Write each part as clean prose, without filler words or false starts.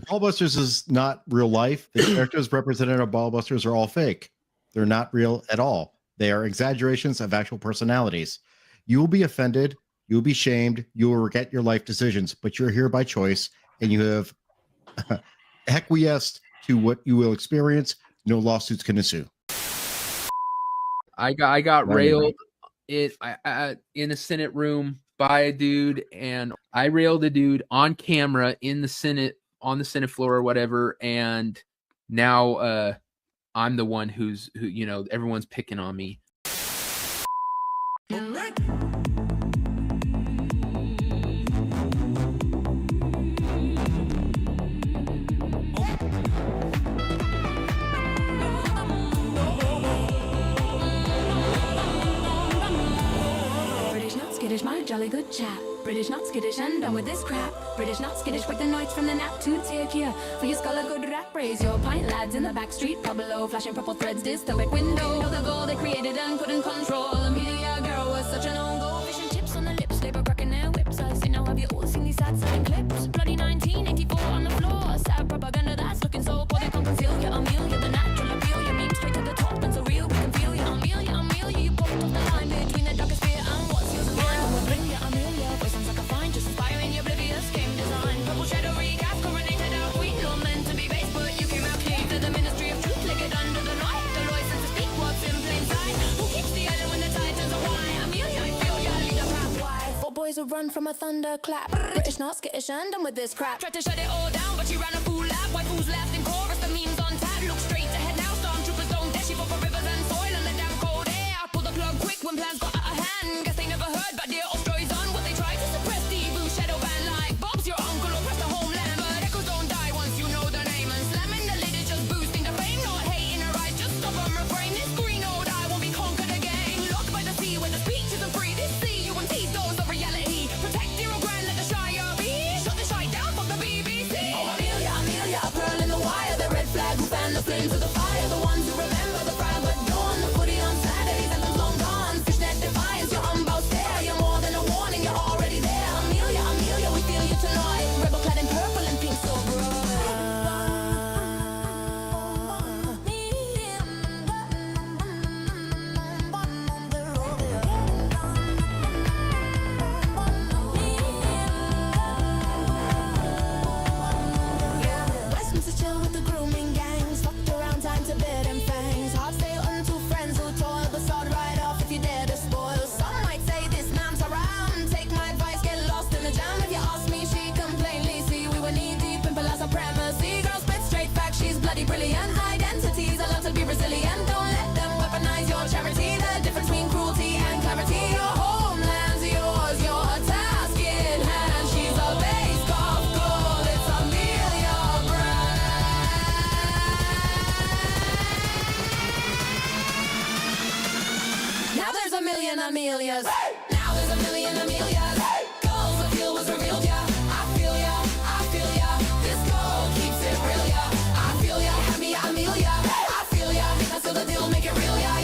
Ballbusters is not real life. The characters represented on Ballbusters are all fake. They're not real at all. They are exaggerations of actual personalities. You will be offended. You will be shamed. You will regret your life decisions, but you're here by choice, and you have acquiesced to what you will experience. No lawsuits can ensue. I got railed in a Senate room by a dude, and I railed a dude on camera in the Senate, on the Senate floor or whatever, and now I'm the one who everyone's picking on me. Skittish, my jolly good chap. British not skittish and done with this crap. British not skittish with the noise from the nap to take here. For your skull a good rap, raise your pint lads in the back street. Below flashing purple threads, dystopic window. Know the goal they created and couldn't control. The media girl was such an own goal. Fish and chips on the lips, they were cracking their whips. I say now have you all seen these sad clips? Bloody 1984 on the floor. Sad propaganda that's looking so poor. They can't conceal you, Amelia, the natural appeal. You mean straight to the top and so real. We can feel you, Amelia, you popped off the line between the darkest fear and what's yours and mine. Amelia, voice sounds like a fine, just inspiring your oblivious game design. Purple shadow recap, coronated out queen. You're meant to be base, but you came out clean. To the ministry of truth, lick it under the knife. The license to speak what's in plain sight. Who keeps the island when the tide turns awry? Amelia, I feel you lead the rap. Why? 4 boys will run from a thunderclap. British not skittish and done with this crap. Tried to shut it all down, but she ran a fool lap. White fools laughed in chorus, the memes on tap. Look straight ahead now, stormtroopers don't dash. You for rivers and soil and the damn cold air. Pull the plug quick when plans got out of hand. Guess they never heard about dear Australia's on what they tried to suppress. The blue shadow band like Bob's your uncle oppressed the homeland. But echoes don't die once you know their name. And slamming the lid is just boosting the fame. Not hating her eyes, just stop and refrain. This green old eye won't be conquered again. Locked by the sea where the speech isn't free. This sea you and these those of reality. Protect your grand, let the Shire be. Shut the shite down, fuck the BBC. Oh Amelia, a pearl in the wire. The red flag who fan the flames of the fire. The ones who remember the pride but dawn. The footy on Saturdays and the long gone. Fishnet defiance, your unbound stare. You're more than a warning, you're already there. Amelia, we feel you tonight. Rebel clad in purple and pink so bright. Westminster chill with the grooming gangs. Fucked around, time to bed and fangs. Hard stay unto friends who toil, but start right off if you dare to spoil. Some might say this man's around. Take my advice, get lost in the jam. If you ask me, she can plainly see we were knee deep in Palazzo supremacy. Girl spit straight back, she's bloody brilliant. Identities, allow to be resilient. Don't let them weaponize your charity. The difference between cruelty and clarity. Your homeland's yours, your task in hand. She's a base golf goal. It's Amelia Brand. Now there's a million Amelias. Now there's a million Amelias. Goals the feel was revealed, yeah. I feel ya. This goal keeps it real, yeah. I feel ya, have me, Amelia. I feel ya, I feel the deal, make it real, yeah.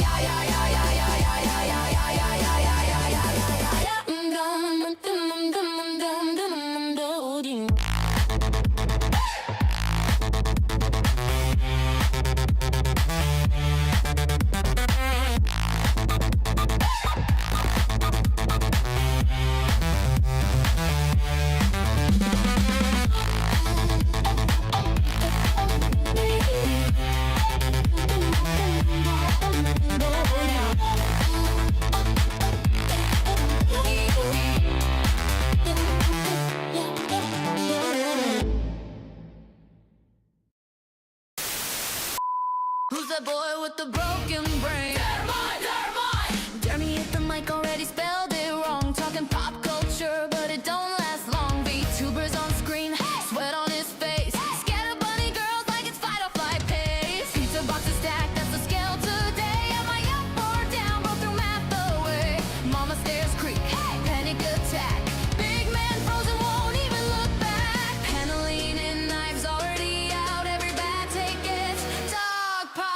Who's that boy with the broken brain? Jeremy hit the mic, already spelled it wrong. Talking pop culture, but it don't last long. VTubers on screen, sweat on his face. Scatter bunny girls like it's fight or flight pace. Pizza boxes stacked, that's the scale today. Am I up or down? Broke through map the way. Mama stairs creak, panic attack. Big man frozen, won't even look back. Paneling in knives already out. Every bad take it. Dogpile.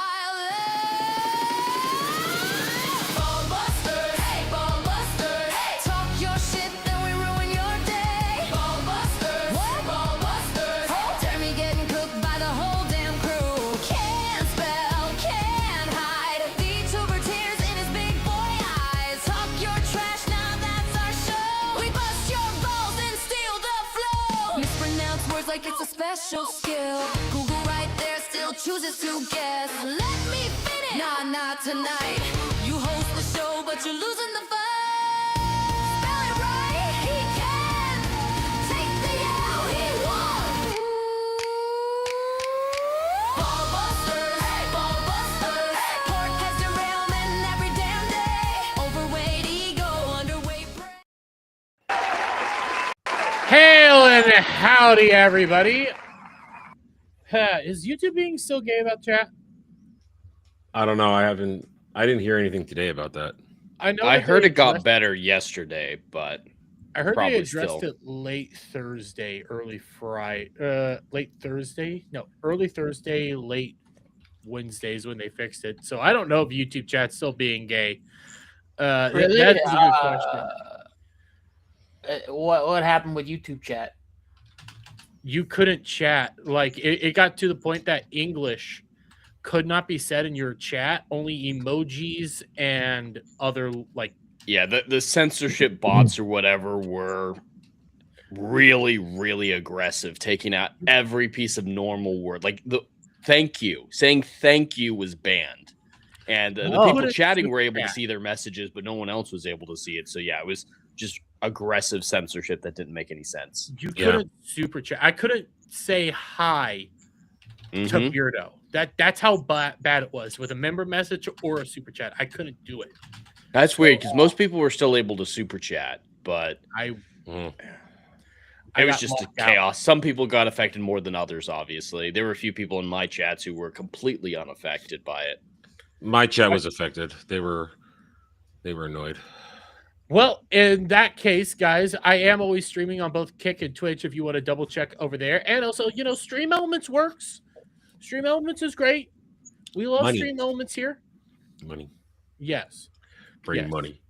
special skill. Google right there still chooses to guess. Let me finish. Nah, not tonight. You host the show, but you're losing the fight. Spell it right, he can. Take the L, he won. Ball busters. Court has derailment every damn day. Overweight ego, underweight brain. Hail and howdy, everybody. Is YouTube being still gay about chat? I don't know. I didn't hear anything today about that. I heard it got better yesterday, but I heard probably they addressed still. it late Thursday, early Friday. Early Thursday, late Wednesdays when they fixed it. So I don't know if YouTube chat's still being gay. Really? That is a good question. What happened with YouTube chat? You couldn't chat. Like it got to the point that English could not be said in your chat. Only emojis and other like. Yeah, the censorship bots or whatever were really, really aggressive, taking out every piece of normal word. Like saying thank you was banned. And the people chatting were able to see their messages, but no one else was able to see it. So yeah, it was just aggressive censorship that didn't make any sense. You couldn't super chat. I couldn't say hi to Beardo. That's how bad it was with a member message or a super chat. I couldn't do it. That's weird because most people were still able to super chat, but it was just a chaos. Some people got affected more than others, obviously. There were a few people in my chats who were completely unaffected by it. My chat was affected. They were annoyed. Well, in that case, guys, I am always streaming on both Kick and Twitch if you want to double check over there. And also, Stream Elements works. Stream Elements is great. We love Stream Elements here. Money. Yes. Bring money.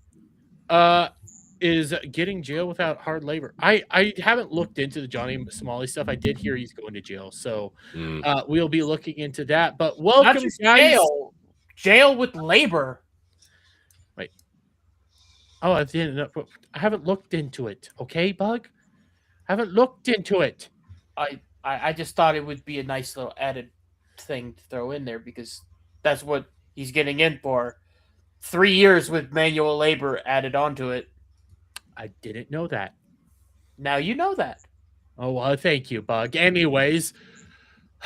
Is getting jail without hard labor. I haven't looked into the Johnny Somali stuff. I did hear he's going to jail. So we'll be looking into that. But welcome, guys. Jail with labor. Wait. Oh, I haven't looked into it. Okay, Bug? I haven't looked into it. I just thought it would be a nice little added thing to throw in there because that's what he's getting in for. 3 years with manual labor added onto it. I didn't know that. Now you know that. Oh, well, thank you, Bug. Anyways,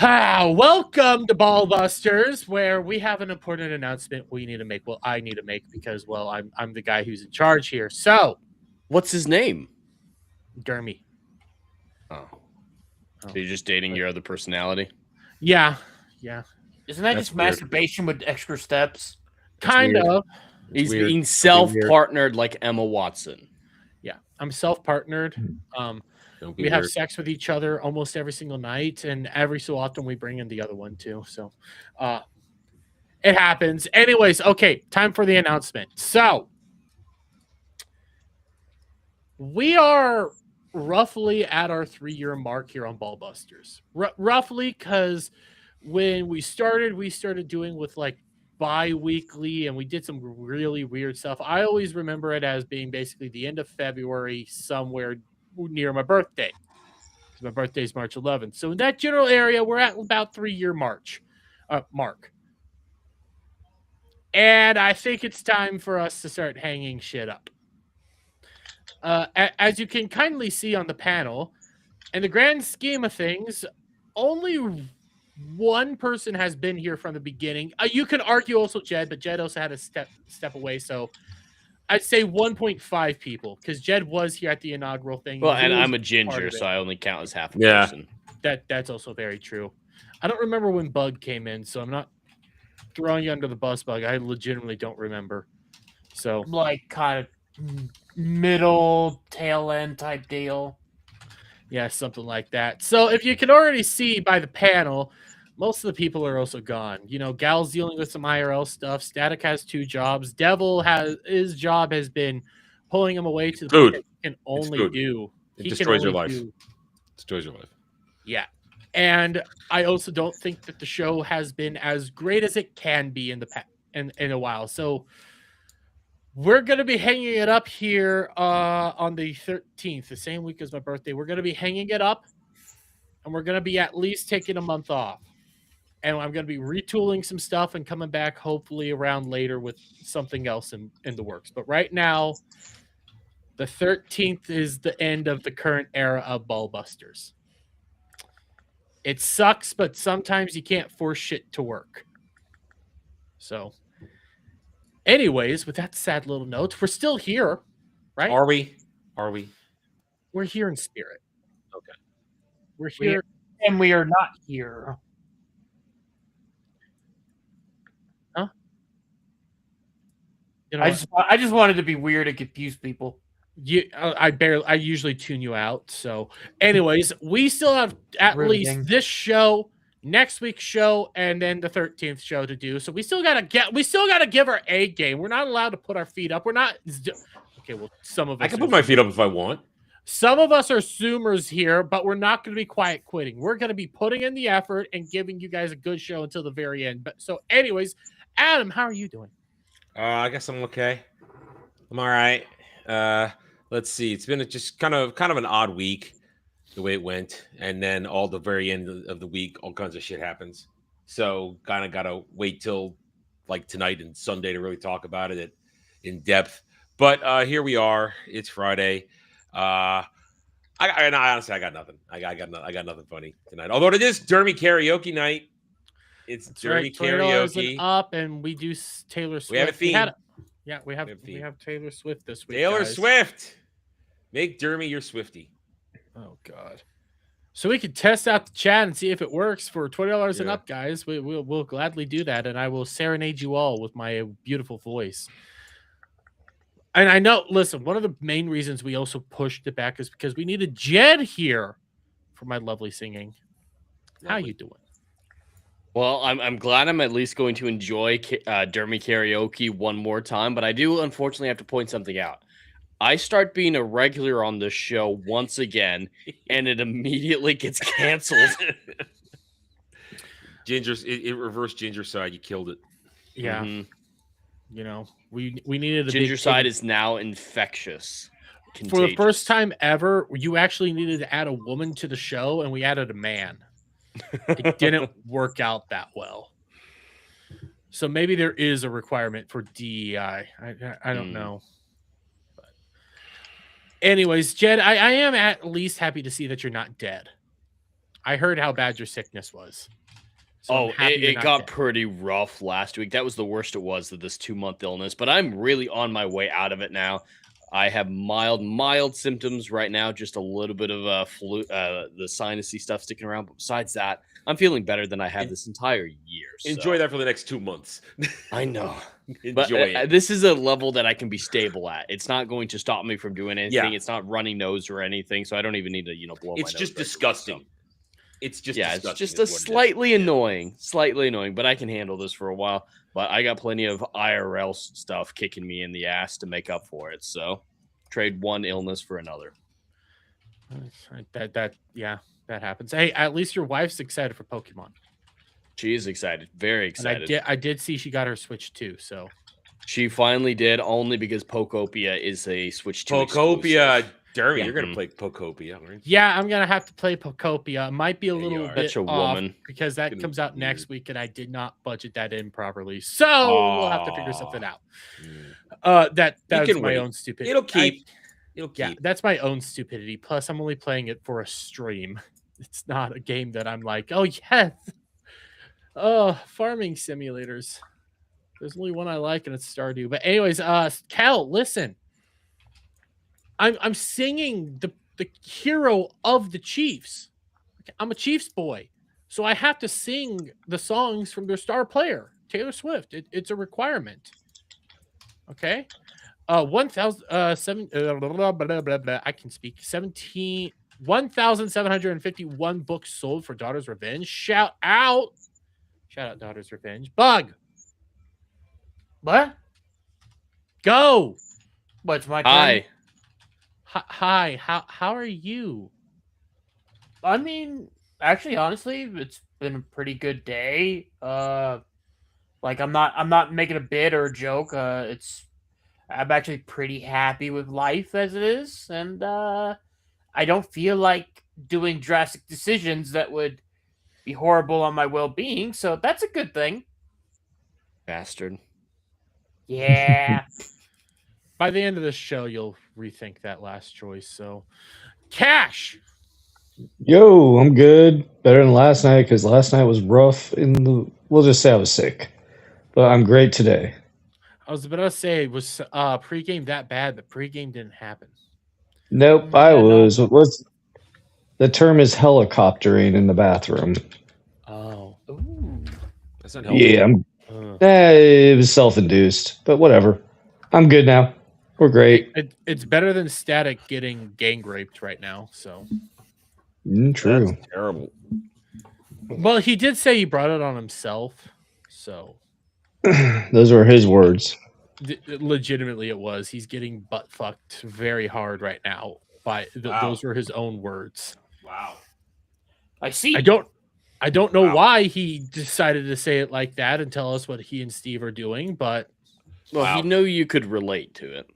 welcome to Ballbusters, where we have an important announcement we need to make. Well, I need to make because, well, I'm the guy who's in charge here. So, what's his name? Dermy. Oh. So you're just dating your other personality? Yeah. Isn't that just masturbation with extra steps? Kind of. He's being self-partnered like Emma Watson. Yeah, I'm self-partnered. We have sex with each other almost every single night, and every so often we bring in the other one too. So it happens. Anyways, okay, time for the announcement. So we are roughly at our 3-year mark here on Ballbusters. Roughly, because when we started doing with like bi-weekly, and we did some really weird stuff. I always remember it as being basically the end of February, somewhere near my birthday. My birthday is March 11th. So in that general area, we're at about 3-year mark. And I think it's time for us to start hanging shit up. As you can kindly see on the panel, in the grand scheme of things, only one person has been here from the beginning. You can argue also Jed, but Jed also had to step away. So I'd say 1.5 people because Jed was here at the inaugural thing. Well, and I'm a ginger, so I only count as half a person. That's also very true. I don't remember when Bug came in, so I'm not throwing you under the bus, Bug. I legitimately don't remember. So like kind of middle tail end type deal. Yeah, something like that. So if you can already see by the panel, most of the people are also gone. Gal's dealing with some IRL stuff. Static has 2 jobs. Devil his job has been pulling him away to the point that he can only do. It destroys your life. Destroys your life. Yeah. And I also don't think that the show has been as great as it can be in a while. So we're going to be hanging it up here on the 13th, the same week as my birthday. We're going to be hanging it up and we're going to be at least taking a month off. And I'm going to be retooling some stuff and coming back hopefully around later with something else in the works. But right now, the 13th is the end of the current era of Ballbusters. It sucks, but sometimes you can't force shit to work. So, anyways, with that sad little note, we're still here, right? Are we? We're here in spirit. Okay. We're here. And we are not here. Huh? You know, I just wanted to be weird and confuse people. I usually tune you out. So, anyways, we still have at least this show, next week's show, and then the 13th show to do. So we still gotta give our A game. We're not allowed to put our feet up. We're not okay. Well, some of us I can put my feet up if I want. Some of us are Zoomers here, but we're not going to be quiet quitting. We're going to be putting in the effort and giving you guys a good show until the very end. But so, anyways, Adam, how are you doing? I guess I'm okay. I'm all right. Let's see. It's been just kind of an odd week, the way it went, and then all the very end of the week, all kinds of shit happens. So kind of got to wait till like tonight and Sunday to really talk about it in depth. But here we are. It's Friday. Honestly, I got nothing. I got nothing funny tonight. Although it is Dermy karaoke night. It's Dermy karaoke up, and we do Taylor Swift. We have a theme. We have Taylor Swift this week. Taylor Swift. Make Dermy your Swiftie. Oh God. So we can test out the chat and see if it works for $20 and up, guys. We'll gladly do that, and I will serenade you all with my beautiful voice. And I know, listen, one of the main reasons we also pushed it back is because we needed Jed here for my lovely singing. How you doing? Well, I'm glad I'm at least going to enjoy Dermy karaoke one more time, but I do unfortunately have to point something out. I start being a regular on this show once again, and it immediately gets canceled. It reversed Ginger side. You killed it. Yeah. Mm-hmm. You know, we needed a Ginger side is now infectious. Contagious. For the first time ever, you actually needed to add a woman to the show, and we added a man. It didn't work out that well. So maybe there is a requirement for DEI. I don't know. But anyways, Jed, I am at least happy to see that you're not dead. I heard how bad your sickness was. So it got pretty rough last week. That was the worst it was of this 2-month illness, but I'm really on my way out of it now. I have mild symptoms right now, just a little bit of flu, the sinusy stuff sticking around. But besides that, I'm feeling better than I have this entire year. So. Enjoy that for the next 2 months. I know. Enjoy it. This is a level that I can be stable at. It's not going to stop me from doing anything. Yeah. It's not runny nose or anything, so I don't even need to, blow my nose. It's just disgusting. So. It's just disgusting. It's just a slightly annoying, but I can handle this for a while. But I got plenty of IRL stuff kicking me in the ass to make up for it. So trade one illness for another. That happens. Hey, at least your wife's excited for Pokemon. She is excited, very excited. And I did see she got her Switch too. So she finally did, only because Pokopia is a Switch 2 Pokopia. Dermy, you're gonna play Pokopia, right? Yeah, I'm gonna have to play Pokopia. It might be a little bit off woman. Because that comes out next week, and I did not budget that in properly. So we'll have to figure something out. That's my own stupidity. It'll keep. Yeah, that's my own stupidity. Plus, I'm only playing it for a stream. It's not a game that I'm like, oh yes. Oh, farming simulators. There's only one I like, and it's Stardew. But anyways, Cal, listen. I'm singing the hero of the Chiefs. I'm a Chiefs boy, so I have to sing the songs from their star player, Taylor Swift. It's a requirement. Okay, 1,751 books sold for Daughter's Revenge. Shout out, Daughter's Revenge. Bug. What? Go. What's my turn? Hi, how are you? I mean, actually, honestly, it's been a pretty good day. I'm not making a bit or a joke. I'm actually pretty happy with life as it is, and I don't feel like doing drastic decisions that would be horrible on my well-being. So that's a good thing. Bastard. Yeah. By the end of this show, you'll rethink that last choice. So, Cash. Yo, I'm good. Better than last night because last night was rough. We'll just say I was sick, but I'm great today. I was about to say, was pregame that bad, but pregame didn't happen. Nope, I was. What's the term is helicoptering in the bathroom. Oh. Ooh. That's not helpful. Yeah, it was self-induced, but whatever. I'm good now. We're great. It's better than Static getting gang raped right now. So True. That's terrible. Well, he did say he brought it on himself. So Those were his words. Legitimately, it was. He's getting butt fucked very hard right now. Those were his own words. Wow. I see. I don't know why he decided to say it like that and tell us what he and Steve are doing, but Well, he knew you could relate to it.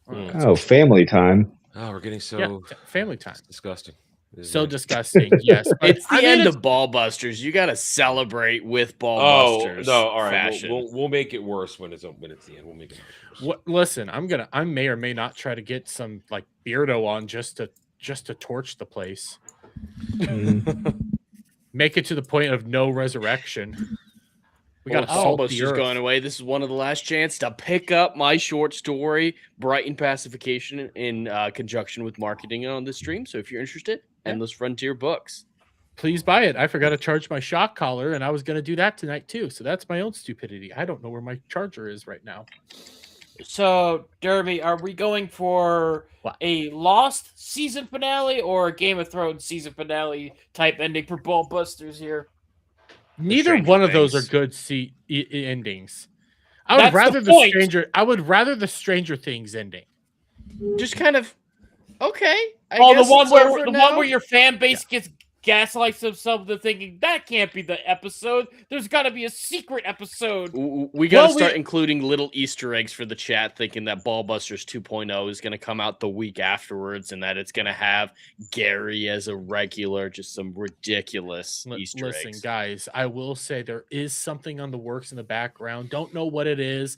Oh, family time. Oh, we're getting so family time. disgusting. So disgusting. Yes, but It's the end of Ballbusters. You got to celebrate with Ballbusters. Oh no! All right, fashion. we'll make it worse when it's the end. We'll make it worse. Listen, I may or may not try to get some like Beardo on just to torch the place. Make it to the point of no resurrection. We got Ballbusters going away. This is one of the last chance to pick up my short story, Brighton Pacification, in conjunction with marketing on the stream. So if you're interested, Endless Frontier Books. Please buy it. I forgot to charge my shock collar, and I was going to do that tonight too. So that's my own stupidity. I don't know where my charger is right now. So, Derby, are we going for a Lost season finale or a Game of Thrones season finale type ending for Ballbusters here? Neither one of those are good endings. I would rather the Stranger Things ending. Just kind of okay. The one where your fan base gets gaslights themselves into thinking that can't be the episode. There's got to be a secret episode. We got to start including little Easter eggs for the chat, thinking that Ballbusters 2.0 is going to come out the week afterwards, and that it's going to have Gary as a regular. Just some ridiculous Easter eggs. Listen, guys, I will say there is something on the works in the background. Don't know what it is.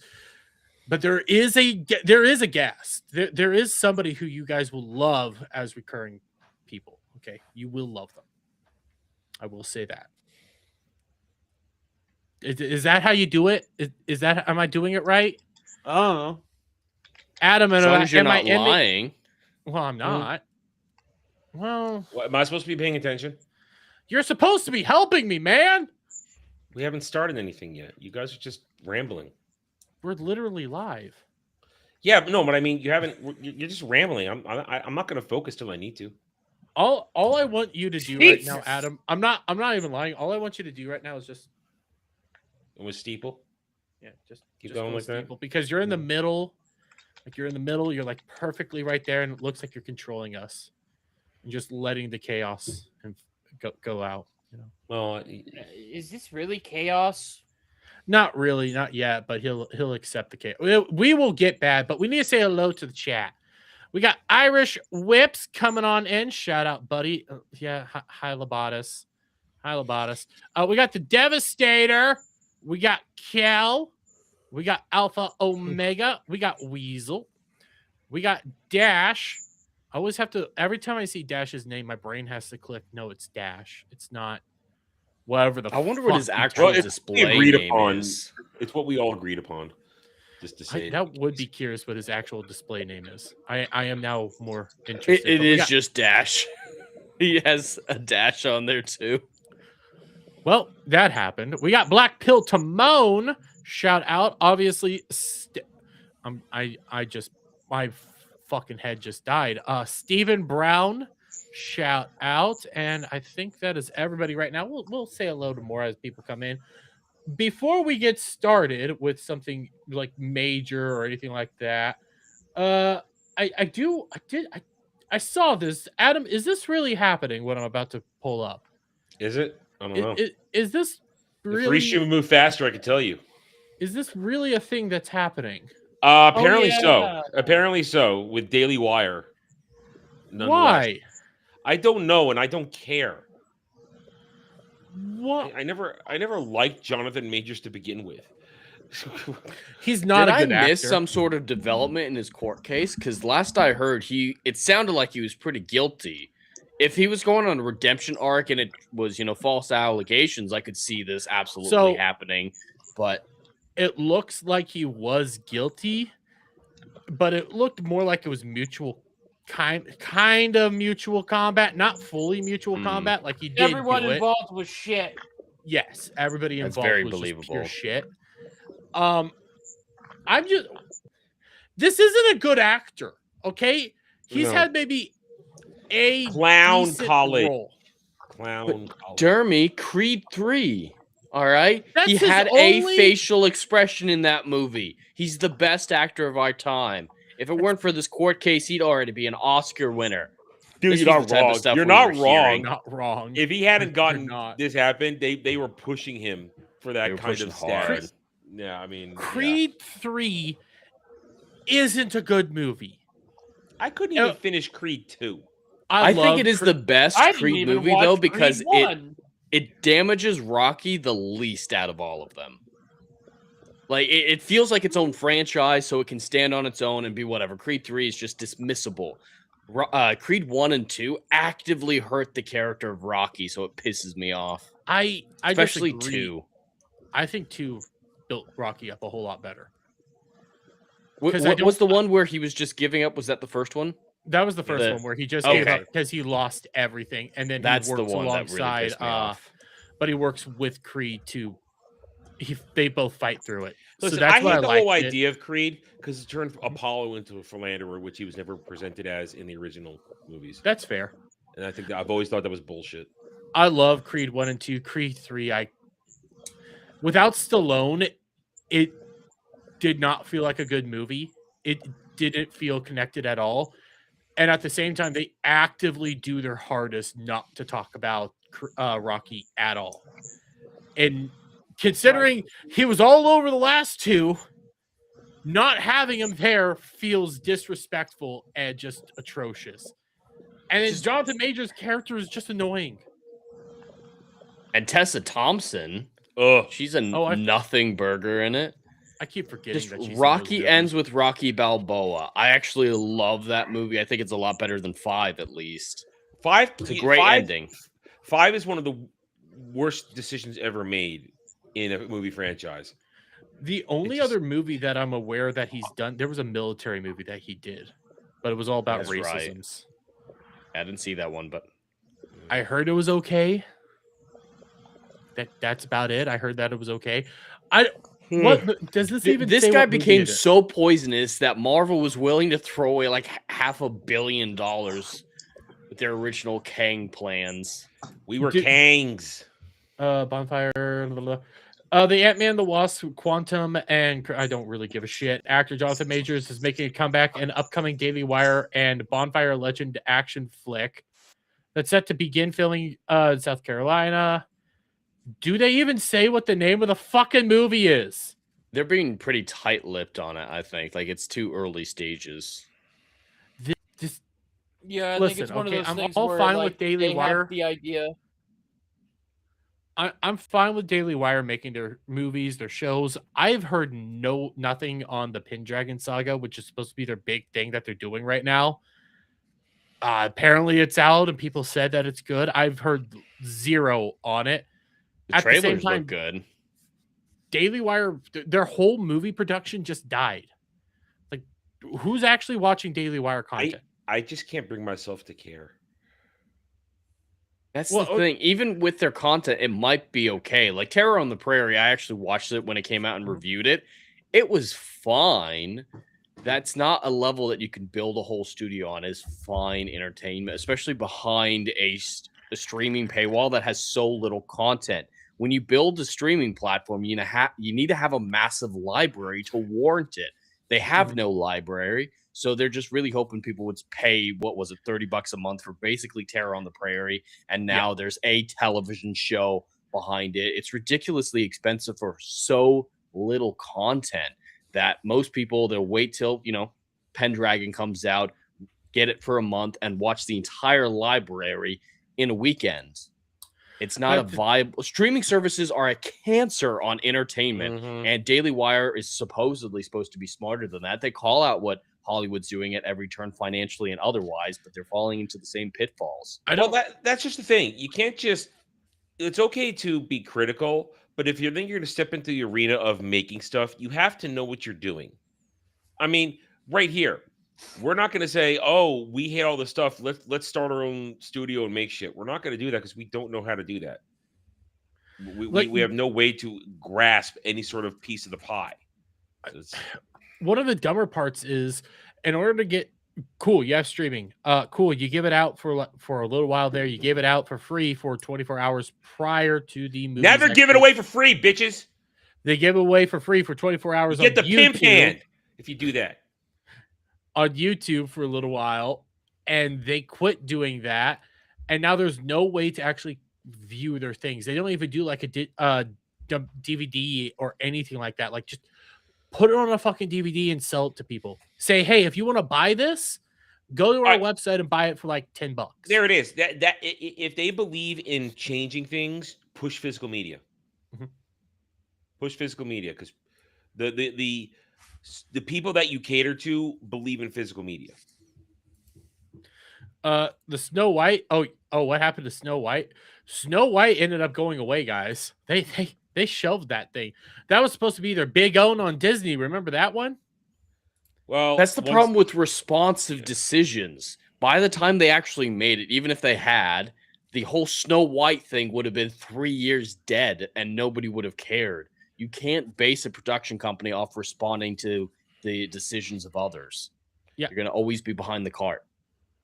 But there is a guest. There is somebody who you guys will love as recurring people. Okay, you will love them. I will say that. Is that how you do it? Am I doing it right? I don't know. Adam, as long as you're not lying. Well, I'm not. Well, am I supposed to be paying attention? You're supposed to be helping me, man. We haven't started anything yet. You guys are just rambling. We're literally live. Yeah, but no, but I mean, you haven't. You're just rambling. I'm not going to focus till I need to. All I want you to do right now, Adam. I'm not even lying. All I want you to do right now is just. With Steeple. Yeah, just keep going like Steeple, that. Because you're in the middle. Like you're in the middle. You're like perfectly right there, and it looks like you're controlling us, and just letting the chaos and go out. You know. Well, is this really chaos? Not really, not yet, but he'll accept the chaos. We will get bad, but we need to say hello to the chat. We got Irish Whips coming on in. Shout out, buddy. Hi, Labatus. Hi, Labatus. We got the Devastator. We got Cal. We got Alpha Omega. We got Weasel. We got Dash. I always have to, every time I see Dash's name, my brain has to click. No, it's Dash. It's not whatever the I wonder what his actual display name is. It's what we all agreed upon. Just to say that would be curious what his actual display name is. I am now more interested. It is just Dash. He has a dash on there too. Well, that happened. We got Black Pill Timon. Shout out. Obviously, my fucking head just died. Stephen Brown. Shout out. And I think that is everybody right now. We'll say hello to more as people come in. Before we get started with something like major or anything like that, I saw this. Adam, is this really happening? What I'm about to pull up? Is it? I don't know. Is this really? If Rishi would move faster, I could tell you. Is this really a thing that's happening? Apparently so. Apparently so. With Daily Wire. Why? I don't know, and I don't care. What? I never liked Jonathan Majors to begin with. He's not Did a good I miss actor. some sort of development in his court case? Because last I heard, it sounded like he was pretty guilty. If he was going on a redemption arc and it was, false allegations, I could see this absolutely happening. But it looks like he was guilty, but it looked more like it was mutual kind of mutual combat, not fully mutual combat. Like he did. Everyone involved was shit. Yes, everybody That's involved very was believable. just pure shit. This isn't a good actor, okay? He's had maybe a clown decent college. role. Clown college. Jeremy, Creed 3. All right. That's he his had only- a facial expression in that movie. He's the best actor of our time. If it weren't for this court case, he'd already be an Oscar winner. Dude, This you're was not the type of wrong. stuff You're we not were wrong. hearing. Not wrong. If he hadn't gotten not. this happened, they were pushing him for They that were kind pushing of hard. status. Yeah, I mean, Creed 3 isn't a good movie. I couldn't even finish Creed 2. I think love it is the best I didn't Creed even movie, watch though, Creed because 1. it damages Rocky the least out of all of them. Like, it feels like its own franchise, so it can stand on its own and be whatever. Creed 3 is just dismissible. Creed 1 and 2 actively hurt the character of Rocky, so it pisses me off. I Especially disagree. 2. I think 2 built Rocky up a whole lot better. What 'Cause I don't- was the one where he was just giving up? Was that the first one? That was the first The- one where he just Okay. gave up because he lost everything, and then That's he the works one that really alongside. pissed me off. But he works with Creed to. They both fight through it. Listen, so that's I why hate the liked whole it. idea of Creed because it turned Apollo into a philanderer, which he was never presented as in the original movies. That's fair. And I think I've always thought that was bullshit. I love Creed 1 and 2. Creed 3, without Stallone, it did not feel like a good movie. It didn't feel connected at all. And at the same time, they actively do their hardest not to talk about Rocky at all. And considering he was all over the last two, not having him there feels disrespectful and just atrocious. And then Jonathan Majors' character is just annoying. And Tessa Thompson, she's a nothing burger in it. I keep forgetting Just that she's in Rocky those ends with Rocky Balboa. I actually love that movie. I think it's a lot better than 5, at least. 5, it's a great ending. 5 is one of the worst decisions ever made in a movie franchise. The only other movie that I'm aware that he's done, there was a military movie that he did, but it was all about That's racisms. Right. I didn't see that one, but I heard it was okay. That's about it. I heard that it was okay. What does this even? This say guy what movie became it is? so poisonous that Marvel was willing to throw away like $500 million with their original Kang plans. We were Kangs. Bonfire. Blah, blah. The Ant-Man, the Wasp, Quantum, and I don't really give a shit. Actor Jonathan Majors is making a comeback in upcoming Daily Wire and Bonfire Legend action flick that's set to begin filming in South Carolina. Do they even say what the name of the fucking movie is? They're being pretty tight-lipped on it, I think. Like, it's too early stages. Yeah, I Listen, think it's one okay, of those I'm things all where fine like, with Daily they Wire. have the idea. I'm fine with Daily Wire making their movies, their shows. I've heard nothing on the Pendragon saga, which is supposed to be their big thing that they're doing right now. Apparently it's out and people said that it's good. I've heard zero on it. The At the same trailers time, look good. Daily Wire, their whole movie production just died. Like, who's actually watching Daily Wire content? I just can't bring myself to care. That's the thing. Even with their content, it might be okay. Like Terror on the Prairie, I actually watched it when it came out and reviewed it. It was fine. That's not a level that you can build a whole studio on. It's fine entertainment, especially behind a streaming paywall that has so little content. When you build a streaming platform, you need to have a massive library to warrant it. They have no library, so they're just really hoping people would pay, what was it, $30 a month for basically Terror on the Prairie, and now there's a television show behind it. It's ridiculously expensive for so little content that most people, they'll wait till, Pendragon comes out, get it for a month, and watch the entire library in a weekend. It's not a viable. Streaming services are a cancer on entertainment, and Daily Wire is supposedly supposed to be smarter than that. They call out what Hollywood's doing at every turn financially and otherwise, but they're falling into the same pitfalls. That's just the thing. You can't just. It's okay to be critical, but if you think you're going to step into the arena of making stuff, you have to know what you're doing. I mean, right here, we're not going to say, "Oh, we hate all this stuff. Let's start our own studio and make shit." We're not going to do that because we don't know how to do that. We have no way to grasp any sort of piece of the pie. So one of the dumber parts is, in order to get cool, you have streaming. Cool, you give it out for a little while there. You gave it out for free for 24 hours prior to the movie. Now they're giving it away for free, bitches. They give it away for free for 24 hours. You get the pimp hand if you do that on YouTube for a little while, and they quit doing that, and now there's no way to actually view their things. They don't even do like a DVD or anything like that. Like, just put it on a fucking DVD and sell it to people. Say, hey, if you want to buy this, go to our website and buy it for like $10. There it is. That if they believe in changing things, push physical media. Push physical media, because the people that you cater to believe in physical media. The Snow White. Oh, what happened to Snow White? Snow White ended up going away, guys. They shelved that thing. That was supposed to be their big own on Disney. Remember that one? Well, that's the problem with responsive decisions. By the time they actually made it, even if they had, the whole Snow White thing would have been 3 years dead and nobody would have cared. You can't base a production company off responding to the decisions of others. Yeah. You're going to always be behind the cart.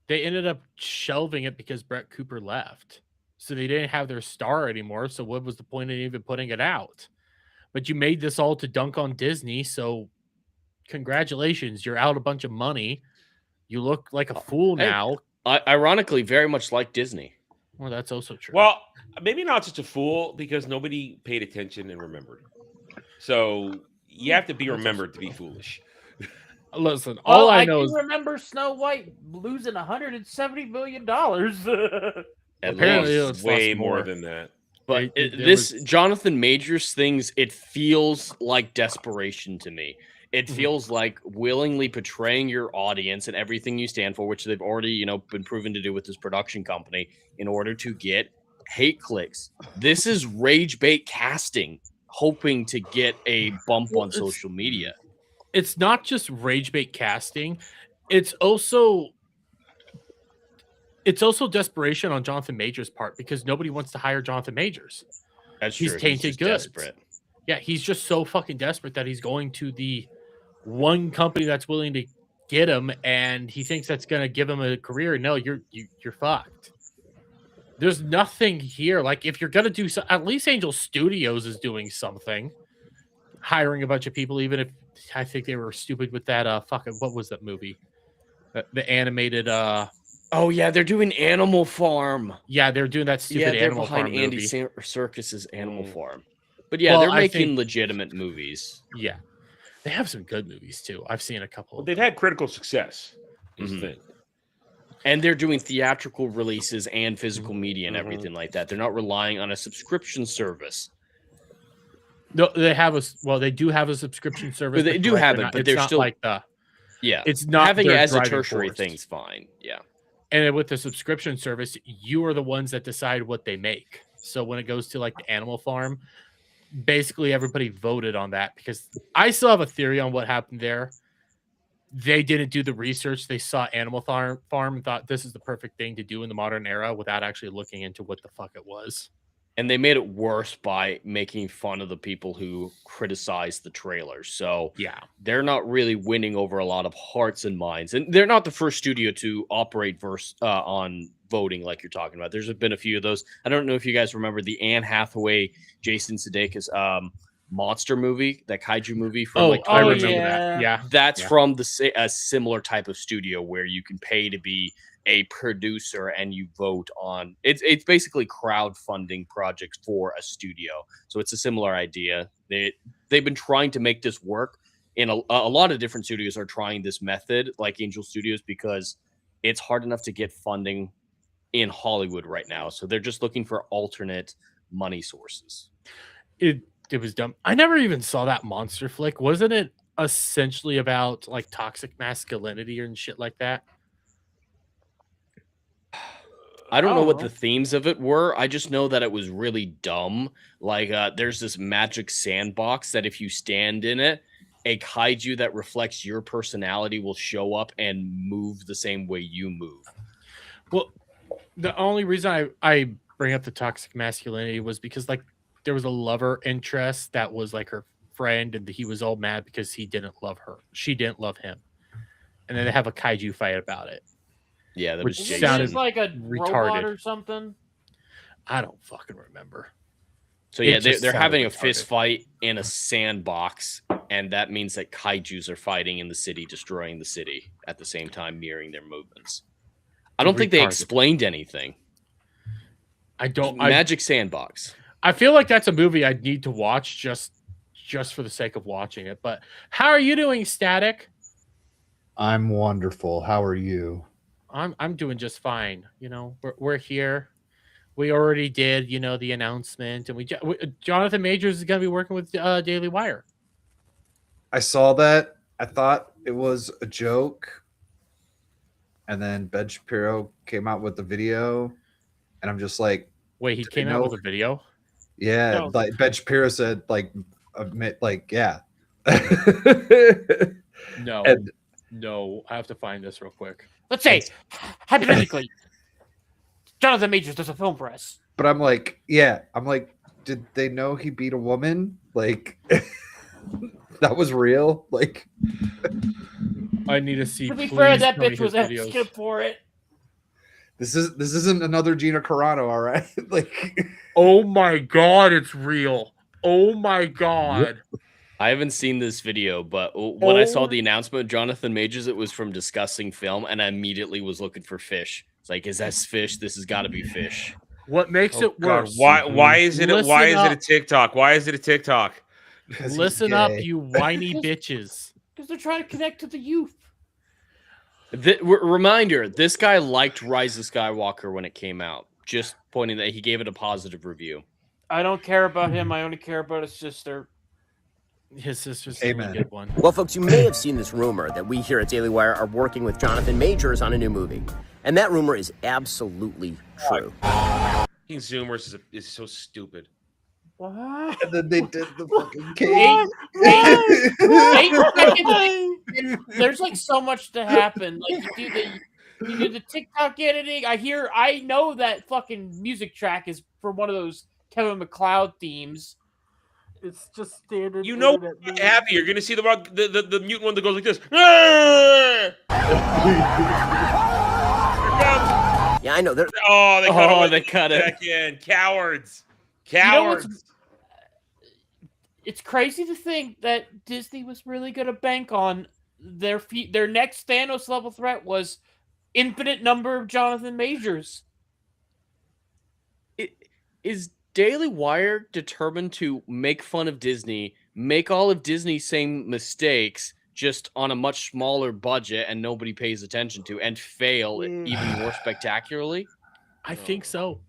They ended up shelving it because Brett Cooper left. So they didn't have their star anymore. So what was the point of even putting it out? But you made this all to dunk on Disney. So congratulations. You're out a bunch of money. You look like a fool now. Ironically, very much like Disney. Well, that's also true. Well, maybe not just a fool, because nobody paid attention and remembered. So you have to be remembered to be foolish. Listen, all I know is remember Snow White losing $170 million. Apparently, it was way more than that. But Jonathan Majors things, it feels like desperation to me. It feels like willingly portraying your audience and everything you stand for, which they've already, been proven to do with this production company, in order to get hate clicks. This is rage bait casting, hoping to get a bump on social media. It's not just rage bait casting. It's also desperation on Jonathan Majors' part, because nobody wants to hire Jonathan Majors. That's true. He's tainted goods. Desperate. Yeah, he's just so fucking desperate that he's going to the one company that's willing to get him, and he thinks that's going to give him a career. No, you're fucked. There's nothing here. Like, if you're going to do so, at least Angel Studios is doing something, hiring a bunch of people, even if I think they were stupid with that what was that movie? The animated Oh yeah, they're doing Animal Farm. Yeah, they're doing that stupid Animal Farm movie. Andy Serkis's Animal Farm. But yeah, they're making legitimate movies. Yeah. They have some good movies too. I've seen a couple. Well, they've had critical success. Is the thing. And they're doing theatrical releases and physical media and everything like that. They're not relying on a subscription service. No, they do have a subscription service. But they do have it, but they're still like it's not having it as a tertiary thing's fine. Yeah. And with the subscription service, you are the ones that decide what they make. So when it goes to like the Animal Farm, basically everybody voted on that, because I still have a theory on what happened there. They didn't do the research. They saw Animal Farm and thought this is the perfect thing to do in the modern era without actually looking into what the fuck it was. And they made it worse by making fun of the people who criticized the trailer. So yeah, they're not really winning over a lot of hearts and minds. And they're not the first studio to operate on voting like you're talking about. There's been a few of those. I don't know if you guys remember the Anne Hathaway, Jason Sudeikis monster movie, that kaiju movie from I remember that. Yeah, that's from a similar type of studio where you can pay to be a producer and you vote on it's basically crowdfunding projects for a studio. So it's a similar idea. They've been trying to make this work, and a lot of different studios are trying this method, like Angel Studios, because it's hard enough to get funding in Hollywood right now. So they're just looking for alternate money sources. It was dumb. I never even saw that monster flick. Wasn't it essentially about like toxic masculinity and shit like that? I don't know what the themes of it were. I just know that it was really dumb. Like, there's this magic sandbox that if you stand in it, a kaiju that reflects your personality will show up and move the same way you move. Well, the only reason I bring up the toxic masculinity was because like there was a lover interest that was like her friend, and he was all mad because he didn't love her. She didn't love him. And then they have a kaiju fight about it. Yeah, that which was sounded like a retarded robot or something. I don't fucking remember. So yeah, It just they're having a sounded fist retarded. fight in a sandbox, and that means that kaijus are fighting in the city, destroying the city at the same time, mirroring their movements. I don't think they Retarded. explained anything. I don't. Magic sandbox. I feel like that's a movie I'd need to watch just for the sake of watching it. But how are you doing, Static? I'm wonderful. How are you? I'm doing just fine. You know, we're here. We already did, you know, the announcement, and Jonathan Majors is going to be working with Daily Wire. I saw that. I thought it was a joke. And then Ben Shapiro came out with the video. And I'm just like, Wait, he came out with a video? yeah. No. Like Ben Shapiro said, like, admit, like, yeah. No. And- No, I have to find this real quick. Let's say, hypothetically, Jonathan Majors does a film for us. But I'm like, yeah. I'm like, did they know he beat a woman? Like, that was real? Like, I need to see. To be please fair, that tell me bitch was his a videos. skip for it. this isn't another Gina Carano, all right? Like, Oh my god, it's real. Oh my god. I haven't seen this video, but when I saw Oh. the announcement, Jonathan Majors, it was from Discussing Film, and I immediately was looking for fish. It's like, is that fish? This has got to be fish. What makes it God, worse? why is it Listen why is it a up. TikTok? Why is it a TikTok? 'cause he's Listen up, gay. you whiny bitches. Because they're trying to connect to the youth. Reminder, this guy liked Rise of Skywalker when it came out. Just pointing that he gave it a positive review. I don't care about him. I only care about his sister. His sister's Amen. a good one. Well, folks, you may have seen this rumor that we here at Daily Wire are working with Jonathan Majors on a new movie. And that rumor is absolutely true. Fucking Zoomers is so stupid. What? And then they did the fucking Eight seconds. There's like so much to happen. Like you do the TikTok editing. I know that fucking music track is for one of those Kevin MacLeod themes. It's just standard. You know, internet memes. happy you're gonna see the mutant one that goes like this. Yeah, I know. They're, Oh, they cut Oh, it. they cut it. Back in. Cowards. You know what's- Cowards. It's crazy to think that Disney was really going to bank on their next Thanos level threat was infinite number of Jonathan Majors. Is Daily Wire determined to make fun of Disney, make all of Disney's same mistakes, just on a much smaller budget and nobody pays attention to, and fail even more spectacularly? I think so.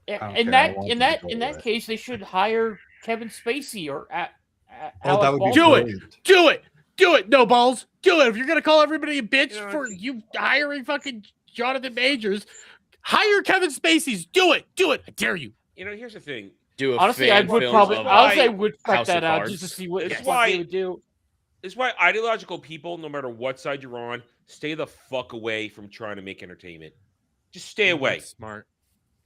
don't In care. I want that them to in go that away. case, they should hire Kevin Spacey or Oh, that Alec would be Do Baldwin. it. Do it. Do it. No balls. Do it. If you're gonna call everybody a bitch You know, for you hiring fucking Jonathan Majors, hire Kevin Spacey's. Do it. Do it. I dare you. You know, here's the thing. Do a Honestly, I fan would film probably of, honestly I would check House of that out Cards. just to see what, That's what why- they would do. It's why ideological people, no matter what side you're on, stay the fuck away from trying to make entertainment. Just stay You're away. not smart.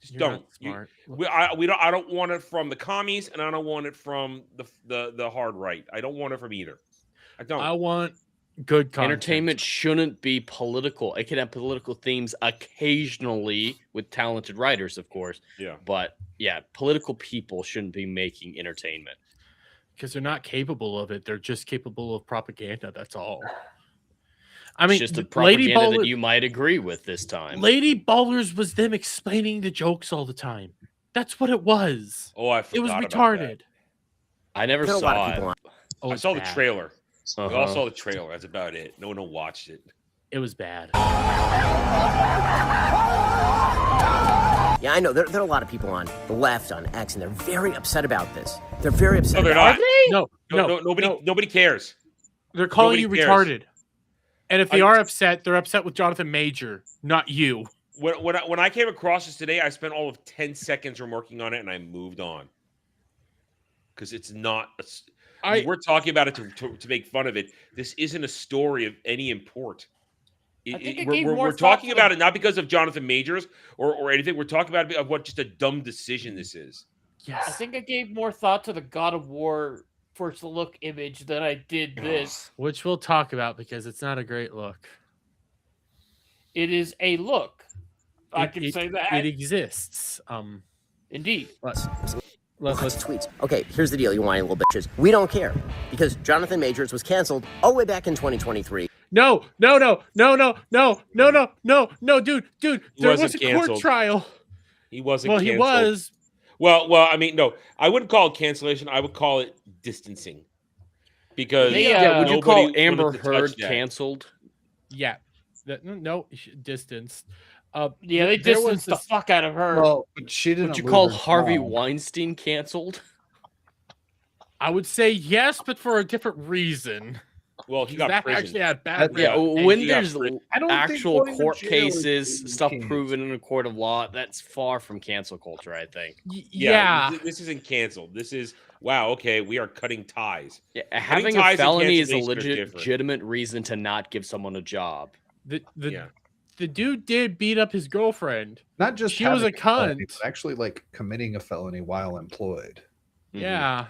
Just You're don't. not smart. I don't want it from the commies, and I don't want it from the hard right. I don't want it from either. I don't. I want good content. Entertainment shouldn't be political. It can have political themes occasionally with talented writers, of course. Yeah. But yeah, political people shouldn't be making entertainment. because they're not capable of it. They're just capable of propaganda. That's all. I mean, It's just a Lady propaganda Baller, that you might agree with this time. Lady Ballers was them explaining the jokes all the time. That's what it was. Oh, I It forgot was about retarded. I never Put a lot of saw people it. on. Oh, I it's saw the bad. trailer. We all Uh-huh. saw the trailer. That's about it. No one watched it. It was bad. Yeah, I know. There are a lot of people on the left, on X, and they're very upset about this. They're very upset. No, they're about not. No, Nobody cares. They're calling Nobody you cares. retarded. And if they are upset, they're upset with Jonathan Major, not you. When I came across this today, I spent all of 10 seconds remarking on it, and I moved on. Because it's not... we're talking about it to make fun of it. This isn't a story of any import. We're talking about it not because of Jonathan Majors or anything. We're talking about it what just a dumb decision this is. Yes. I think I gave more thought to the God of War first look image than I did this. Which we'll talk about because it's not a great look. It is a look. I can say that. It exists. Indeed. Let's tweets. Okay, here's the deal, you whiny little bitches. We don't care because Jonathan Majors was canceled all the way back in 2023. No, dude. There was a court trial. He wasn't. Well, canceled. he was. Well. I mean, no. I wouldn't call it cancellation. I would call it distancing. Because would you call Amber Heard canceled? Yeah. No, distanced. They distanced the fuck out of her. Well, but she didn't. Would you call Harvey Weinstein canceled? I would say yes, but for a different reason. Well, he got actually had bad. When there's actual court cases, stuff proven in a court of law, that's far from cancel culture, I think. Yeah. This isn't canceled. This is wow. Okay, we are cutting ties. Yeah, having a felony is a legitimate reason to not give someone a job. The dude did beat up his girlfriend. Not just she was a cunt, felony, but actually like committing a felony while employed. Yeah.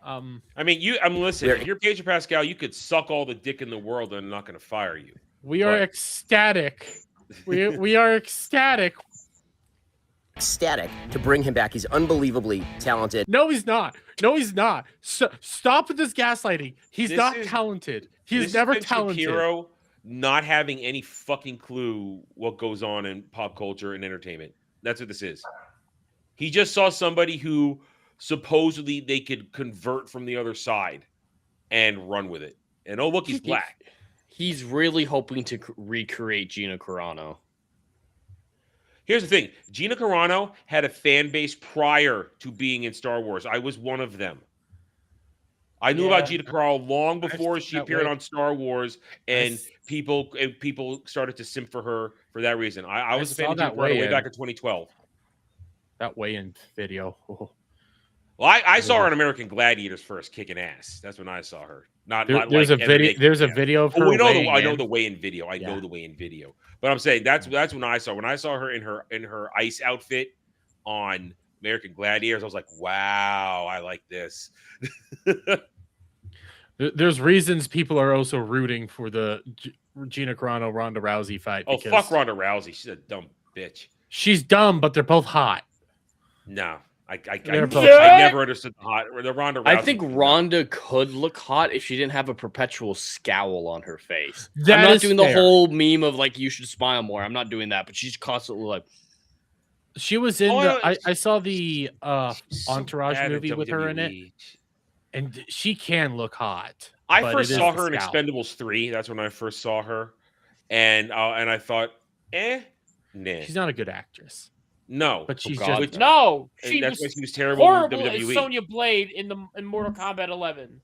I mean, listen. If you're Pedro Pascal, you could suck all the dick in the world, and I'm not going to fire you. We are ecstatic. we are ecstatic. Ecstatic to bring him back. He's unbelievably talented. No, he's not. Stop with this gaslighting. He's not talented. He's never talented. Shapiro not having any fucking clue what goes on in pop culture and entertainment. That's what this is. He just saw somebody who supposedly they could convert from the other side and run with it. And oh, look, he's black. He's really hoping to recreate Gina Carano. Here's the thing. Gina Carano had a fan base prior to being in Star Wars. I was one of them. I knew about Gina Carano long before she appeared on Star Wars, and people started to simp for her for that reason. I was a fan of Gina Carano way back in 2012. That weigh-in video. Well, I saw her in American Gladiators first, kicking ass. That's when I saw her. There's a video of her. I know the weigh-in video. I know the weigh-in video. But I'm saying that's when I saw her in her ice outfit on American Gladiators. I was like, wow, I like this. There's reasons people are also rooting for the Gina Carano Ronda Rousey fight. Oh, fuck Ronda Rousey. She's a dumb bitch. She's dumb, but they're both hot. No. I never understood the Ronda Rousey. I think Ronda could look hot if she didn't have a perpetual scowl on her face. I'm not doing the whole meme of like you should smile more. I'm not doing that, but she's constantly like. She was in I saw the Entourage movie with her in it, and she can look hot. I first saw her in Expendables 3. That's when I first saw her, and I thought, nah. She's not a good actress. No, but she's that's why she was terrible. Horrible in WWE. Sonya Blade in Mortal Kombat 11.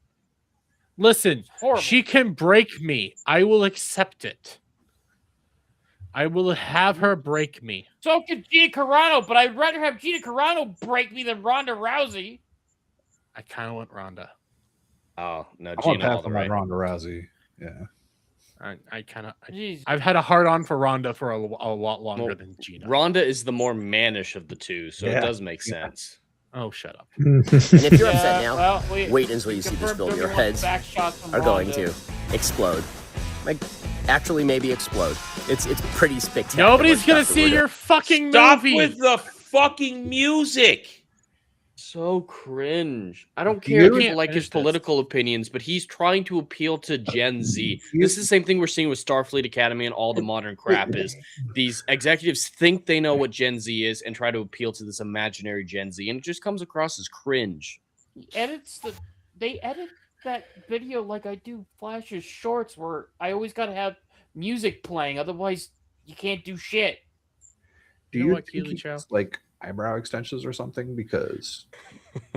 Listen, she can break me. I will accept it. I will have her break me. So could Gina Carano, but I'd rather have Gina Carano break me than Ronda Rousey. I kind of want Ronda. Oh no, Gina all the way. Ronda Rousey, yeah. I've had a hard on for Ronda for a lot longer than Gina. Ronda is the more mannish of the two, so it does make sense. Oh, shut up. And if you're upset now, wait until you see this film. Your heads are going to explode. Like, actually, maybe explode. It's pretty spectacular. Nobody's gonna see your fucking Stop movie. with the fucking music. So cringe. I don't care if people like his political opinions, but he's trying to appeal to Gen Z. This is the same thing we're seeing with Starfleet Academy and all the modern crap is these executives think they know what Gen Z is and try to appeal to this imaginary Gen Z, and it just comes across as cringe. They edit that video like I do Flash's shorts where I always got to have music playing. Otherwise, you can't do shit. Do you think it's like eyebrow extensions or something? Because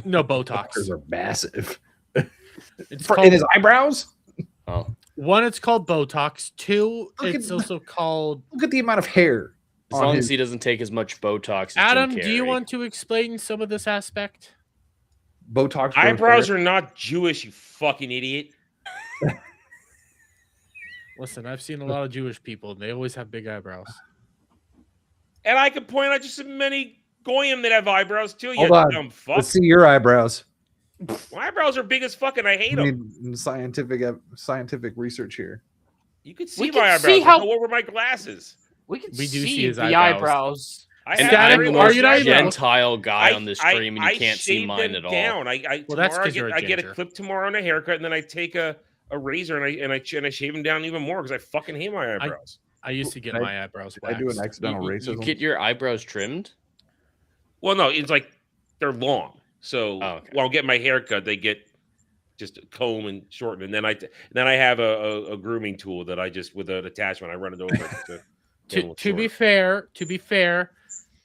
no, Botox are massive. It's in his eyebrows. Oh, one, it's called Botox. Two, it's also called. Look at the amount of hair. As long as he doesn't take as much Botox. As Adam, Jim do you Carrey. want to explain some of this aspect? Botox eyebrows are not Jewish, you fucking idiot. Listen, I've seen a lot of Jewish people, and they always have big eyebrows. And I could point out just as many goyim that have eyebrows too. Hold You on. dumb fuck. Let's see your eyebrows. My eyebrows are big as fuck, and I hate them. Scientific research here. You can see my eyebrows. I go over my glasses. We can do see his the eyebrows. And I'm the most gentile guy on this stream, and you can't see mine at all. Down. Well, that's because I get a clip tomorrow and a haircut, and then I take a razor and I shave them down even more because I fucking hate my eyebrows. I used to get my eyebrows waxed. I do an accidental racism. You get your eyebrows trimmed? Well, no, it's like they're long. So while I'm getting my haircut, they get just a comb and shorten, and then I have a grooming tool that I just with an attachment I run it over. To be fair,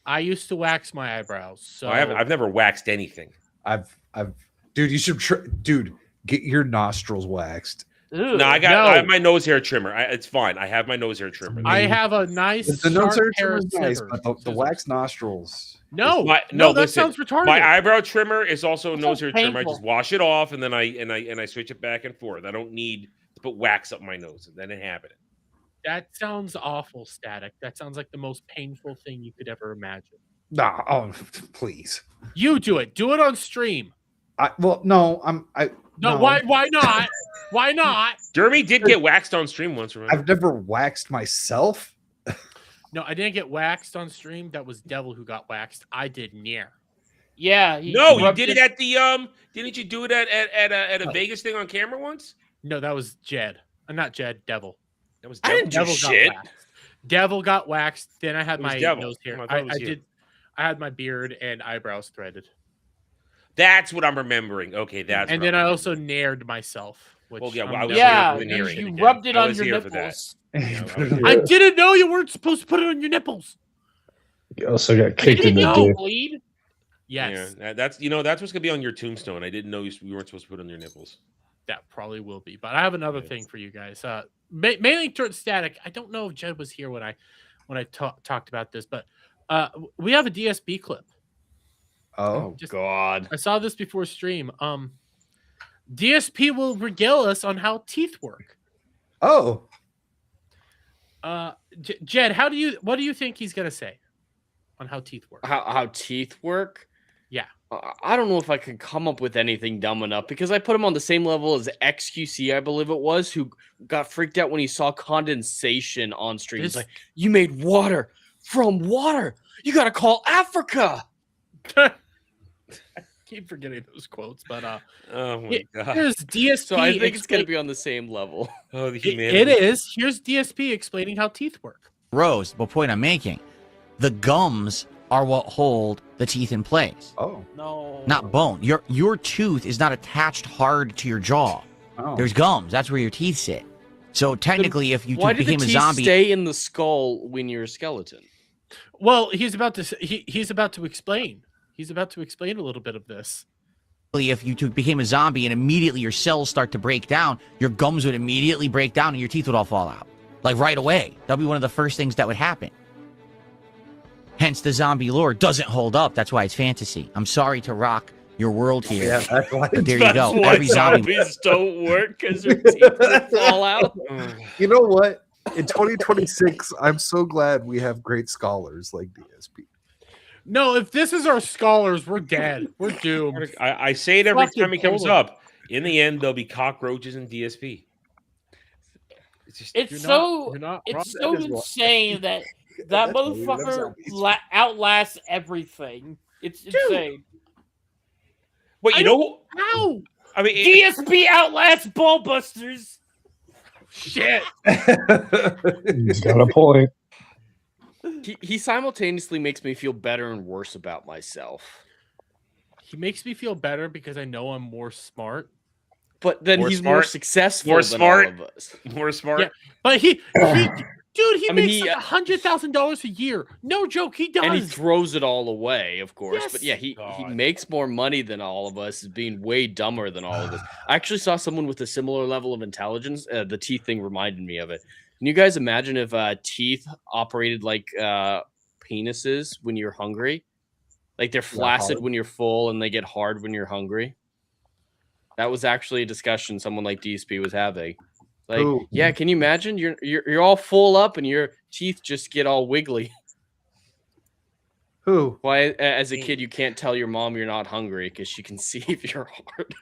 I used to wax my eyebrows. So I've never waxed anything. Dude, you should dude, get your nostrils waxed. No, I have my nose hair trimmer. It's fine. I have my nose hair trimmer. I have a nice the nose hair pair trimmer of is nice, scissors. but the wax nostrils. No, that listen, sounds retarded. My eyebrow trimmer is also a nose hair trimmer. I painful. just wash it off and then I switch it back and forth. I don't need to put wax up my nose and then inhabit it. That sounds awful, Static. That sounds like the most painful thing you could ever imagine. Nah, oh please. You do it. Do it on stream. No. Why not? Why not? Jeremy did get waxed on stream once. Remember? I've never waxed myself. No, I didn't get waxed on stream. That was Devil who got waxed. I did near. Yeah. No, you did it at the Didn't you do it at a Vegas thing on camera once? No, that was Jed. Not Jed. Devil. That was I didn't do shit. Got waxed. Devil got waxed. Then I had my Devil. nose hair. Oh, I did. I had my beard and eyebrows threaded. That's what I'm remembering. Okay, that's. And then I also nared myself. Which well, yeah, I'm well, I was never here you for the you nearing. rubbed it I on was your here for that. nipples. I didn't know you weren't supposed to put it on your nipples. You also got kicked in the No, dick. bleed. Yes, Yeah, that's what's gonna be on your tombstone. I didn't know you weren't supposed to put it on your nipples. that probably will be. But I have another thing for you guys. Mainly towards Static. I don't know if Jed was here when I talked about this, but we have a DSP clip. Oh God! I saw this before stream. DSP will regale us on how teeth work. Oh. Jed, what do you think he's gonna say on how teeth work? How teeth work? Yeah. I don't know if I can come up with anything dumb enough because I put him on the same level as XQC, I believe it was, who got freaked out when he saw condensation on stream. He's like, "You made water from water. You got to call Africa." Keep forgetting those quotes, but oh my God. Here's DSP. So I think it's going to be on the same level. Oh, the it is. Here's DSP explaining how teeth work. Rose, the point I'm making, the gums are what hold the teeth in place. Oh. No. Not bone. Your tooth is not attached hard to your jaw. Oh. There's gums. That's where your teeth sit. So technically, if you Why did became the a teeth zombie, stay in the skull when you're a skeleton? Well, he's about to explain. He's about to explain a little bit of this. if you became a zombie and immediately your cells start to break down, your gums would immediately break down and your teeth would all fall out. Like right away. That'd be one of the first things that would happen. Hence the zombie lore doesn't hold up. That's why it's fantasy. I'm sorry to rock your world here. Yeah, that's why. But there you go. Every zombie zombies don't work because their teeth would fall out. You know what? In 2026, I'm so glad we have great scholars like DSP. No, if this is our scholars, we're dead. We're doomed. I say it every Fucking time he comes totally. up. In the end, there'll be cockroaches in DSP. It's just It's You're so not it's wrong. so insane that that That's why we love motherfucker zombies. outlasts everything. It's insane. Wait, you know? Ow! I mean, DSP outlasts Ballbusters. Shit. He's got a point. He simultaneously makes me feel better and worse about myself. He makes me feel better because I know I'm more smart. But then More he's more smart. successful More than smart. all of us. More smart. Yeah, but dude, he I mean, makes like $100,000 a year. No joke, he does. And he throws it all away, of course. Yes. But yeah, he God. makes more money than all of us, is being way dumber than all of us. I actually saw someone with a similar level of intelligence. The teeth thing reminded me of it. Can you guys imagine if teeth operated like penises when you're hungry? Like they're flaccid when you're full and they get hard when you're hungry? That was actually a discussion someone like DSP was having. Like, Ooh. yeah, can you imagine? You're all full up and your teeth just get all wiggly. Who? Why, as a kid, you can't tell your mom you're not hungry because she can see if you're hard.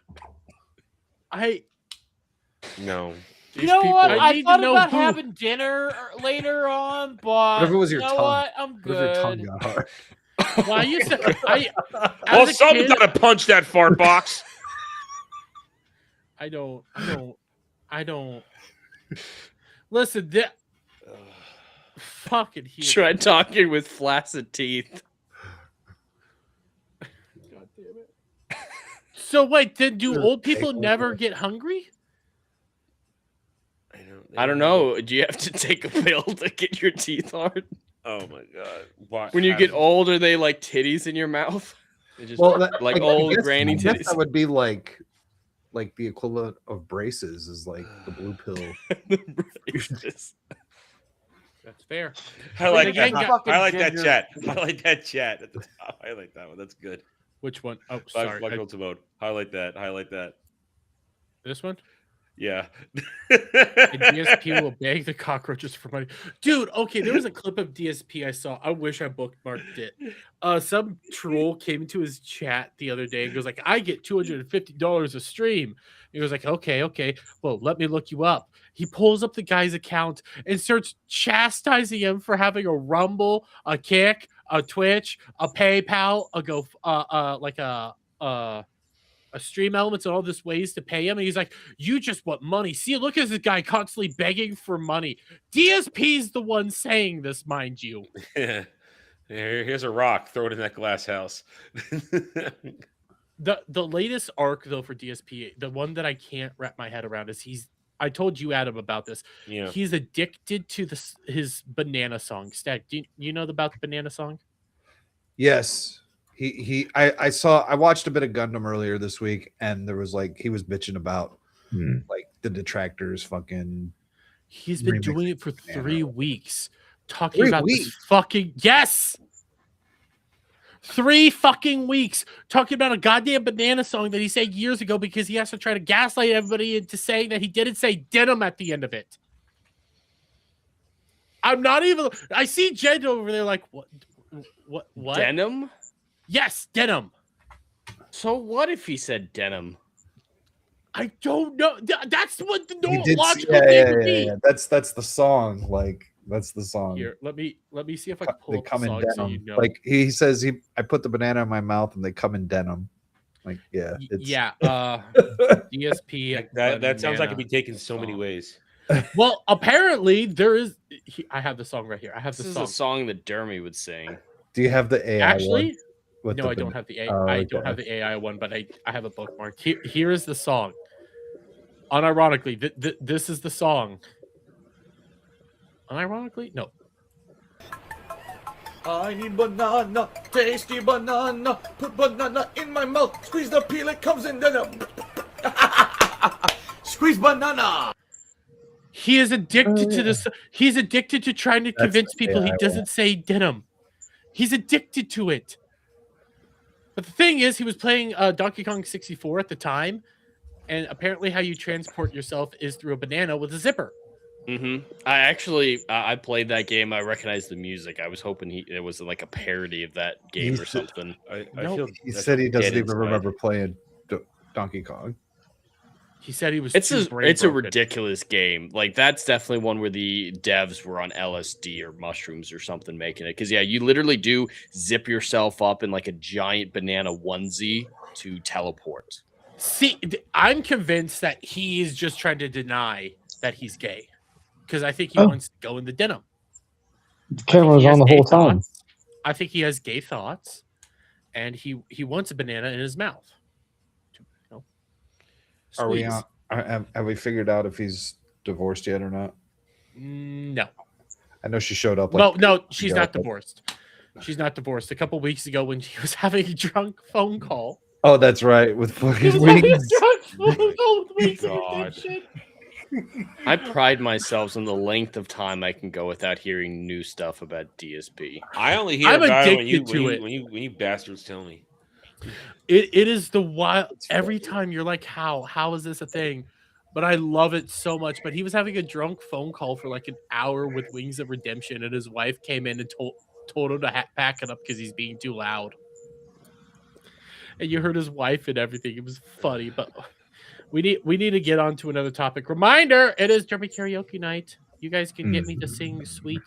No. You know what? I need to thought know about who. having dinner later on, but What if it was your you know tongue? what? I'm What if your tongue good. got hard? Well, I used to. Well, as a someone's kid, got to punch that fart box. I don't. Listen, fucking huge. Try talking with flaccid teeth. God damn it. So wait, do old people never get hungry? I don't know. Do you have to take a pill to get your teeth hard? Oh my god! Why? When you get old, are they like titties in your mouth? They just like old granny I guess titties. that would be like the equivalent of braces is like the blue pill. That's fair. I like Again, that. fucking I like that ginger. chat. I like that chat at the top. I like that one. That's good. Which one? Oh, sorry. Go to mode. Highlight that. Highlight that. This one? Yeah. And DSP will beg the cockroaches for money. Dude, okay, there was a clip of DSP I saw. I wish I bookmarked it. Some troll came into his chat the other day and goes like, I get $250 a stream. He was like, okay. Well, let me look you up. He pulls up the guy's account and starts chastising him for having a Rumble, a Kick, a Twitch, a PayPal, a Stream Elements, and all this ways to pay him. And he's like, you just want money. See, look at this guy constantly begging for money. DSP's the one saying this, mind you. Here's a rock. Throw it in that glass house. The latest arc, though, for DSP, the one that I can't wrap my head around is I told you, Adam, about this. Yeah. He's addicted to his banana song. Stack, do you know about the banana song? Yes. I watched a bit of Gundam earlier this week, and there was like he was bitching about like the detractors fucking. He's been doing it for 3 weeks, talking 3 about weeks? this fucking 3 fucking weeks talking about a goddamn banana song that he said years ago because he has to try to gaslight everybody into saying that he didn't say denim at the end of it. I'm not even. I see Jen over there like what? Denim? Yes, denim. So what if he said denim? I don't know. That's what the He logical thing would be. That's the song. Like that's the song. Here, let me see if I can pull They up come the in song denim. so you know. Like he says, I put the banana in my mouth and they come in denim. Like yeah, it's... yeah. DSP. That sounds like it'd be taken so many ways. Well, apparently there is. I have the song right here. I have This the is song. a song that Dermy would sing. Do you have the AI Actually, one? no, I don't have the AI. I don't have the AI one, but I have a bookmark. Here is the song. Unironically, this is the song. Unironically, no. I need banana, tasty banana. Put banana in my mouth. Squeeze the peel, it comes in denim. Squeeze banana. He is addicted to this. He's addicted to trying to convince people he doesn't say denim. He's addicted to it. But the thing is, he was playing Donkey Kong 64 at the time, and apparently how you transport yourself is through a banana with a zipper. Mm-hmm. I actually I played that game. I recognized the music. I was hoping it was like a parody of that game or something. He said he doesn't even remember playing Donkey Kong. He said he was. It's a ridiculous game. Like that's definitely one where the devs were on LSD or mushrooms or something making it. Because yeah, you literally do zip yourself up in like a giant banana onesie to teleport. See, I'm convinced that he is just trying to deny that he's gay, because I think he wants to go in the denim. The camera was on the whole time. I think he has gay thoughts, and he wants a banana in his mouth. Are we Squeeze. on? Have we figured out if he's divorced yet or not? No. I know she showed up. No, she's not divorced. She's not divorced. A couple weeks ago, when she was having a drunk phone call. Oh, that's right, with She fucking was having a wings. drunk phone call with wings and God. shit. I pride myself on the length of time I can go without hearing new stuff about DSP. I only hear I'm about it when addicted to it. when you bastards tell me. It is the wild. Every time you're like, how is this a thing? But I love it so much. But he was having a drunk phone call for like an hour with Wings of Redemption, and his wife came in and told him to pack it up because he's being too loud. And you heard his wife and everything. It was funny, but we need to get on to another topic. Reminder: it is Derby Karaoke night. You guys can get me to sing sweet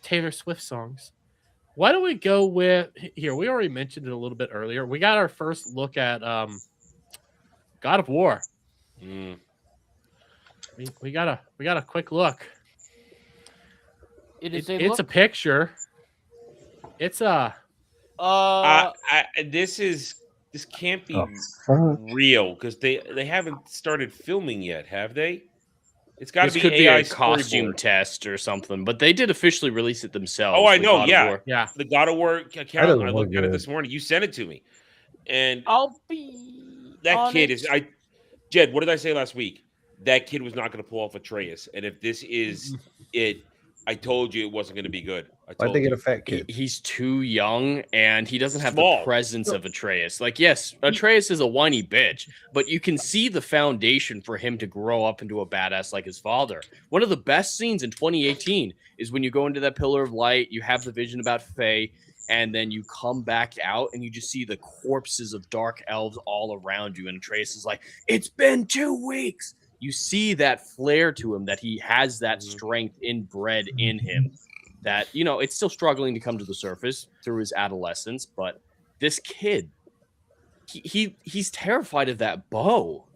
Taylor Swift songs. Why don't we go with here? We already mentioned it a little bit earlier. We got our first look at God of War. We got a quick look. It is it's a picture. It's a this can't be real because they haven't started filming yet, have they? It's got to be could AI be a costume storyboard. test or something, but they did officially release it themselves. Oh, I the know, God of yeah, War. yeah. The God of War account. doesn't I look looked at it good. this morning. You sent it to me, and I'll be that kid honest. is. Jed, what did I say last week? That kid was not going to pull off Atreus, and if this is it, I told you it wasn't going to be good. Why'd they get a fat kid? He's too young, and he doesn't have Small. the presence of Atreus. Like, yes, Atreus is a whiny bitch, but you can see the foundation for him to grow up into a badass like his father. One of the best scenes in 2018 is when you go into that pillar of light, you have the vision about Faye, and then you come back out and you just see the corpses of dark elves all around you, and Atreus is like, "It's been 2 weeks." You see that flair to him, that he has that strength inbred in him, that, you know, it's still struggling to come to the surface through his adolescence. But this kid, he's terrified of that bow.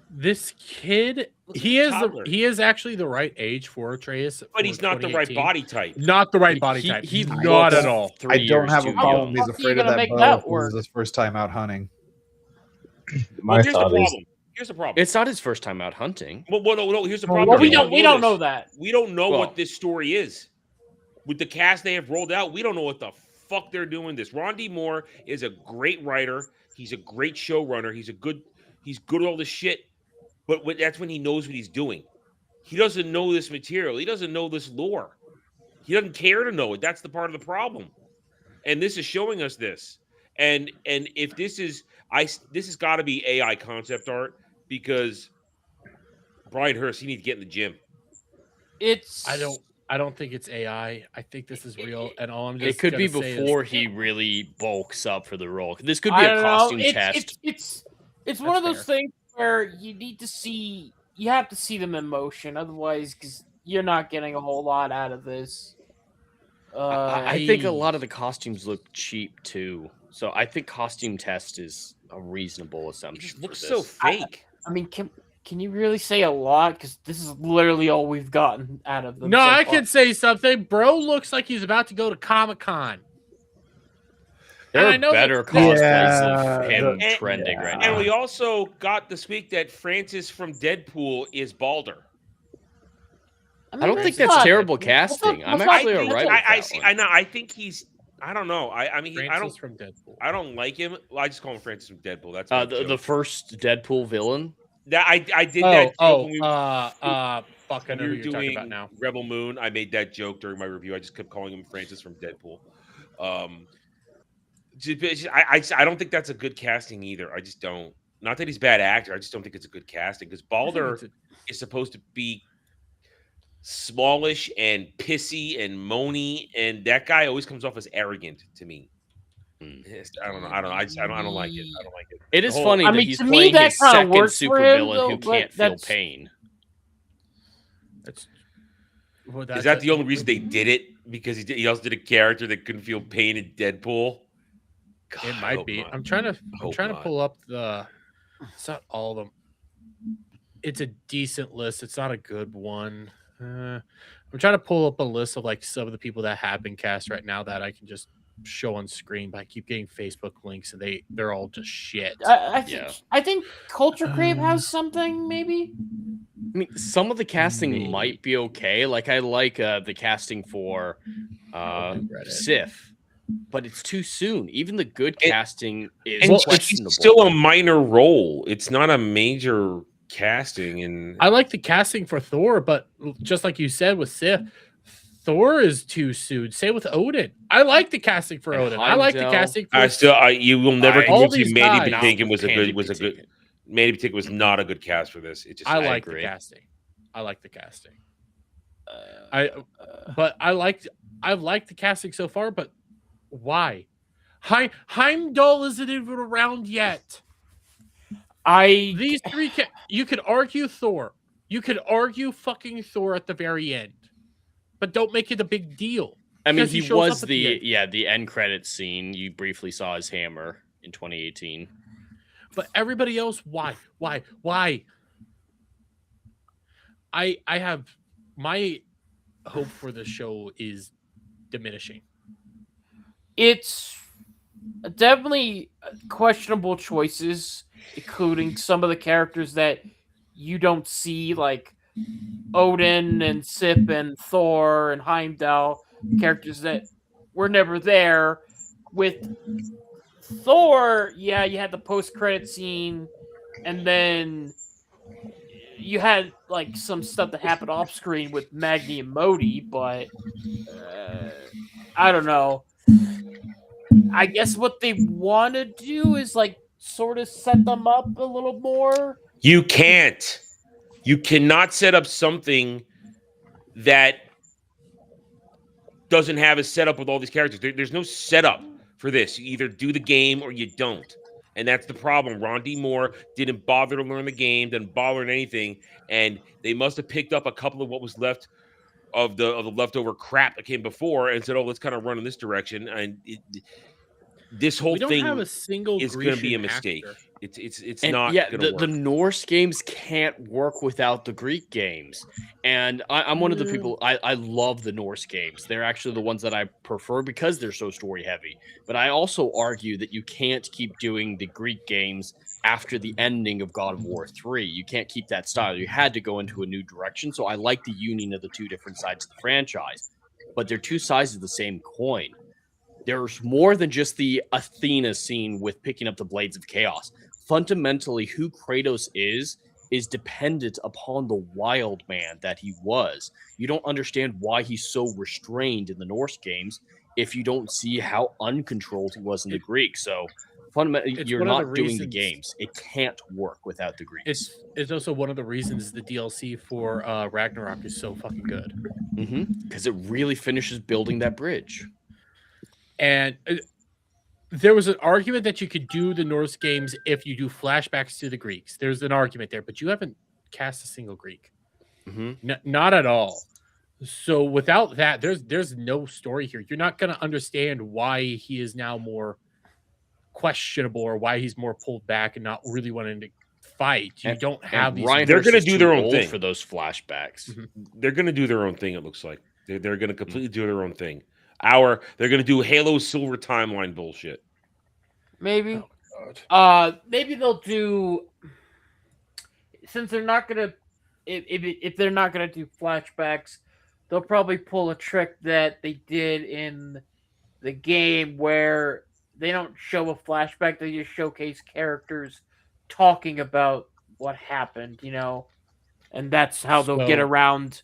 This kid, he is actually the right age for Atreus, But he's not the right body type. Not the right body type. He Not looks at all. 3 I don't years have a too problem. young. He's Fuck, afraid you of gonna that make bow. that This work? is his first time out hunting. My Here's the thought is problem. Here's the problem. It's not his first time out hunting. Well, no. Here's the Well, problem. we We don't know that. We don't know Well- what this story is. With the cast they have rolled out, we don't know what the fuck they're doing. This Ron D. Moore is a great writer. He's a great showrunner. He's good at all this shit. But that's when he knows what he's doing. He doesn't know this material. He doesn't know this lore. He doesn't care to know it. That's the part of the problem. And this is showing us this. And if this has got to be AI concept art, because Brian Hurst, he needs to get in the gym. I don't think it's AI. I think this is real. And all I'm just It could be gonna say before is, he really bulks up for the role. This could be I a don't costume know. test. It's one of those things where you have to see them in motion, otherwise, because you're not getting a whole lot out of this. I think a lot of the costumes look cheap too. So I think costume test is a reasonable assumption. It just for looks this. so fake. I mean, can you really say a lot? Because this is literally all we've gotten out of them. no, so I far. can say something. Bro looks like he's about to go to Comic-Con. There I are know better that- cosplays of him And- trending right And now. we also got this week that Francis from Deadpool is Balder. I don't think that's terrible casting. I'm actually I think- alright with I that see. one. I know. I think he's. I don't know. I mean, Francis from Deadpool. I don't like him. Well, I just call him Francis from Deadpool. That's The first Deadpool villain. that I did that. joke when we, fuck, I when know we who were you're talking doing about now. Rebel Moon. I made that joke during my review. I just kept calling him Francis from Deadpool. I don't think that's a good casting either. I just don't. Not that he's a bad actor. I just don't think it's a good casting because Balder is supposed to be smallish and pissy and moany, and that guy always comes off as arrogant to me. I don't know. I don't like it. I don't like it. It is The funny I that mean, he's to me, playing that his kinda second works for him, supervillain though, who but can't feel that's- pain. Is that the only reason they did it? Because he also did a character that couldn't feel pain in Deadpool. God, It I might hope be. not. I'm trying to Hope not. pull up the. It's not all of them. It's a decent list. It's not a good one. I'm trying to pull up a list of like some of the people that have been cast right now that I can just show on screen, but I keep getting Facebook links, and they're all just shit. I think Culture Crave has something, maybe. I mean, some of the casting might be okay. Like I like the casting for Sif, but it's too soon. Even the good casting is questionable. It's still a minor role. It's not a major casting. And I like the casting for Thor, but just like you said with Sif, Thor is too soon. Same with Odin. I like the casting for Odin. I like the casting for you will never convince me Mandy Patinkin was a good Mandy Patinkin was not a good cast for this. It just I like the casting. I like the casting. I like the casting so far, but why? Heimdall isn't even around yet. These three you could argue Thor. You could argue fucking Thor at the very end. But don't make it a big deal. I mean, he was the end credits scene. You briefly saw his hammer in 2018. But everybody else, why? I have my hope for the show is diminishing. It's definitely questionable choices, including some of the characters that you don't see, like Odin and Sif and Thor and Heimdall, characters that were never there. With Thor, you had the post-credit scene, and then you had like some stuff that happened off screen with Magni and Modi, but I don't know. I guess what they want to do is like sort of set them up a little more. You can't. You cannot set up something that doesn't have a setup with all these characters. There's no setup for this. You either do the game or you don't. And that's the problem. Ron D. Moore didn't bother to learn the game, didn't bother in anything. And they must have picked up a couple of what was left of the leftover crap that came before and said, oh, let's kind of run in this direction. And this whole thing is going to be a mistake. It's not going to work. The Norse games can't work without the Greek games. And I'm one of the people, I love the Norse games. They're actually the ones that I prefer because they're so story heavy. But I also argue that you can't keep doing the Greek games after the ending of God of War 3. You can't keep that style. You had to go into a new direction. So I like the union of the two different sides of the franchise. But they're two sides of the same coin. There's more than just the Athena scene with picking up the Blades of Chaos. Fundamentally, who Kratos is dependent upon the wild man that he was. You don't understand why he's so restrained in the Norse games if you don't see how uncontrolled he was in the Greek. So fundamentally, you're not doing the games. It can't work without the Greeks. It's also one of the reasons the DLC for Ragnarok is so fucking good. Because it really finishes building that bridge. And there was an argument that you could do the Norse games if you do flashbacks to the Greeks. There's an argument there, but you haven't cast a single Greek. Not at all. So without that, there's no story here. You're not going to understand why he is now more questionable or why he's more pulled back and not really wanting to fight. You don't have these. They're going to do their own thing for those flashbacks. They're going to do their own thing. It looks like they're going to completely do their own thing. They're going to do Halo Silver timeline bullshit. Maybe. Maybe they'll do, since they're not gonna, if they're not gonna do flashbacks, they'll probably pull a trick that they did in the game where they don't show a flashback; they just showcase characters talking about what happened, and that's how they'll get around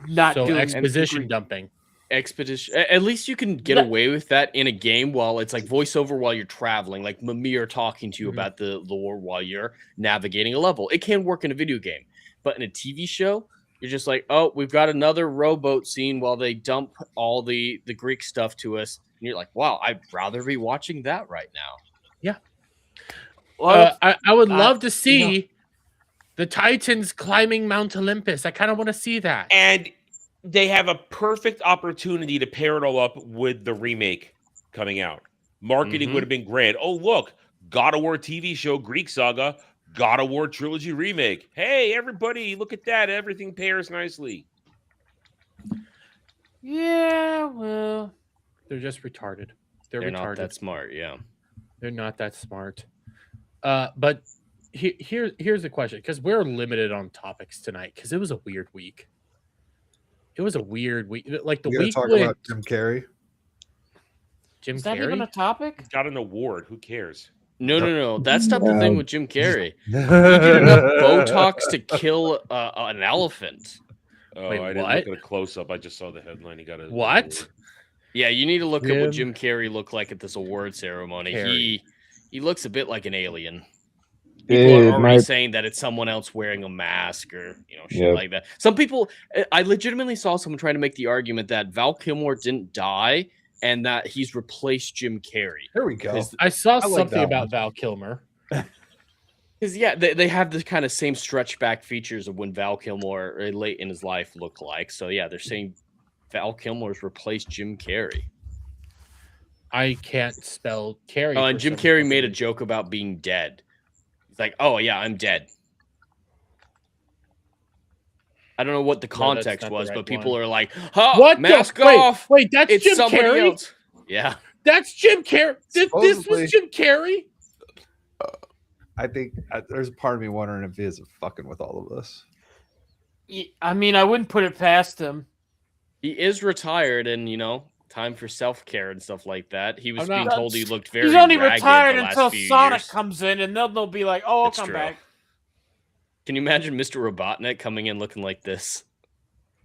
not doing exposition dumping. Expedition. At least you can get away with that in a game while it's like voiceover while you're traveling, like Mimir talking to you about the lore while you're navigating a level. It can work in a video game, but in a TV show, you're just like, oh, we've got another rowboat scene while they dump all the Greek stuff to us. And you're like, wow, I'd rather be watching that right now. Yeah. Well, I would love to see the Titans climbing Mount Olympus. I kind of want to see that. And they have a perfect opportunity to pair it all up with the remake coming out. Marketing would have been great. Oh, look, God of War TV show, Greek Saga, God of War trilogy remake. Hey, everybody, look at that. Everything pairs nicely. Yeah, well, they're just retarded. They're retarded. not that smart. Yeah, they're not that smart. But here's the question, because we're limited on topics tonight because it was a weird week. It was a weird week. Like the week talk when about Jim Carrey. Is that even a topic? Got an award. Who cares? No. That's not the thing with Jim Carrey. He did enough Botox to kill an elephant. Oh, Wait, I didn't what? look at a close up. I just saw the headline. He got a What? Yeah, you need to look at what Jim Carrey looked like at this award ceremony. Carrey. He looks a bit like an alien. People are already saying that it's someone else wearing a mask or shit like that. Some people, I legitimately saw someone trying to make the argument that Val Kilmer didn't die and that he's replaced Jim Carrey. There we go. I saw something about Val Kilmer. Because they have the kind of same stretch back features of when Val Kilmer late in his life looked like. So yeah, they're saying Val Kilmer's replaced Jim Carrey. I can't spell Carrey. Oh, and Jim Carrey made a joke about being dead. He's like, "Oh yeah, I'm dead." I don't know what the context was, but people are like, "Oh, what mask off! Wait, that's it's Jim somebody Carrey." Else. Yeah, that's Jim Carrey. This was Jim Carrey. I think there's a part of me wondering if he is fucking with all of this. I mean, I wouldn't put it past him. He is retired, and time for self-care and stuff like that. He was being told he looked very. He's only ragged retired the until last few Sonic years. comes in, and they'll be like, "Oh, I'll It's come true. back." Can you imagine Mr. Robotnik coming in looking like this?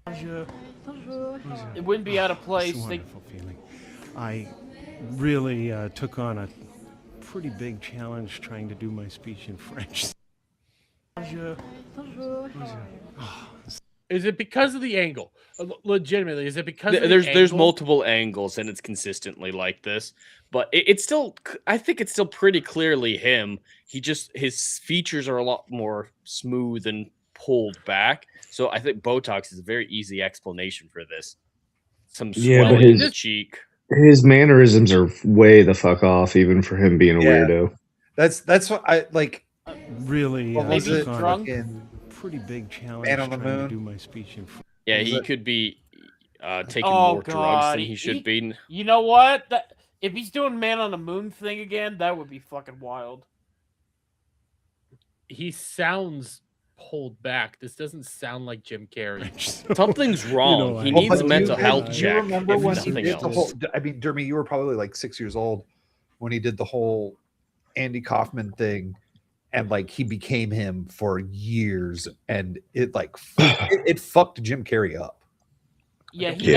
It wouldn't be out of place. It's a wonderful feeling. I really took on a pretty big challenge trying to do my speech in French. Is it because of the angle? Legitimately, is it because of there's multiple angles and it's consistently like this, but it's still, I think it's still pretty clearly him. His features are a lot more smooth and pulled back. So I think Botox is a very easy explanation for this. Some swelling in the cheek. His mannerisms are way the fuck off, even for him being a weirdo. That's what I like. Really, was it drunk? Pretty big challenge Man on the trying Moon? to do my speech in French. Yeah, he could be taking more drugs than he should be. You know what? If he's doing Man on the Moon thing again, that would be fucking wild. He sounds pulled back. This doesn't sound like Jim Carrey. Something's wrong. He needs a mental health check. Do you remember when he nothing did the else. whole? I mean, Dermy, you were probably like 6 years old when he did the whole Andy Kaufman thing, and like he became him for years, and it like it fucked Jim Carrey up. Yeah, he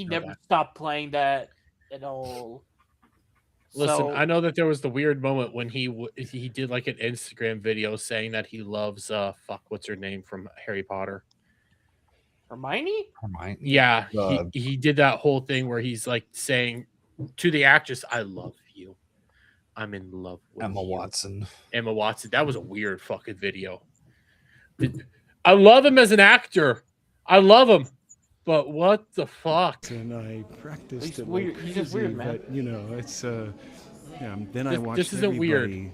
never stopped playing that at all. Listen, So- I know that there was the weird moment when he did like an Instagram video saying that he loves what's her name from Harry Potter? Hermione? Yeah, he did that whole thing where he's like saying to the actress, "I love you. I'm in love with Emma you." Watson. Emma Watson. That was a weird fucking video. I love him as an actor. I love him. But what the fuck? And I practiced He's it weird. like He's just crazy, weird, man. but it's then I watched this isn't weird. everybody,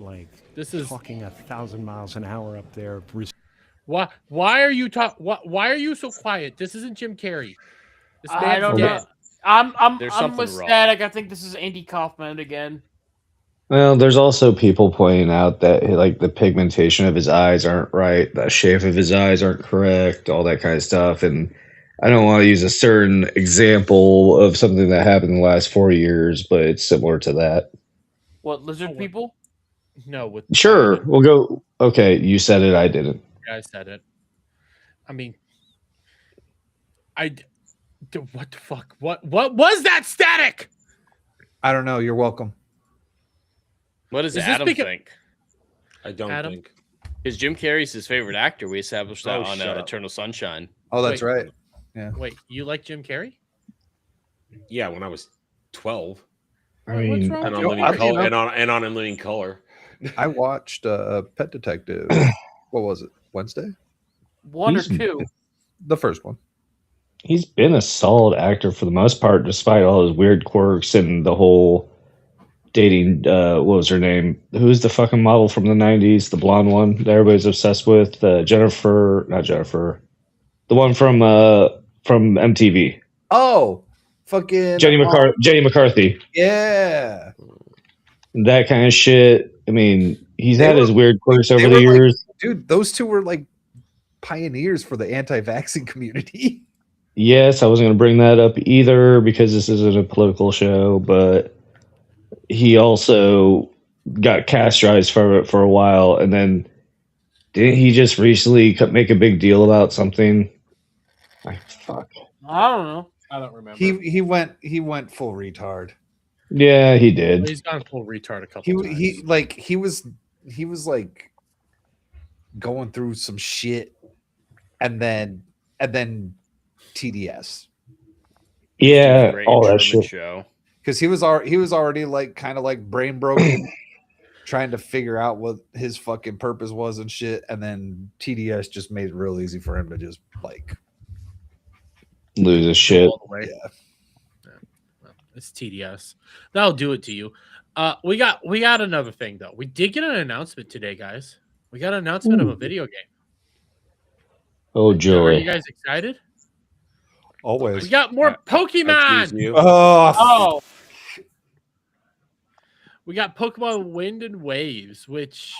like This is talking 1,000 miles an hour up there. Why are you why are you so quiet? This isn't Jim Carrey. This I man's don't dead. know. I'm There's with something wrong. Static. I think this is Andy Kaufman again. Well, there's also people pointing out that like the pigmentation of his eyes aren't right, the shape of his eyes aren't correct, all that kind of stuff. And I don't want to use a certain example of something that happened in the last 4 years, but it's similar to that. What, lizard people? No, with Sure, we'll go. Okay, you said it, I didn't. I said it. I mean, what the fuck? What was that static? I don't know. You're welcome. What does Is this Adam because- think? I don't Adam? think. Because Jim Carrey's his favorite actor. We established that Oh, on shut up. Eternal Sunshine. Oh, that's Wait. right. Yeah. Wait, you like Jim Carrey? Yeah, when I was 12, I mean, wrong and with on you? Living Color, and on In Living Color. I watched Pet Detective. What was it? Wednesday? One or He's- two. The first one. he's been a solid actor for the most part, despite all his weird quirks and the whole dating. What was her name? Who's the fucking model from the '90s? The blonde one that everybody's obsessed with. Not Jennifer. The one from MTV. Oh, fucking Jenny McCarthy. Yeah. That kind of shit. I mean, he's They had were- his weird quirks they over were the like- years. dude, those two were like pioneers for the anti-vaccine community. Yes, I wasn't going to bring that up either because this isn't a political show, but he also got castrated for a while, and then didn't he just recently make a big deal about something? Fuck. I don't know. I don't remember. He went full retard. Yeah, he did. He's gone full retard a couple times. He was like going through some shit, and then TDS. Yeah, Great all that Truman shit. Show. Because he was already like kind of like brain broken, trying to figure out what his fucking purpose was and shit. And then TDS just made it real easy for him to just like Lose his shit. All the way. Well, it's TDS. That'll do it to you. We got another thing though. We did get an announcement today, guys. We got an announcement of a video game. Oh Are joy! you guys excited? Always. We got more Pokemon. Oh, We got Pokemon Wind and Waves, which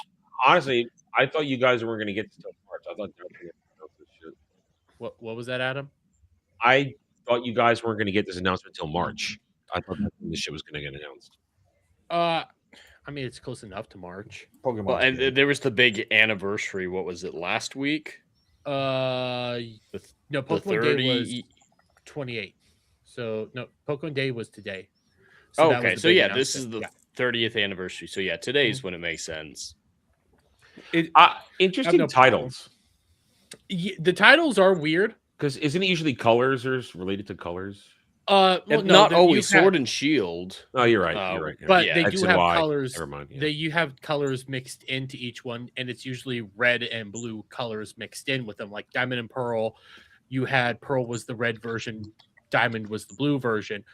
Honestly, I thought you guys weren't going to get to March. I thought they were gonna announce this shit. what was that, Adam? I thought you guys weren't going to get this announcement until March. I thought that's when this shit was going to get announced. I mean, it's close enough to March. Pokemon. Well, and there was the big anniversary. What was it, last week? No, The Pokemon 30. Day was 28. So no, Pokemon Day was today. Oh, that was okay, the so big yeah, this is announcement. the 30th anniversary. So yeah, today's when it makes sense. Interesting no titles. The titles are weird. Because isn't it usually colors or related to colors? Well, And no, not you always have- Sword and Shield. Oh, you're right. You're right. But Yeah, they X do and have Y. colors. Never mind. Yeah. You have colors mixed into each one, and it's usually red and blue colors mixed in with them. Like Diamond and Pearl, you had Pearl was the red version, Diamond was the blue version.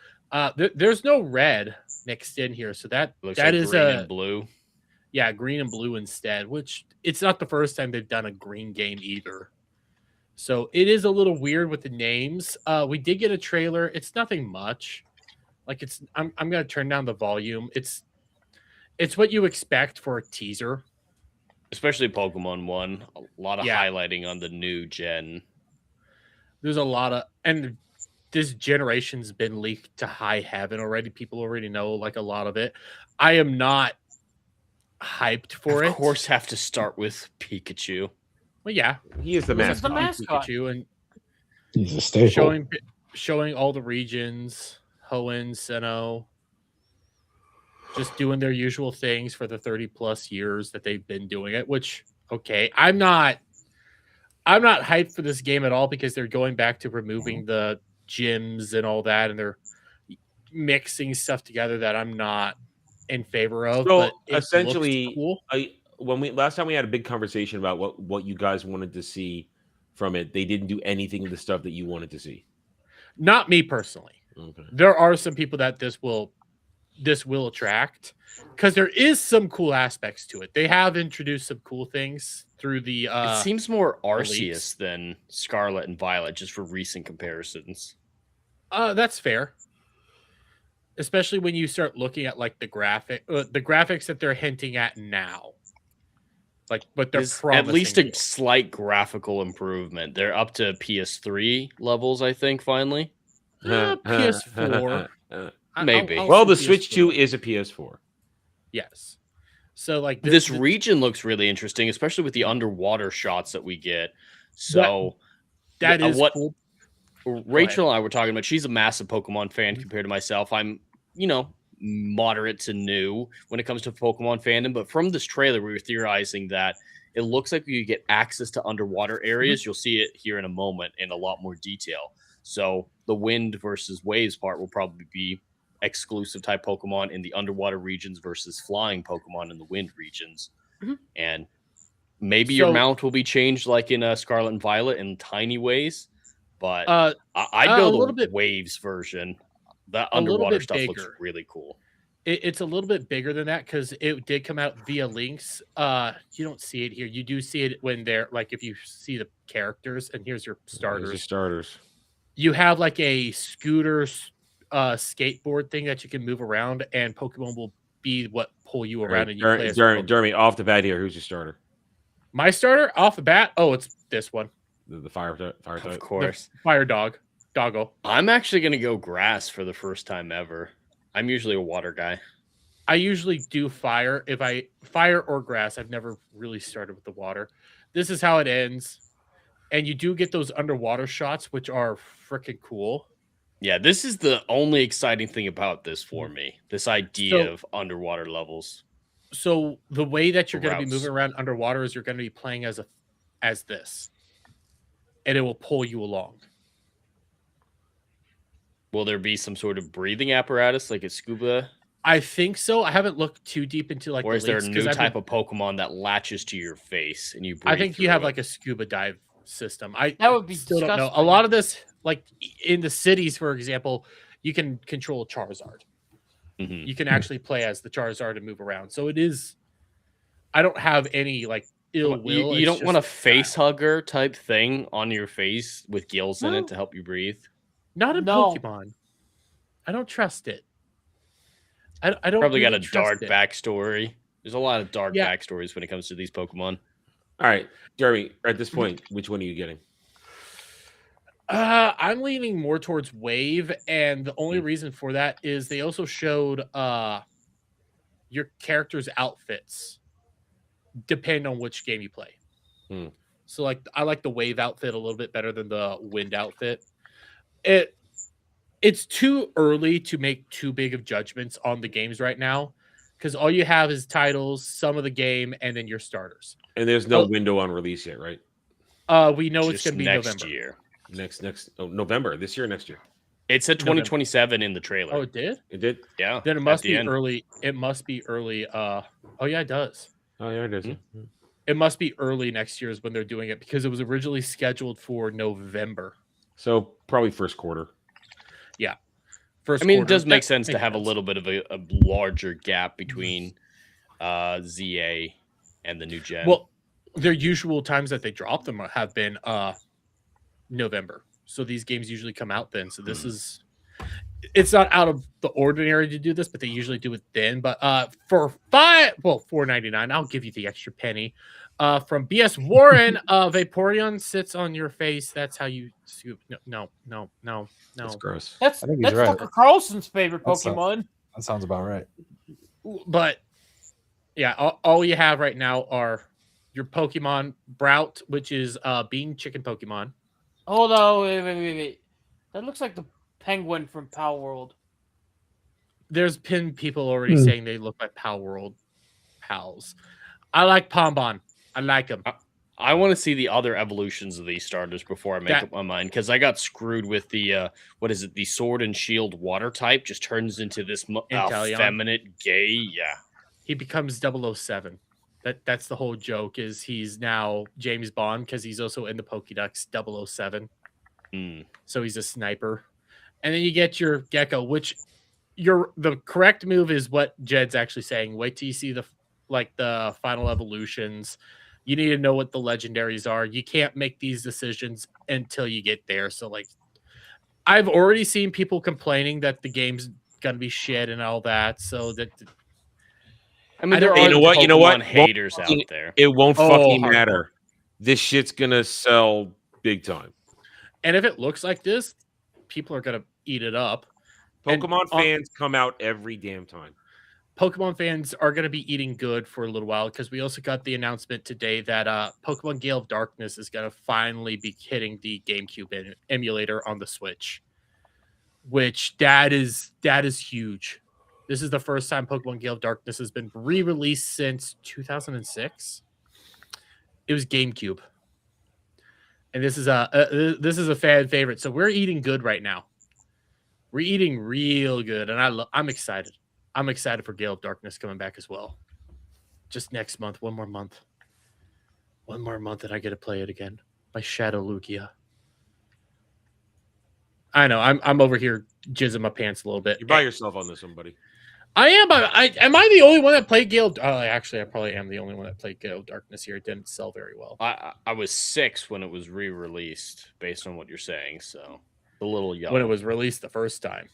There's no red mixed in here, so that Looks that like is green a and blue. yeah, green and blue instead. Which it's not the first time they've done a green game either. So it is a little weird with the names. We did get a trailer. It's nothing much. Like I'm gonna turn down the volume. It's what you expect for a teaser. Especially Pokemon 1. A lot of highlighting on the new gen. There's a lot of, and this generation's been leaked to high heaven already. People already know like a lot of it. I am not hyped for it. Of course, have to start with Pikachu. Well, yeah, He is the This is the mascot. mascot. Pikachu, and He's a staple. showing all the regions, Hoenn, Sinnoh, just doing their usual things for the 30 plus years that they've been doing it. Which okay, I'm not hyped for this game at all because they're going back to removing the gyms and all that, and they're mixing stuff together that I'm not in favor of. So but it essentially, looks cool. Last time we had a big conversation about what you guys wanted to see from it, they didn't do anything of the stuff that you wanted to see. Not me personally. Okay. There are some people that this will attract because there is some cool aspects to it. They have introduced some cool things through the It seems more leaks. Arceus than Scarlet and Violet, just for recent comparisons. That's fair. Especially when you start looking at like the graphics that they're hinting at now. Like, but they're There's promising at least a you. slight graphical improvement. They're up to PS3 levels, I think, finally. PS4. Maybe. Well, the say Switch PS4. 2 is a PS4. Yes. So like This region looks really interesting, especially with the underwater shots that we get. So that is what cool. Rachel and I were talking about. She's a massive Pokemon fan compared to myself. I'm, moderate to new when it comes to Pokemon fandom. But from this trailer, we were theorizing that it looks like you get access to underwater areas. You'll see it here in a moment in a lot more detail. So the wind versus waves part will probably be exclusive type Pokemon in the underwater regions versus flying Pokemon in the wind regions. And maybe your mount will be changed like in Scarlet and Violet in tiny ways. But I'd go the waves version. That underwater stuff looks really cool. It's a little bit bigger than that because it did come out via links. You don't see it here. You do see it when they're like if you see the characters, and here's your starters. There's your starters. You have like a scooter skateboard thing that you can move around, and Pokemon will be what pull you around and you play as Jeremy, off the bat here, who's your starter? My starter off the bat? Oh, it's this one. The fire type? Of course. The fire doggo. I'm actually going to go grass for the first time ever. I'm usually a water guy. I usually do fire. Fire or grass, I've never really started with the water. This is how it ends. And you do get those underwater shots, which are freaking cool. Yeah, this is the only exciting thing about this for me. This idea of underwater levels. So the way that you're going to be moving around underwater is you're going to be playing as this. And it will pull you along. Will there be some sort of breathing apparatus like a scuba? I think so. I haven't looked too deep into or is there a new type of Pokemon that latches to your face and you breathe? I think you have like a scuba dive system. That would be still disgusting. don't know. A lot of this, like in the cities, for example, you can control Charizard. Mm-hmm. You can actually play as the Charizard and move around. So it is. I don't have any like ill will. You don't want a face hugger type thing on your face with gills in it to help you breathe. Not in Pokemon. I don't trust it. I don't probably really got a dark backstory. There's a lot of dark backstories when it comes to these Pokemon. All right, Jeremy, at this point, which one are you getting? I'm leaning more towards Wave, and the only reason for that is they also showed your character's outfits depend on which game you play. So like I like the Wave outfit a little bit better than the Wind outfit. It's too early to make too big of judgments on the games right now because all you have is titles, some of the game, and then your starters. And there's no window on release yet, right? We know it's going to be next November. year. November this year, next year. It said 2027 in the trailer. Oh, it did? It did. Yeah. Then it must be early. It must be early. Oh yeah, it does. Oh yeah, it is. Mm-hmm. It must be early next year is when they're doing it because it was originally scheduled for November. So probably first quarter. Yeah. It does make sense to have a little bit of a larger gap between ZA and the new gen. Well, their usual times that they drop them have been November. So these games usually come out then. So this is it's not out of the ordinary to do this, but they usually do it then. But for $4.99, I'll give you the extra penny. From BS Warren, Vaporeon sits on your face. That's how you scoop. No. That's gross. That's right. Tucker Carlson's favorite Pokemon. That sounds about right. But yeah, all you have right now are your Pokemon Brout, which is being chicken Pokemon. Hold on, wait. That looks like the penguin from Power World. There's been people already saying they look like Power World pals. I like Pombon. I like them. I want to see the other evolutions of these starters before I make up my mind because I got screwed with the the Sword and Shield water type just turns into this effeminate gay. Yeah, he becomes 007. That's the whole joke is he's now James Bond because he's also in the Pokédex 007. So he's a sniper. And then you get your Gecko, which the correct move is what Jed's actually saying. Wait till you see the final evolutions. You need to know what the legendaries are. You can't make these decisions until you get there. So I've already seen people complaining that the game's gonna be shit and all that. So that there are you know what? Haters out there. It won't fucking matter. This shit's gonna sell big time. And if it looks like this, people are gonna eat it up. Pokemon fans come out every damn time. Pokemon fans are going to be eating good for a little while because we also got the announcement today that Pokemon Gale of Darkness is going to finally be hitting the GameCube emulator on the Switch, which that is huge. This is the first time Pokemon Gale of Darkness has been re-released since 2006. It was GameCube, and this is a fan favorite. So we're eating good right now. We're eating real good, and I'm excited. I'm excited for Gale of Darkness coming back as well. Just next month, one more month, and I get to play it again. My Shadow Lugia. I know I'm over here jizzing my pants a little bit. You're by yourself on this one, buddy. I am. Am I the only one that played Gale? Actually, I probably am the only one that played Gale of Darkness here. It didn't sell very well. I was 6 when it was re-released, based on what you're saying. So a little young when it was released the first time.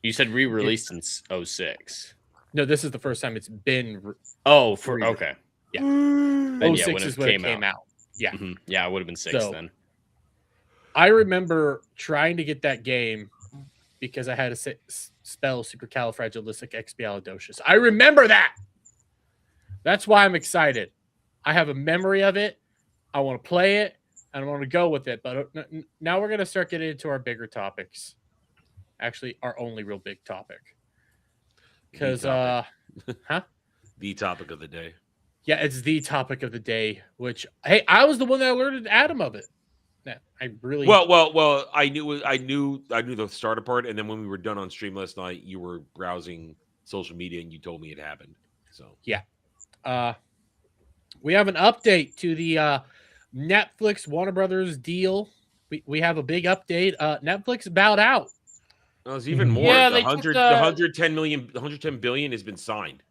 You said re-released in 06. No, this is the first time it's been. Okay. Yeah. Then, 06 is when it came out. Yeah. Mm-hmm. Yeah, it would have been 6 then. I remember trying to get that game because I had to spell supercalifragilisticexpialidocious. I remember that. That's why I'm excited. I have a memory of it. I want to play it, and I want to go with it. But now we're going to start getting into our bigger topics. Actually, our only real big topic. Because, The topic of the day. Yeah, it's the topic of the day, which, hey, I was the one that alerted Adam of it. Yeah, I really well. I knew the starter part, and then when we were done on stream last night, you were browsing social media and you told me it happened. So yeah, we have an update to the Netflix Warner Brothers deal. We have a big update. Netflix bowed out. Oh, it's even more. Yeah, the 110 billion has been signed.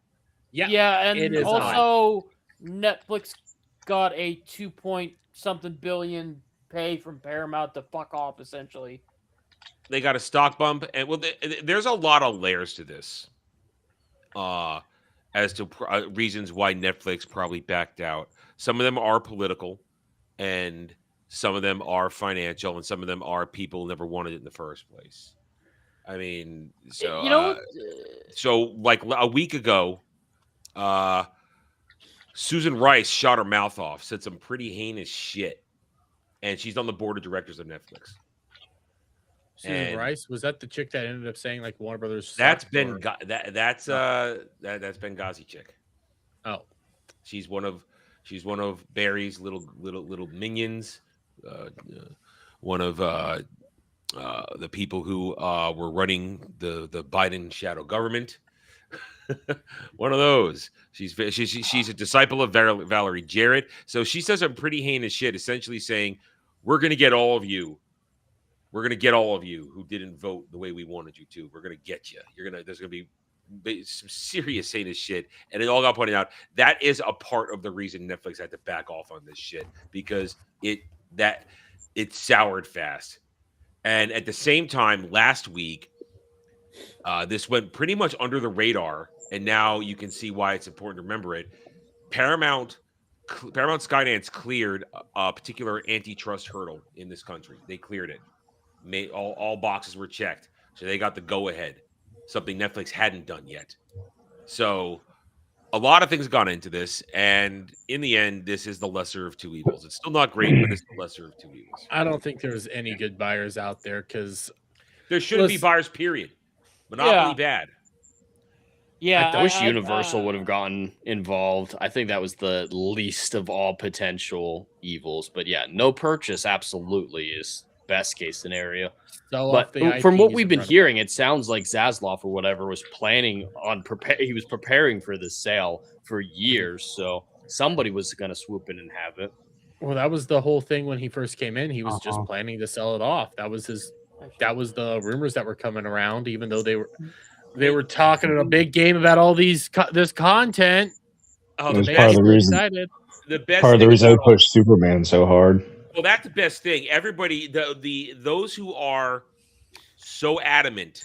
Yeah, and also Netflix got a 2-point-something billion pay from Paramount to fuck off, essentially. They got a stock bump, and there's a lot of layers to this, as to reasons why Netflix probably backed out. Some of them are political, and some of them are financial, and some of them are people who never wanted it in the first place. I mean, so so like a week ago, Susan Rice shot her mouth off, said some pretty heinous shit. And she's on the board of directors of Netflix. Susan Rice, was that the chick that ended up saying like Warner Brothers? That's Benghazi chick. Oh, she's one of Barry's little minions. One of the people who were running the Biden shadow government. One of those. She's a disciple of Valerie Jarrett. So she says some pretty heinous shit, essentially saying, we're going to get all of you. We're going to get all of you who didn't vote the way we wanted you to. We're going to get you. There's going to be some serious heinous shit. And it all got pointed out. That is a part of the reason Netflix had to back off on this shit, because it soured fast. And at the same time, last week, this went pretty much under the radar, and now you can see why it's important to remember it. Paramount Skydance cleared a particular antitrust hurdle in this country. They cleared it. All boxes were checked, so they got the go-ahead, something Netflix hadn't done yet. So a lot of things got into this, and in the end, this is the lesser of two evils. It's still not great, but it's the lesser of two evils. I don't think there's any good buyers out there, because there shouldn't be buyers, period. Monopoly bad. Yeah, I wish Universal would have gotten involved. I think that was the least of all potential evils. But yeah, no purchase absolutely is best case scenario. But from what we've been hearing, it sounds like Zaslav or whatever was planning on he was preparing for this sale for years. So somebody was going to swoop in and have it. Well, that was the whole thing when he first came in. He was just planning to sell it off. That was the rumors that were coming around, even though they were talking a big game about all this content. Oh, that's part of the reason. Part of the reason I pushed Superman so hard. Well, that's the best thing. Everybody, those who are so adamant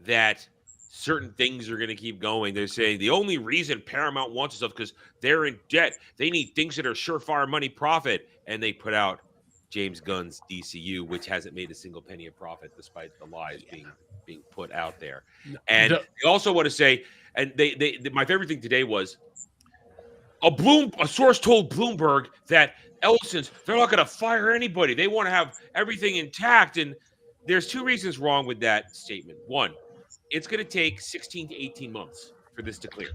that certain things are going to keep going, they're saying the only reason Paramount wants stuff because they're in debt. They need things that are surefire money profit, and they put out James Gunn's DCU, which hasn't made a single penny of profit despite the lies being put out there. And they also want to say, and they my favorite thing today was a source told Bloomberg that Ellison's, they're not going to fire anybody. They want to have everything intact. And there's two reasons wrong with that statement. One, it's going to take 16 to 18 months for this to clear.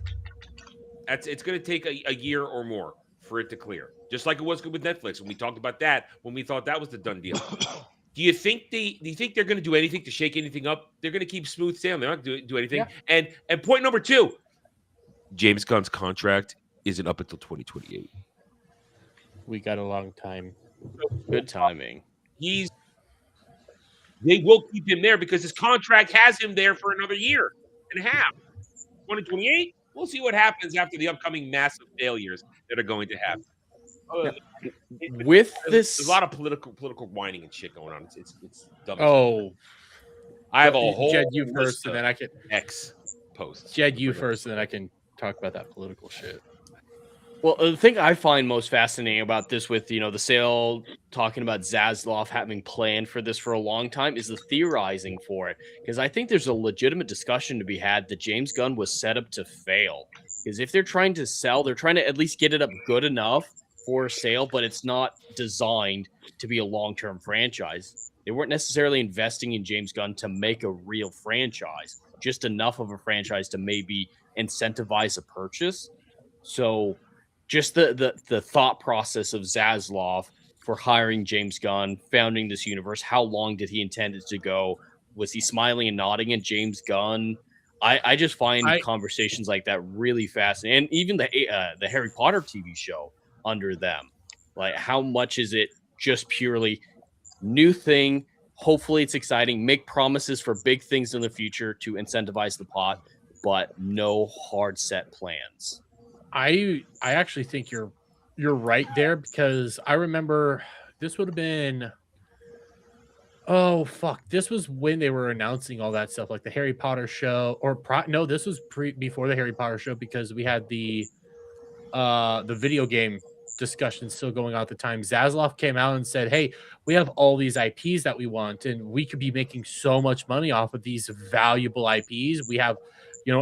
It's going to take a year or more for it to clear. Just like it was good with Netflix when we talked about that, when we thought that was the done deal. Do you think they're going to do anything to shake anything up? They're going to keep smooth sailing. They're not going to do anything. Yeah. And point number two, James Gunn's contract isn't up until 2028. We got a long time. Good timing. They will keep him there because his contract has him there for another year and a half. 2028, we'll see what happens after the upcoming massive failures that are going to happen. With this, there's a lot of political whining and shit going on. It's dumb. Oh, I have a whole Jed, you first, list and of then I can X posts. Jed, you first, and then I can talk about that political shit. Well, the thing I find most fascinating about this, with the sale, talking about Zaslav having planned for this for a long time, is the theorizing for it. Because I think there's a legitimate discussion to be had that James Gunn was set up to fail. Because if they're trying to sell, they're trying to at least get it up good enough for sale, but it's not designed to be a long-term franchise. They weren't necessarily investing in James Gunn to make a real franchise, just enough of a franchise to maybe incentivize a purchase. So just the thought process of Zaslav for hiring James Gunn, founding this universe, how long did he intend it to go? Was he smiling and nodding at James Gunn? I just find conversations like that really fascinating. And even the Harry Potter TV show under them. Like, how much is it just purely new thing? Hopefully it's exciting. Make promises for big things in the future to incentivize the pot, but no hard set plans. I actually think you're right there, because I remember this would have been this was when they were announcing all that stuff, like the Harry Potter show, this was before the Harry Potter show, because we had the video game discussion still going on at the time. Zaslav came out and said, hey, we have all these IPs that we want, and we could be making so much money off of these valuable IPs. We have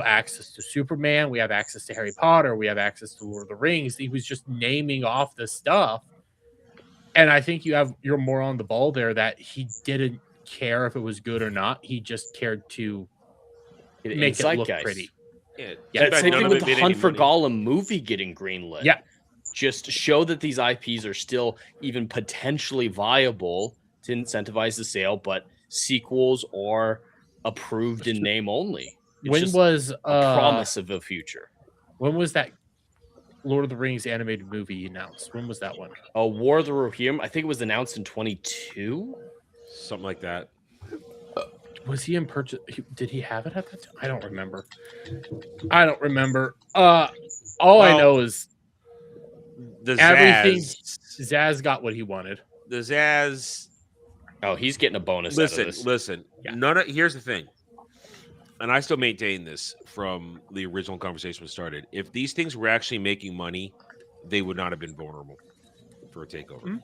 access to Superman, we have access to Harry Potter, we have access to Lord of the Rings. He was just naming off the stuff. And I think you're more on the ball there, that he didn't care if it was good or not. He just cared to make it look pretty. Yeah, same thing with the Hunt for Gollum movie getting greenlit. Yeah. Just show that these IPs are still even potentially viable to incentivize the sale, but sequels are approved in name only. It's was a promise of a future? When was that Lord of the Rings animated movie announced? When was that one? Oh, War of the Rohirrim. I think it was announced in 22, something like that. Was he in purchase? Did he have it at that time? I don't remember. All I know is everything. Zaz got what he wanted. The Zaz. Oh, he's getting a bonus. Listen. Yeah. Here's the thing. And I still maintain this from the original conversation was started. If these things were actually making money, they would not have been vulnerable for a takeover. Mm-hmm.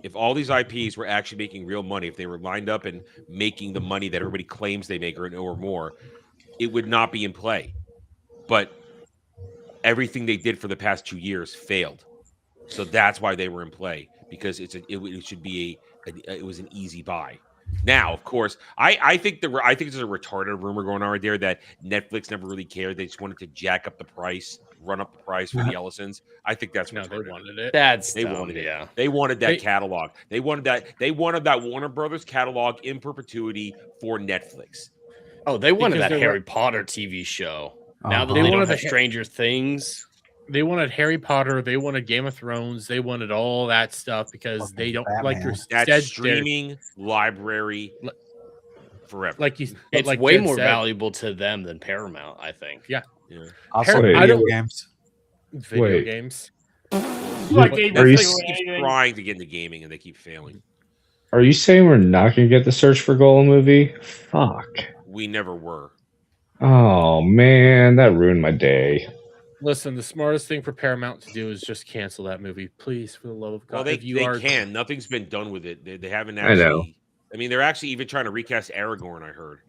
If all these IPs were actually making real money, if they were lined up and making the money that everybody claims they make or more, it would not be in play. But everything they did for the past 2 years failed. So that's why they were in play, because it was an easy buy. Now, of course, I think there's a retarded rumor going on right there that Netflix never really cared. They just wanted to jack up the price, run up the price for the Ellisons. I think that's what they wanted it. They wanted it. They wanted that catalog. They wanted that Warner Brothers catalog in perpetuity for Netflix. Oh, they wanted that Harry Potter TV show. Now that they don't have Stranger Things. They wanted Harry Potter. They wanted Game of Thrones. They wanted all that stuff because they don't like your streaming library forever. It's way more valuable to them than Paramount, I think. Yeah. Also, video games. Video games. They keep trying to get into gaming and they keep failing. Are you saying we're not going to get the Search for Gollum movie? Fuck. We never were. Oh man, that ruined my day. Listen, the smartest thing for Paramount to do is just cancel that movie, please, for the love of God. Well, they can. Nothing's been done with it. They haven't actually. I know. I mean, they're actually even trying to recast Aragorn. I heard.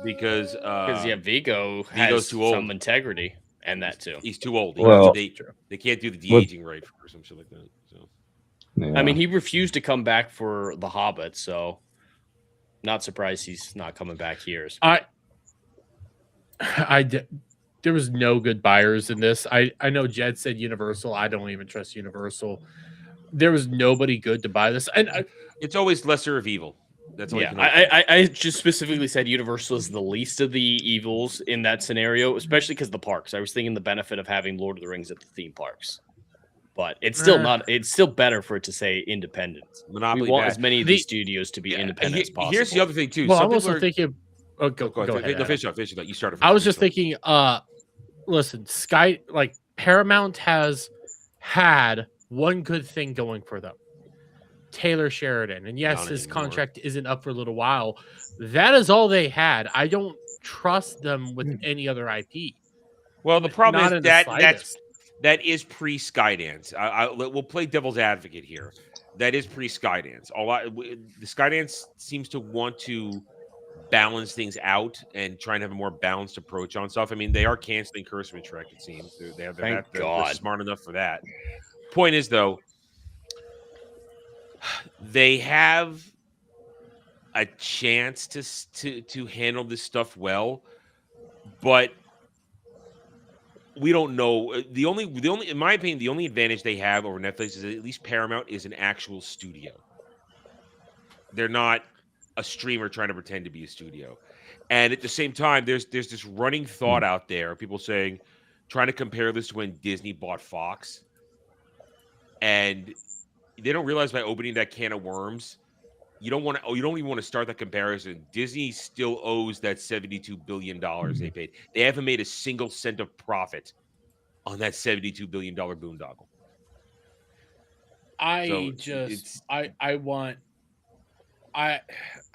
Because Viggo has too old. Some integrity, and that too. He's too old. They can't do the de-aging right or some shit like that. So. Yeah. I mean, he refused to come back for The Hobbit, so not surprised he's not coming back here. There was no good buyers in this. I know Jed said Universal. I don't even trust Universal. There was nobody good to buy this. And it's always lesser of evil. That's all. Yeah, I just specifically said Universal is the least of the evils in that scenario, especially because the parks. I was thinking the benefit of having Lord of the Rings at the theme parks. But it's still not. It's still better for it to say independent. Monopoly. We want as many of these studios to be independent as possible. Here's the other thing too. Well, I'm also thinking. Go ahead. Finish up. You started. I was just thinking. Listen, Paramount has had one good thing going for them. Taylor Sheridan. And yes, Not his anymore. contract isn't up for a little while. That is all they had. I don't trust them with any other IP. Well, the problem Not is in the that slightest. that is pre-Skydance. We'll play devil's advocate here. That is pre-Skydance. The Skydance seems to want to balance things out and try and have a more balanced approach on stuff. I mean, they are canceling Curse of Trek, it seems. They're smart enough for that. Point is, though, they have a chance to handle this stuff well, but we don't know. The only, in my opinion, the only advantage they have over Netflix is that at least Paramount is an actual studio. They're not a streamer trying to pretend to be a studio. And at the same time, there's this running thought out there, people saying, trying to compare this to when Disney bought Fox. And they don't realize by opening that can of worms, you don't even want to start that comparison. Disney still owes that $72 billion they paid. They haven't made a single cent of profit on that $72 billion boondoggle. I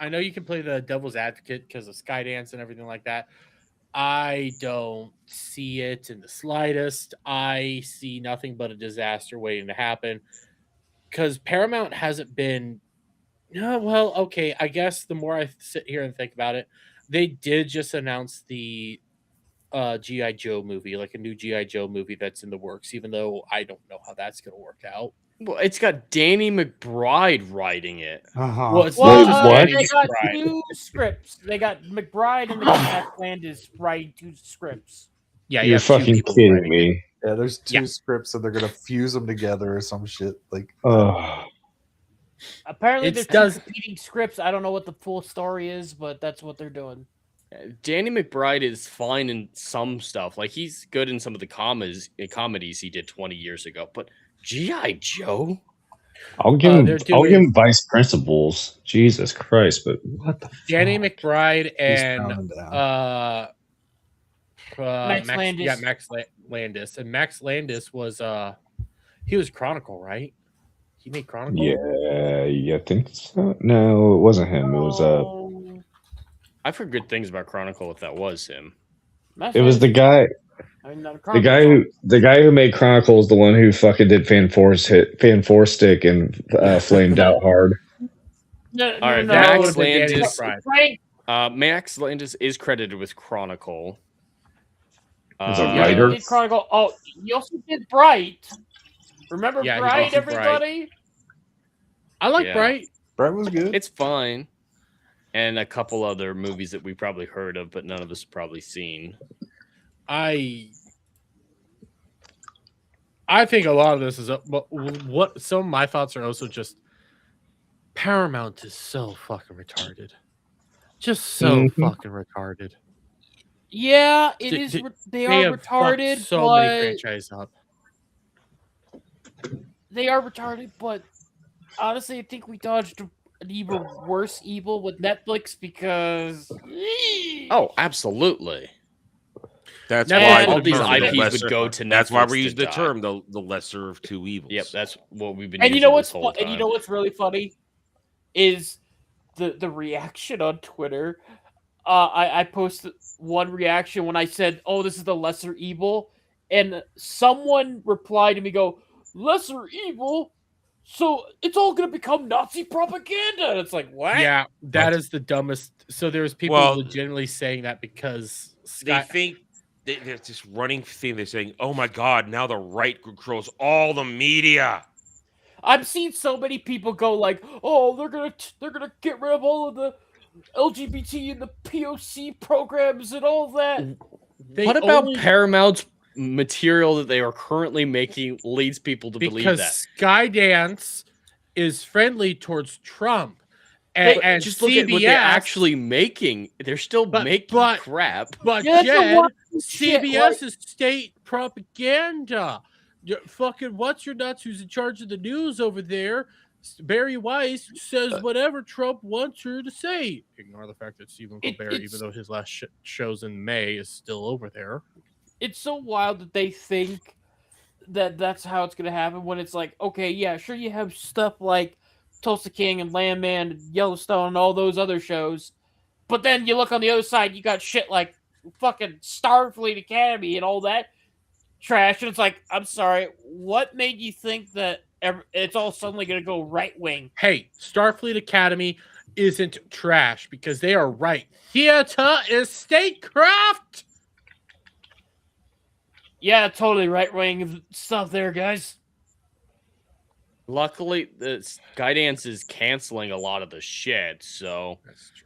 know you can play the devil's advocate because of Skydance and everything like that. I don't see it in the slightest. I see nothing but a disaster waiting to happen because Paramount hasn't been. No, well, okay. I guess the more I sit here and think about it, they did just announce the G.I. Joe movie, like a new G.I. Joe movie that's in the works, even though I don't know how that's going to work out. Well, it's got Danny McBride writing it. Well, it's Wait, not just what? Danny They got McBride. 2 scripts. They got McBride and they got Matt Landis writing 2 scripts. Yeah, You're fucking kidding me. Yeah, there's 2 scripts and they're gonna fuse them together or some shit. Like, Apparently, It's there's 2 competing scripts. I don't know what the full story is, but that's what they're doing. Danny McBride is fine in some stuff. Like, he's good in some of the comedies he did 20 years ago. But G.I. Joe? I'll give him vice principals. Jesus Christ! But what the Danny McBride and Max Landis. Yeah, Max Landis. And Max Landis was he was Chronicle, right? He made Chronicle. Yeah, I think so. No, it wasn't him. It was I've heard good things about Chronicle. If that was him, it was the guy. The guy who made Chronicle is the one who fucking did Fan Four Stick and flamed out hard. No, all right, Max Landis. Max Landis is credited with Chronicle. As a writer? He did Chronicle. Oh, he also did Bright. Remember Bright, everybody? Bright. I like Bright. Bright was good. It's fine. And a couple other movies that we probably heard of, but none of us have probably seen. I think a lot of this is what some of my thoughts are also just Paramount is so fucking retarded. Just so fucking retarded. Yeah, it is. They are retarded. So many franchises up. They are retarded, but honestly, I think we dodged an even worse evil with Netflix because. Oh, absolutely. That's why all these IPs would go to Netflix. That's why we use the term the lesser of 2 evils. Yep, that's what we've been. And using you know what's this whole time. And you know what's really funny is the reaction on Twitter. I posted one reaction when I said, "Oh, this is the lesser evil," and someone replied to me, "Go lesser evil." So it's all going to become Nazi propaganda. And it's like, what? Yeah, that is the dumbest. So there's people legitimately saying that because they think there's this running theme. They're saying, "Oh my God, now the right controls all the media." I've seen so many people go like, "Oh, they're gonna get rid of all of the LGBT and the POC programs and all that." What about Paramount's material that they are currently making leads people to believe that? Because Skydance is friendly towards Trump. And just look at what they're actually making. They're still making crap. But Jed, CBS is state propaganda. Fucking what's your nuts who's in charge of the news over there? Barry Weiss says whatever Trump wants her to say. Ignore the fact that Stephen Colbert, even though his last shows in May, is still over there. It's so wild that they think that that's how it's going to happen when it's like, okay, yeah, sure, you have stuff like Tulsa King and Landman and Yellowstone and all those other shows. But then you look on the other side, you got shit like fucking Starfleet Academy and all that trash. And it's like, I'm sorry, what made you think that it's all suddenly going to go right wing? Hey, Starfleet Academy isn't trash because they are right. Theater is statecraft. Yeah, totally right wing stuff there, guys. Luckily, the Skydance is canceling a lot of the shit, so that's true.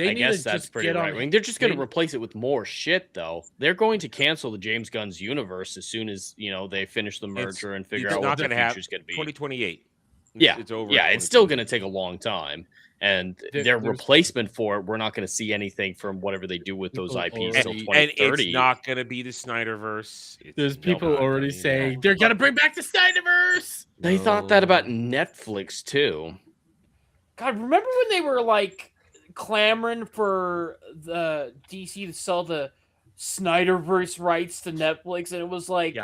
I guess that's pretty right wing. They're just going to replace it with more shit, though. They're going to cancel the James Gunn's universe as soon as they finish the merger and figure out what the future's going to be. 2028. Yeah, it's over. Yeah, it's still going to take a long time, and their replacement for it, we're not going to see anything from whatever they do with those IPs until 2030. And it's not going to be the Snyderverse. There's people already saying they're going to bring back the Snyderverse. They thought that about Netflix too. God, remember when they were like clamoring for the DC to sell the Snyderverse rights to Netflix, and it was like,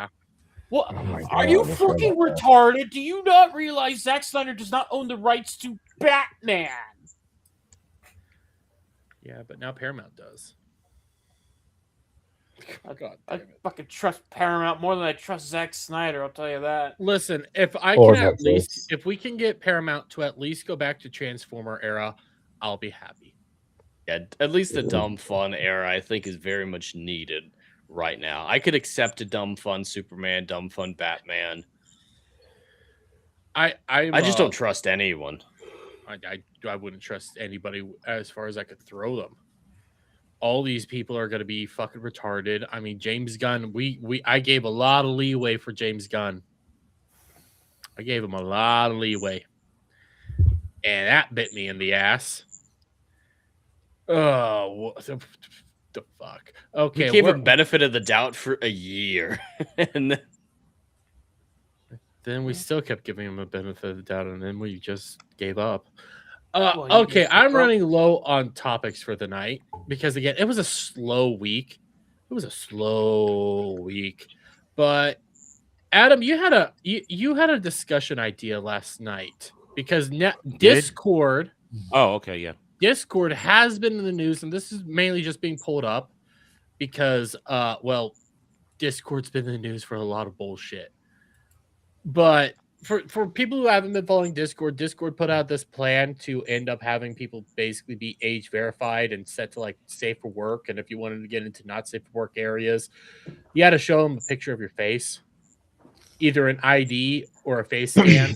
what? Are you fucking retarded? Do you not realize Zack Snyder does not own the rights to Batman? Yeah, but now Paramount does. God, I fucking trust Paramount more than I trust Zack Snyder. I'll tell you that. Listen, if we can get Paramount to at least go back to Transformer era, I'll be happy. Yeah, at least the dumb fun era I think is very much needed right now. I could accept a dumb fun Superman, dumb fun Batman. I just don't trust anyone. I wouldn't trust anybody as far as I could throw them. All these people are going to be fucking retarded. I mean, James Gunn, I gave a lot of leeway for James Gunn. I gave him a lot of leeway. And that bit me in the ass. Oh, what the fuck? Okay. We gave him benefit of the doubt for a year. And then we still kept giving him a benefit of the doubt, and then we just gave up. Okay, I'm running low on topics for the night because, again, it was a slow week. But Adam, you had a discussion idea last night because Discord. Oh, okay, yeah. Discord has been in the news, and this is mainly just being pulled up because, Discord's been in the news for a lot of bullshit. But for people who haven't been following Discord put out this plan to end up having people basically be age verified and set to like safe for work. And if you wanted to get into not safe for work areas, you had to show them a picture of your face, either an ID or a face scan.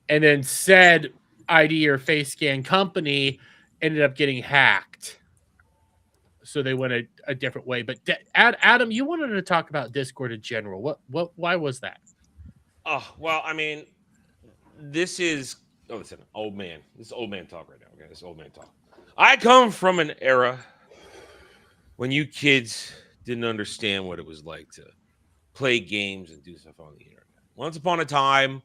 And then said ID or face scan company ended up getting hacked. So they went a different way. But Adam, you wanted to talk about Discord in general. Why was that? Oh, well, I mean, this is old man. This is old man talk right now. Okay, this is old man talk. I come from an era when you kids didn't understand what it was like to play games and do stuff on the internet. Once upon a time,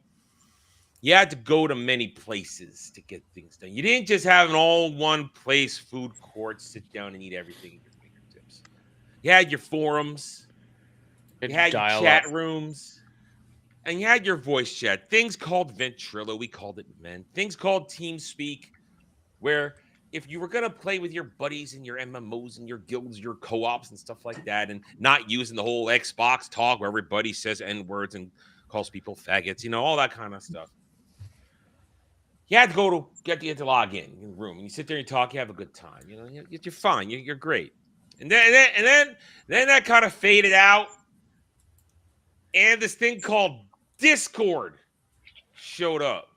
you had to go to many places to get things done. You didn't just have an all one place food court, sit down and eat everything at your fingertips. You had your forums, you had your chat rooms. And you had your voice chat, things called Ventrilo, we called it Men, things called TeamSpeak, where if you were going to play with your buddies and your MMOs and your guilds, your co-ops and stuff like that, and not using the whole Xbox talk where everybody says N-words and calls people faggots, all that kind of stuff. You had to go to get you to log in the room, and you sit there and talk, you have a good time. You're fine, you're great. And then that kind of faded out, and this thing called Discord showed up.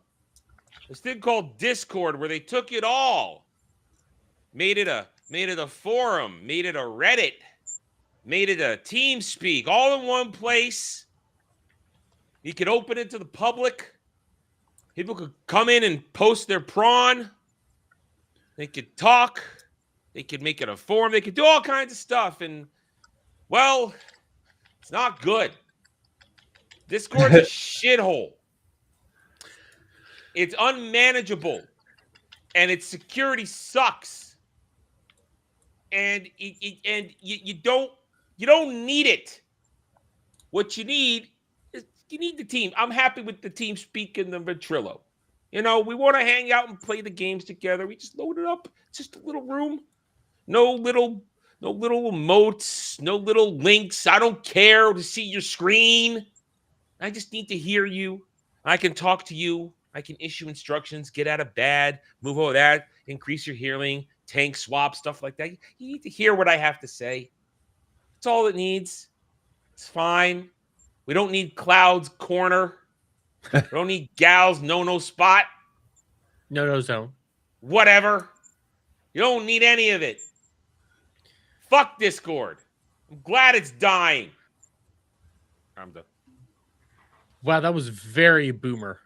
This thing called Discord where they took it all, made it a forum, made it a Reddit, made it a TeamSpeak, all in one place. You could open it to the public. People could come in and post their prawn. They could talk. They could make it a forum. They could do all kinds of stuff. And, well, it's not good. Discord's a shithole. It's unmanageable. And its security sucks. And you don't need it. What you need is the team. I'm happy with the TeamSpeak and the Ventrilo. You know, we want to hang out and play the games together. We just load it up. It's just a little room. No little emotes, no little links. I don't care to see your screen. I just need to hear you. I can talk to you. I can issue instructions, get out of bed, move over that, increase your healing, tank swap, stuff like that. You need to hear what I have to say. That's all it needs. It's fine. We don't need Cloud's corner. We don't need Gal's no spot. No zone. Whatever. You don't need any of it. Fuck Discord. I'm glad it's dying. I'm done. Wow, that was very boomer.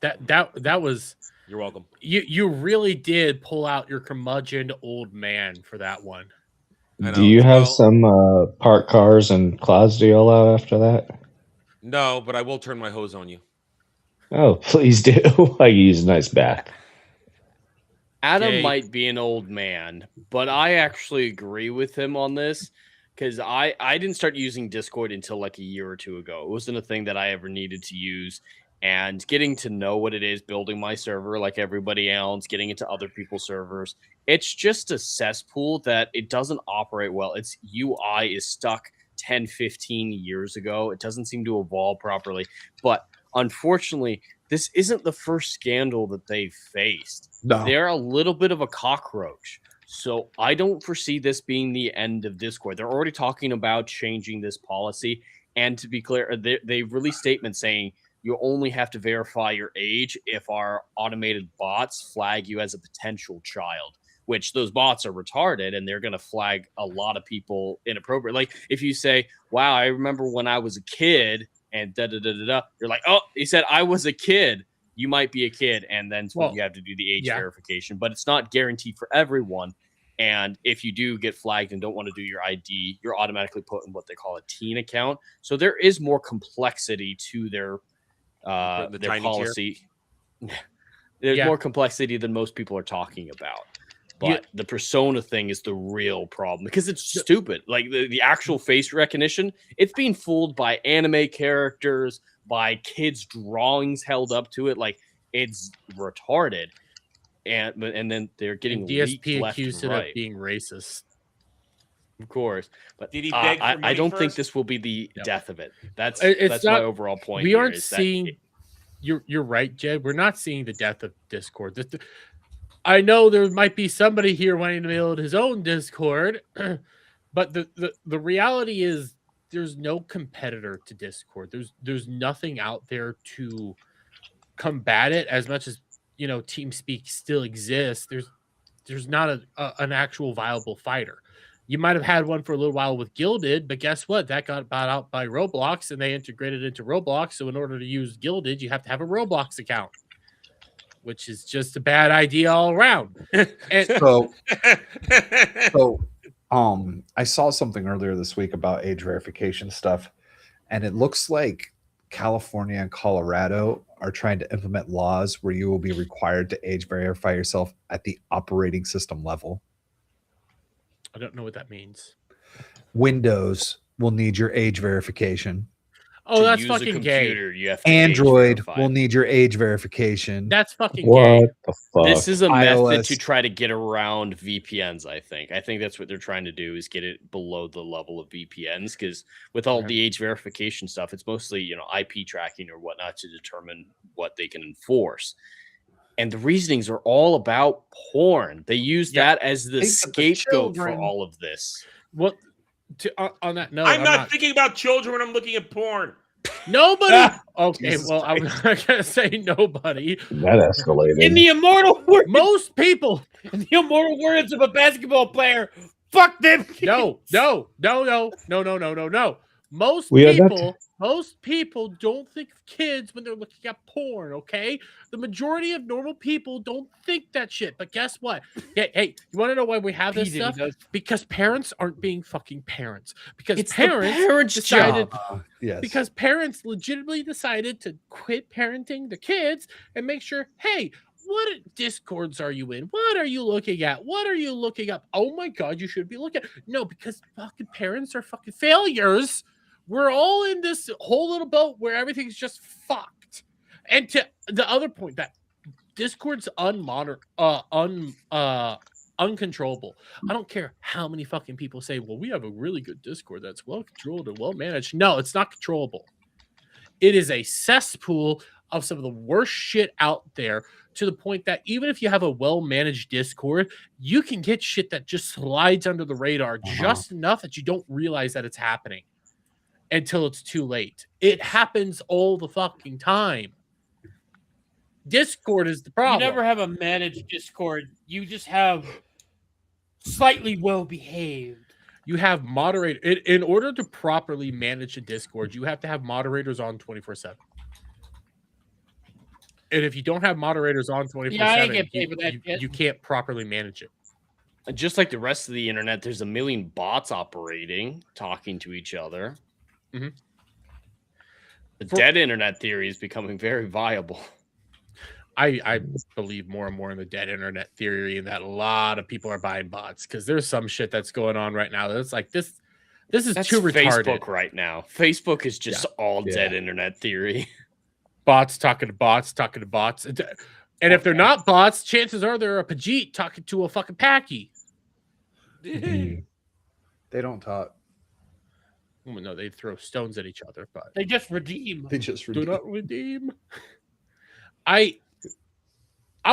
That was. You're welcome. You really did pull out your curmudgeon old man for that one. Do you have some parked cars and Cloud's to yell out after that? No, but I will turn my hose on you. Oh, please do. I use a nice bath. Adam might be an old man, but I actually agree with him on this because I didn't start using Discord until like a year or two ago. It wasn't a thing that I ever needed to use. And getting to know what it is, building my server like everybody else, getting into other people's servers, it's just a cesspool that it doesn't operate well. Its UI is stuck 10, 15 years ago. It doesn't seem to evolve properly. But unfortunately, this isn't the first scandal that they've faced. No. They're a little bit of a cockroach. So I don't foresee this being the end of Discord. They're already talking about changing this policy. And to be clear, they released statements saying, you only have to verify your age if our automated bots flag you as a potential child, which those bots are retarded and they're going to flag a lot of people inappropriate. Like if you say, wow, I remember when I was a kid and you're like, oh, he said I was a kid. You might be a kid. And then you have to do the age verification, but it's not guaranteed for everyone. And if you do get flagged and don't want to do your ID, you're automatically put in what they call a teen account. So there is more complexity to their policy. There's more complexity than most people are talking about. But the persona thing is the real problem because it's stupid. Like the actual face recognition, it's being fooled by anime characters, by kids' drawings held up to it. Like it's retarded. And then they're getting DSP left accused and right. of being racist. Of course, but did he beg for I money don't first? think this will be the death of it. That's Not, my overall point. We aren't seeing. You're right, Jed. We're not seeing the death of Discord. I know there might be somebody here wanting to build his own Discord, but the reality is there's no competitor to Discord. There's nothing out there to combat it as much as TeamSpeak still exists. There's not an actual viable fighter. You might have had one for a little while with Gilded, but guess what? That got bought out by Roblox, and they integrated into Roblox. So in order to use Gilded, you have to have a Roblox account, which is just a bad idea all around. And I saw something earlier this week about age verification stuff, and it looks like California and Colorado are trying to implement laws where you will be required to age verify yourself at the operating system level. I don't know what that means. Windows will need your age verification. Oh, that's fucking gay. You have to Android will need your age verification. That's fucking gay. What the fuck? This is a method iOS. to try to get around VPNs, I think. I think that's what they're trying to do is get it below the level of VPNs because with all the age verification stuff, it's mostly, IP tracking or whatnot to determine what they can enforce. And the reasonings are all about porn. They use that as the scapegoat for all of this. What? On that note, I'm not thinking about children when I'm looking at porn. Nobody. Okay, well, I'm not gonna say nobody. That escalated. In the immortal words, Most people. in the immortal words of a basketball player, fuck them. No. Most people don't think of kids when they're looking at porn, okay? The majority of normal people don't think that shit. But guess what? Hey, you want to know why we have this stuff? Because parents aren't being fucking parents. Because It's the parents parents' decided Yes. because parents legitimately decided to quit parenting the kids and make sure, hey, what Discords are you in? What are you looking at? What are you looking up? Oh my God, you should be looking at. No, because fucking parents are fucking failures. We're all in this whole little boat where everything's just fucked. And to the other point that Discord's uncontrollable. I don't care how many fucking people say, well, we have a really good Discord that's well controlled and well managed. No, it's not controllable. It is a cesspool of some of the worst shit out there, to the point that even if you have a well-managed Discord, you can get shit that just slides under the radar just enough that you don't realize that it's happening until it's too late. It happens all the fucking time. Discord is the problem. You never have a managed Discord. You just have slightly well-behaved. You have moderator. In order to properly manage a Discord, you have to have moderators on 24/7. And if you don't have moderators on 24/7, you can't properly manage it. And just like the rest of the internet, there's a million bots operating, talking to each other. Mm-hmm. The dead internet theory is becoming very viable. I believe more and more in the dead internet theory, and that a lot of people are buying bots, because there's some shit that's going on right now that's like this is That's too retarded. Facebook right now. Facebook is just all dead internet theory. Bots talking to bots talking to bots. And if they're not bots, chances are they're a Pajit talking to a fucking Packy. They don't talk. Well, no, they throw stones at each other, but They just redeem. do not redeem. I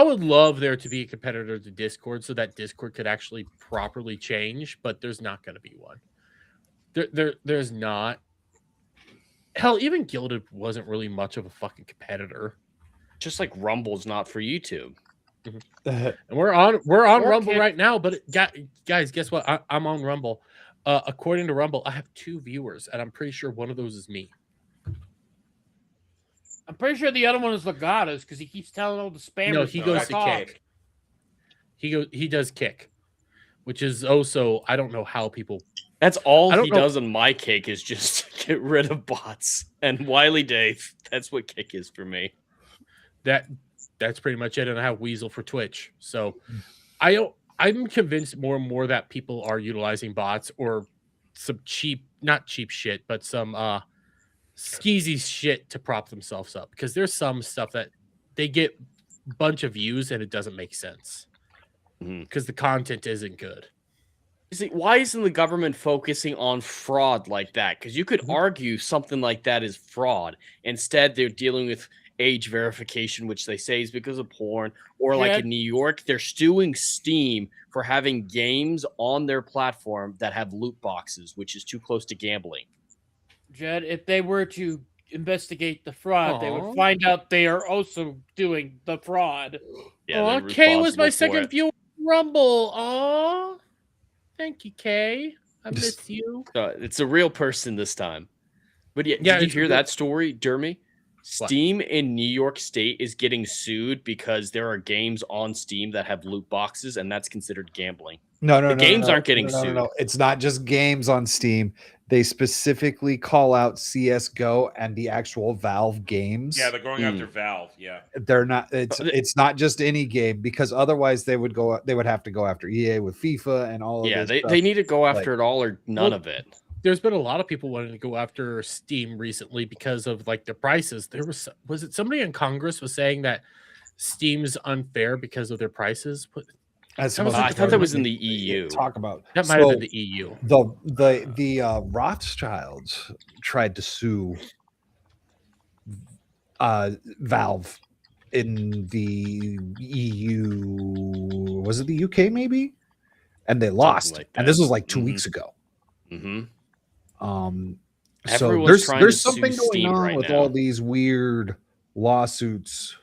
would love there to be a competitor to Discord, so that Discord could actually properly change, but there's not going to be one. There's not. Hell, even Gilded wasn't really much of a fucking competitor. Just like Rumble's not for YouTube. And we're on Rumble right now, but guys, guess what? I'm on Rumble. According to Rumble, I have 2 viewers, and I'm pretty sure one of those is me. I'm pretty sure the other one is Legatus, because he keeps telling all the spammers. No, he goes to Kick. He does Kick, which is also, I don't know how people. That's all he does on my Kick is just get rid of bots. And Wiley Dave, that's what Kick is for me. That's pretty much it. And I have Weasel for Twitch. So I'm convinced more and more that people are utilizing bots or some not cheap shit, but some skeezy shit to prop themselves up, because there's some stuff that they get a bunch of views and it doesn't make sense because the content isn't good. See, why isn't the government focusing on fraud like that? Because you could argue something like that is fraud. Instead, they're dealing with age verification, which they say is because of porn. Or like in New York, they're suing Steam for having games on their platform that have loot boxes, which is too close to gambling. Jed, if they were to investigate the fraud, they would find out they are also doing the fraud. Yeah, Kay was my second viewer on Rumble. Aw. Thank you, Kay. I miss you. It's a real person this time. But did you hear that story, Dermy? Steam in New York State is getting sued because there are games on Steam that have loot boxes, and that's considered gambling. No, games aren't getting sued. No. It's not just games on Steam. They specifically call out CS:GO and the actual Valve games. Yeah, they're going after Valve. Yeah, they're not. It's not just any game, because otherwise they would have to go after EA with FIFA and all of this. Yeah, they need to go after it all or none of it. There's been a lot of people wanting to go after Steam recently because of like the prices. There was it somebody in Congress was saying that Steam's unfair because of their prices. I thought that was in the EU. Talk about that might have been the EU. The Rothschilds tried to sue Valve in the EU. Was it the UK maybe? And they lost. Like and this was like 2 weeks ago. So Everyone's there's something going Steam on right with now. all these weird lawsuits.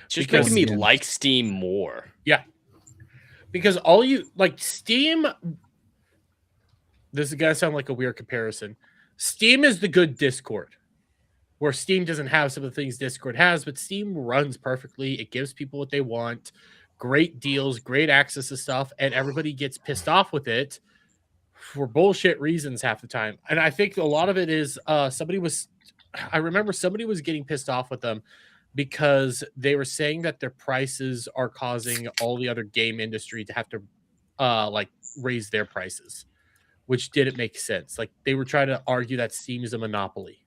It's just making me like Steam more. Yeah. Because Steam, this is gonna sound like a weird comparison. Steam is the good Discord, where Steam doesn't have some of the things Discord has, but Steam runs perfectly. It gives people what they want, great deals, great access to stuff, and everybody gets pissed off with it for bullshit reasons half the time. And I think a lot of it is I remember somebody was getting pissed off with them because they were saying that their prices are causing all the other game industry to have to raise their prices, which didn't make sense. Like they were trying to argue that Steam is a monopoly.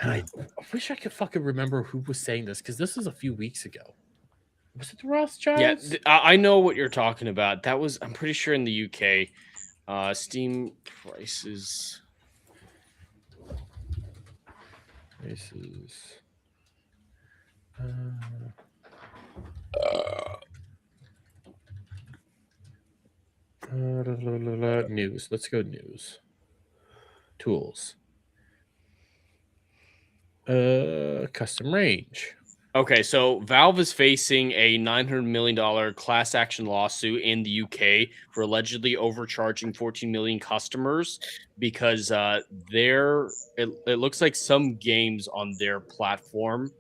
And I wish I could fucking remember who was saying this because this was a few weeks ago. Was it the Rothschilds? Yeah, I know what you're talking about. That was, I'm pretty sure, in the UK. Steam prices. News. Let's go news. Tools. Custom range. Okay, so Valve is facing a $900 million class action lawsuit in the UK for allegedly overcharging 14 million customers because it looks like some games on their platform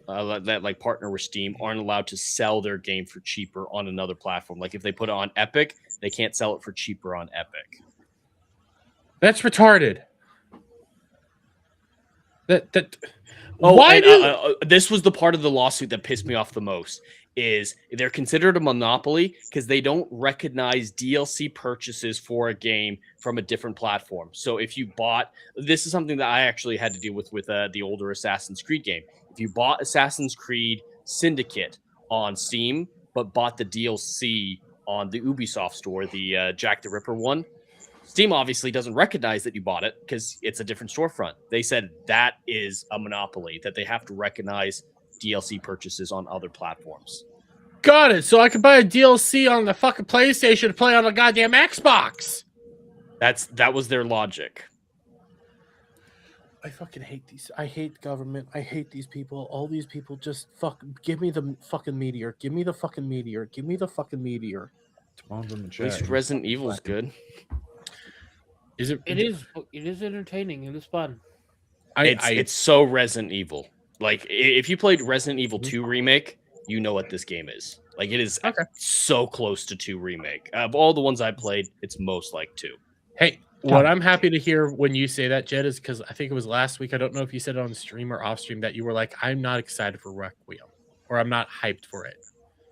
that like partner with Steam aren't allowed to sell their game for cheaper on another platform. Like if they put it on Epic, they can't sell it for cheaper on Epic. That's retarded. This was the part of the lawsuit that pissed me off the most. Is they're considered a monopoly because they don't recognize DLC purchases for a game from a different platform. So if you bought, this is something that I actually had to deal with the older Assassin's Creed game. If you bought Assassin's Creed Syndicate on Steam, but bought the DLC on the Ubisoft store, the Jack the Ripper one, Steam obviously doesn't recognize that you bought it because it's a different storefront. They said that is a monopoly, that they have to recognize DLC purchases on other platforms. Got it. So I could buy a DLC on the fucking PlayStation to play on the goddamn Xbox. That was their logic. I fucking hate these. I hate government. I hate these people. All these people just give me the fucking meteor. Give me the fucking meteor. Give me the fucking meteor. At least Resident Evil's good. Is it? It is entertaining and it's fun. It's so Resident Evil. Like if you played Resident Evil 2 remake, you know what this game is. Like it is so close to 2 remake. Of all the ones I played, it's most like 2. Hey, what I'm happy to hear when you say that, Jed, is because I think it was last week. I don't know if you said it on stream or off stream that you were like, I'm not excited for Requiem, or I'm not hyped for it.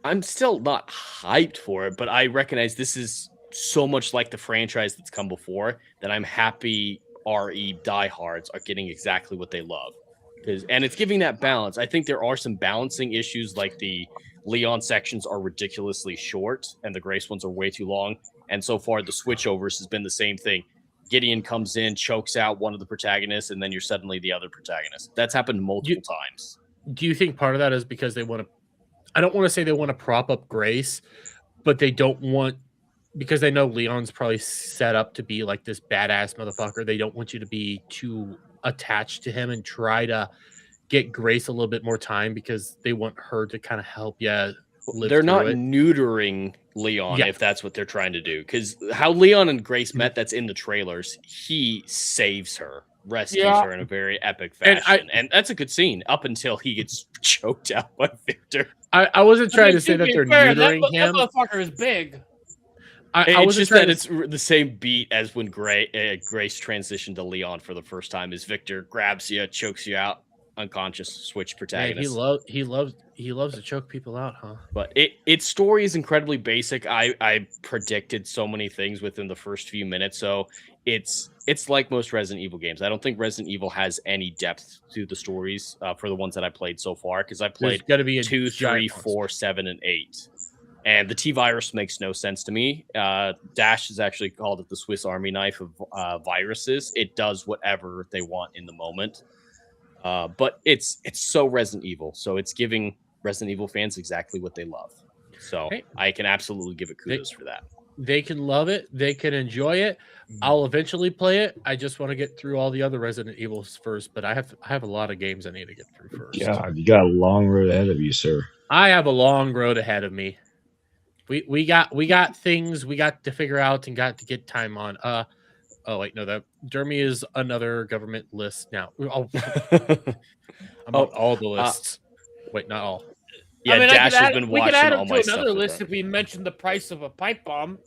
I'm still not hyped for it, but I recognize this is so much like the franchise that's come before that I'm happy RE diehards are getting exactly what they love. And it's giving that balance. I think there are some balancing issues, like the Leon sections are ridiculously short and the Grace ones are way too long. And so far, the switchovers has been the same thing. Gideon comes in, chokes out one of the protagonists, and then you're suddenly the other protagonist. That's happened multiple times. Do you think part of that is because they want to, I don't want to say they want to prop up Grace, but they don't want, because they know Leon's probably set up to be like this badass motherfucker. They don't want you to be too attached to him and try to get Grace a little bit more time because they want her to kind of help you live. They're not it. Neutering Leon if that's what they're trying to do. Because how Leon and Grace met, that's in the trailers. He saves her, rescues her in a very epic fashion. And that's a good scene up until he gets choked out by Victor. I wasn't trying to say that they're neutering him. That motherfucker is big. It's just that it's the same beat as when Grace transitioned to Leon for the first time. Is Victor grabs you, chokes you out, unconscious, switch protagonist. Man, he loves to choke people out, huh? But its story is incredibly basic. I predicted so many things within the first few minutes, so it's like most Resident Evil games. I don't think Resident Evil has any depth to the stories for the ones that I played so far, because I played 2, 3, 4, 7, and 8. And the T-virus makes no sense to me. Dash has actually called it the Swiss Army knife of viruses. It does whatever they want in the moment. But it's so Resident Evil. So it's giving Resident Evil fans exactly what they love. So I can absolutely give it kudos for that. They can love it. They can enjoy it. I'll eventually play it. I just want to get through all the other Resident Evils first. But I have a lot of games I need to get through first. God, you got a long road ahead of you, sir. I have a long road ahead of me. We got things we got to figure out and got to get time on. Oh wait, no, that Dermy is another government list now. I'm on all the lists. Wait, not all. Yeah, I mean, Dash has been watching all my stuff. We could add another list if we mentioned the price of a pipe bomb.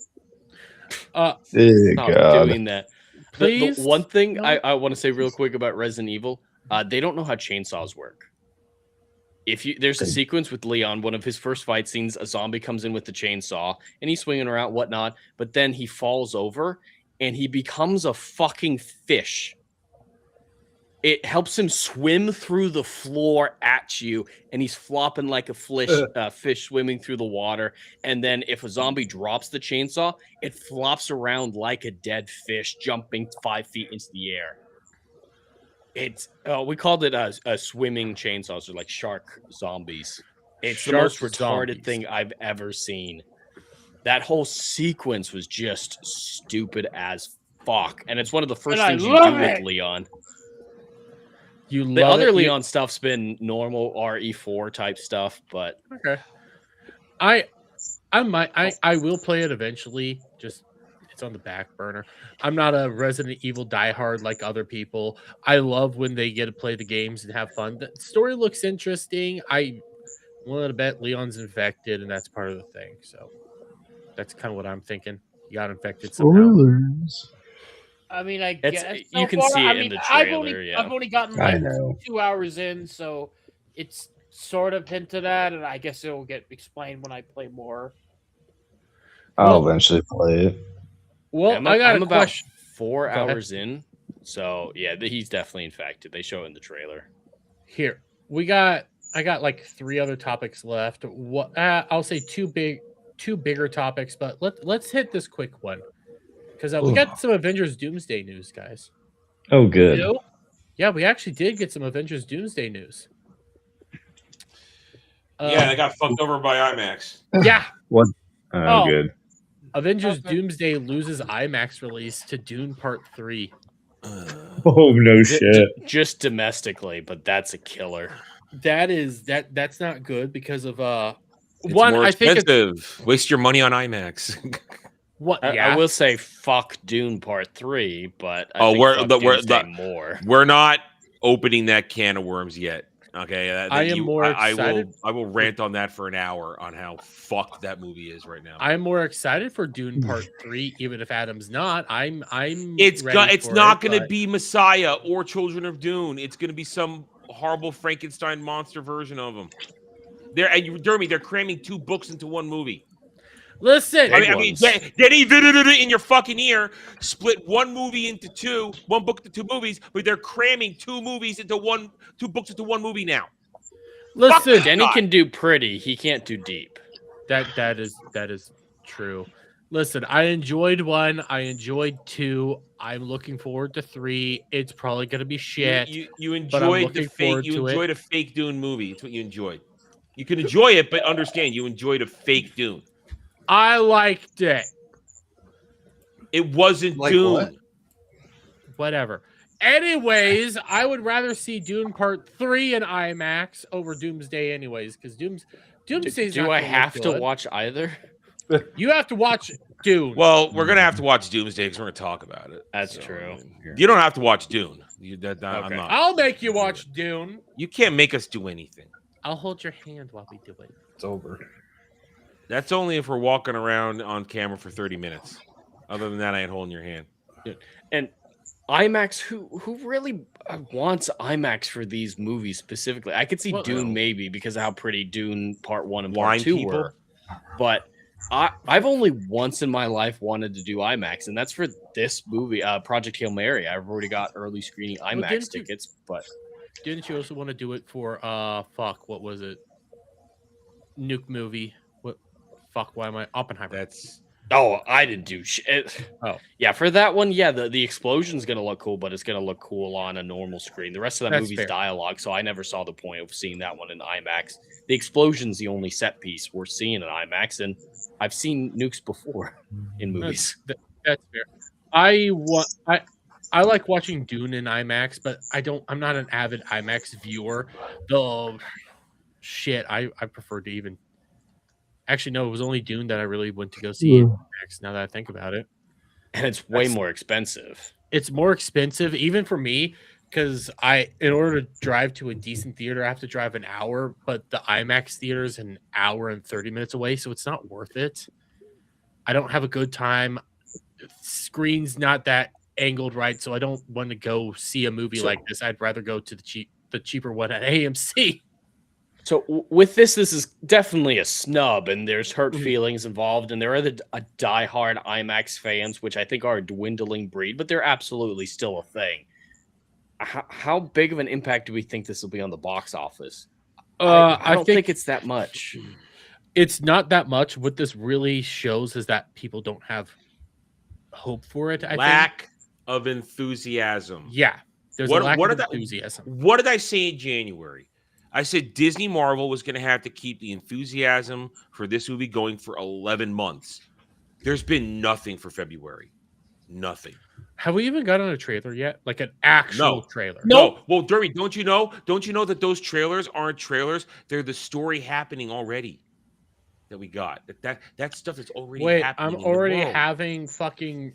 Not doing that. Please. The one thing I want to say real quick about Resident Evil, they don't know how chainsaws work. There's a sequence with Leon, one of his first fight scenes, a zombie comes in with the chainsaw and he's swinging around, whatnot, but then he falls over and he becomes a fucking fish. it helps him swim through the floor at you, and he's flopping like a fish swimming through the water. And then if a zombie drops the chainsaw, it flops around like a dead fish, jumping 5 feet into the air. It's we called it a swimming chainsaws, or like shark zombies. It's the most retarded thing I've ever seen. That whole sequence was just stupid as fuck, and it's one of the first things you do with Leon. The other Leon stuff's been normal RE4 type stuff, but okay. I will play it eventually. Just it's on the back burner. I'm not a Resident Evil diehard like other people. I love when they get to play the games and have fun. The story looks interesting. I want to bet Leon's infected, and that's part of the thing. So that's kind of what I'm thinking. He got infected somehow. I mean, I guess you can see it in the trailer. I've only gotten like 2 hours in, so it's sort of hinted at, and I guess it will get explained when I play more. I'll eventually play it. Well, I'm about 4 hours in, so yeah, he's definitely infected. They show it in the trailer. Here, I got like 3 other topics left. What I'll say two bigger topics, but let's hit this quick one. Because we got some Avengers Doomsday news, guys. Oh, good. You know? Yeah, we actually did get some Avengers Doomsday news. Yeah, they got fucked over by IMAX. Yeah. What? Good. Avengers Doomsday loses IMAX release to Dune Part 3. Oh, no shit. Just domestically, but that's a killer. That's not good because of it's more expensive. Waste your money on IMAX. What? I will say fuck Dune Part 3, but we're not opening that can of worms yet. Okay, excited. I will rant on that for an hour on how fucked that movie is right now. I'm more excited for Dune Part 3, even if Adam's not. It's not going to be Messiah or Children of Dune. It's going to be some horrible Frankenstein monster version of them. They're cramming 2 books into one movie. Listen, I mean, get in your fucking ear. Split one movie into 2, one book into 2 movies, but they're cramming 2 movies into 2 books into 1 movie now. Listen, Denny can do pretty. He can't do deep. That is true. Listen, I enjoyed 1. I enjoyed 2. I'm looking forward to 3. It's probably gonna be shit. You enjoyed the fake. You enjoyed a fake Dune movie. It's what you enjoyed. You can enjoy it, but understand you enjoyed a fake Dune. I liked it. It wasn't like Dune. What? Whatever. Anyways, I would rather see Dune Part 3 in IMAX over Doomsday anyways, because Doomsday's Do I have to watch either? You have to watch Dune. Well, we're going to have to watch Doomsday because we're going to talk about it. That's true. You don't have to watch Dune. Okay. I'm not. I'll make you watch Dune. You can't make us do anything. I'll hold your hand while we do it. It's over. That's only if we're walking around on camera for 30 minutes. Other than that, I ain't holding your hand. And IMAX, who really wants IMAX for these movies specifically? I could see Dune maybe because of how pretty Dune Part 1 and Part 2 were. But I've only once in my life wanted to do IMAX, and that's for this movie, Project Hail Mary. I've already got early screening IMAX tickets, but didn't you also want to do it for what was it? Nuke movie. Why am I Oppenheimer? I didn't do shit. Oh, yeah, for that one, yeah, the explosion's gonna look cool, but it's gonna look cool on a normal screen. The rest of that movie's dialogue, so I never saw the point of seeing that one in IMAX. The explosion's the only set piece we're seeing in IMAX, and I've seen nukes before in movies. That's fair. I like watching Dune in IMAX, but I'm not an avid IMAX viewer. Though shit, I prefer to even. Actually, no, it was only Dune that I really went to go see in IMAX, now that I think about it. And it's way more expensive. It's more expensive, even for me, because in order to drive to a decent theater, I have to drive an hour, but the IMAX theater is an hour and 30 minutes away, so it's not worth it. I don't have a good time. Screen's not that angled right, so I don't want to go see a movie like this. I'd rather go to the cheaper one at AMC. So with this is definitely a snub, and there's hurt feelings involved, and there are a diehard IMAX fans, which I think are a dwindling breed, but they're absolutely still a thing. how big of an impact do we think this will be on the box office? I don't think it's that much. It's not that much. What this really shows is that people don't have hope for it. I think. Lack of enthusiasm. Yeah, there's a lack of enthusiasm. What did I say in January? I said Disney Marvel was going to have to keep the enthusiasm for this movie going for 11 months. There's been nothing for February. Nothing. Have we even gotten a trailer yet? Like an actual trailer? No. Well, Derby, don't you know that those trailers aren't trailers? They're the story happening already that we got. That stuff is already happening. I'm already having fucking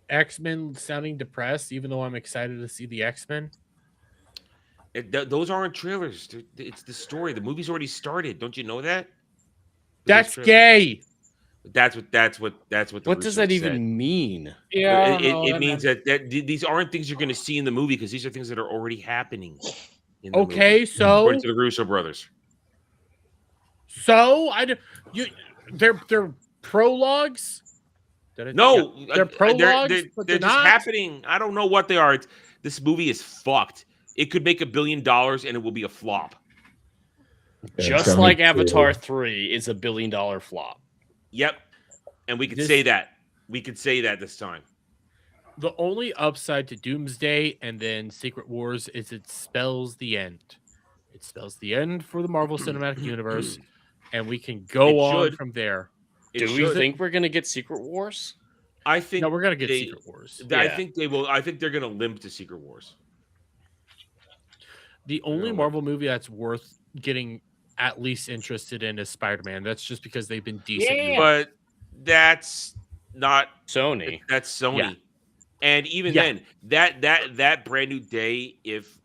X-Men sounding depressed, even though I'm excited to see the X-Men. Those aren't trailers. It's the story. The movie's already started. Don't you know that? That's gay. That's what What does that even mean? Yeah, it means that these aren't things you're going to see in the movie because these are things that are already happening. In the movie, so according to the Russo brothers. So they're prologues. They're prologues. They're just happening. I don't know what they are. This movie is fucked. It could make $1 billion and it will be a flop. Just like Avatar 3 is $1 billion flop. Yep. And we could say that. We could say that this time. The only upside to Doomsday and then Secret Wars is it spells the end. It spells the end for the Marvel Cinematic Universe, and we can go on from there. Do we think we're going to get Secret Wars? I think we're going to get Secret Wars. I think they will. I think they're going to limp to Secret Wars. The only Marvel movie that's worth getting at least interested in is Spider-Man. That's just because they've been decent. Yeah. But that's not Sony. That's Sony. Yeah. And even then, that Brand New Day, if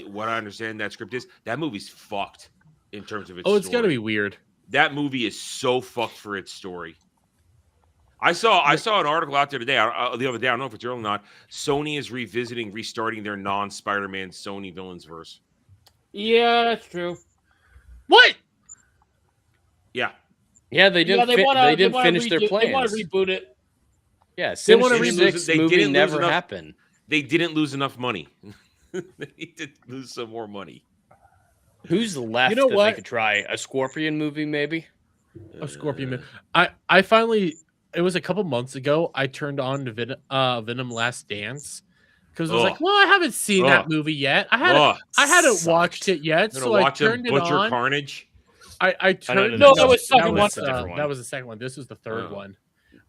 what I understand that script is, that movie's fucked in terms of its it's story. gonna be weird. That movie is so fucked for its story. I saw an article out there today, the other day. I don't know if it's real or not. Sony is restarting their non-Spider-Man Sony villains verse. Yeah, that's true. What? Yeah. Yeah, they didn't. They didn't finish their plans. They want to reboot it. Yeah, Sinister Six movie never happened. They didn't lose enough money. They did lose some more money. Who's left that they could try? A Scorpion movie, maybe? A Scorpion movie. I finally, it was a couple months ago, I turned on to Venom Last Dance. Because I was like, well, I haven't seen that movie yet. I hadn't watched it yet. So I turned it Butcher on. Carnage? I turned that was second one. That was the second one. This was the third one.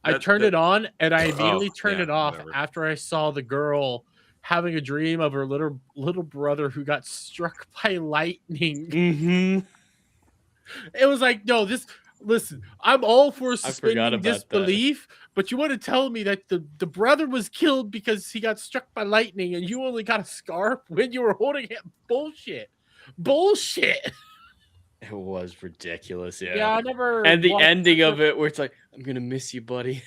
I turned it on and I immediately turned it off after I saw the girl having a dream of her little brother who got struck by lightning. Mm-hmm. It was like, no, listen, I'm all for suspending disbelief, but you want to tell me that the brother was killed because he got struck by lightning and you only got a scarf when you were holding it? Bullshit. It was ridiculous, yeah. Yeah, I never. And the ending of it, where it's like, "I'm gonna miss you, buddy."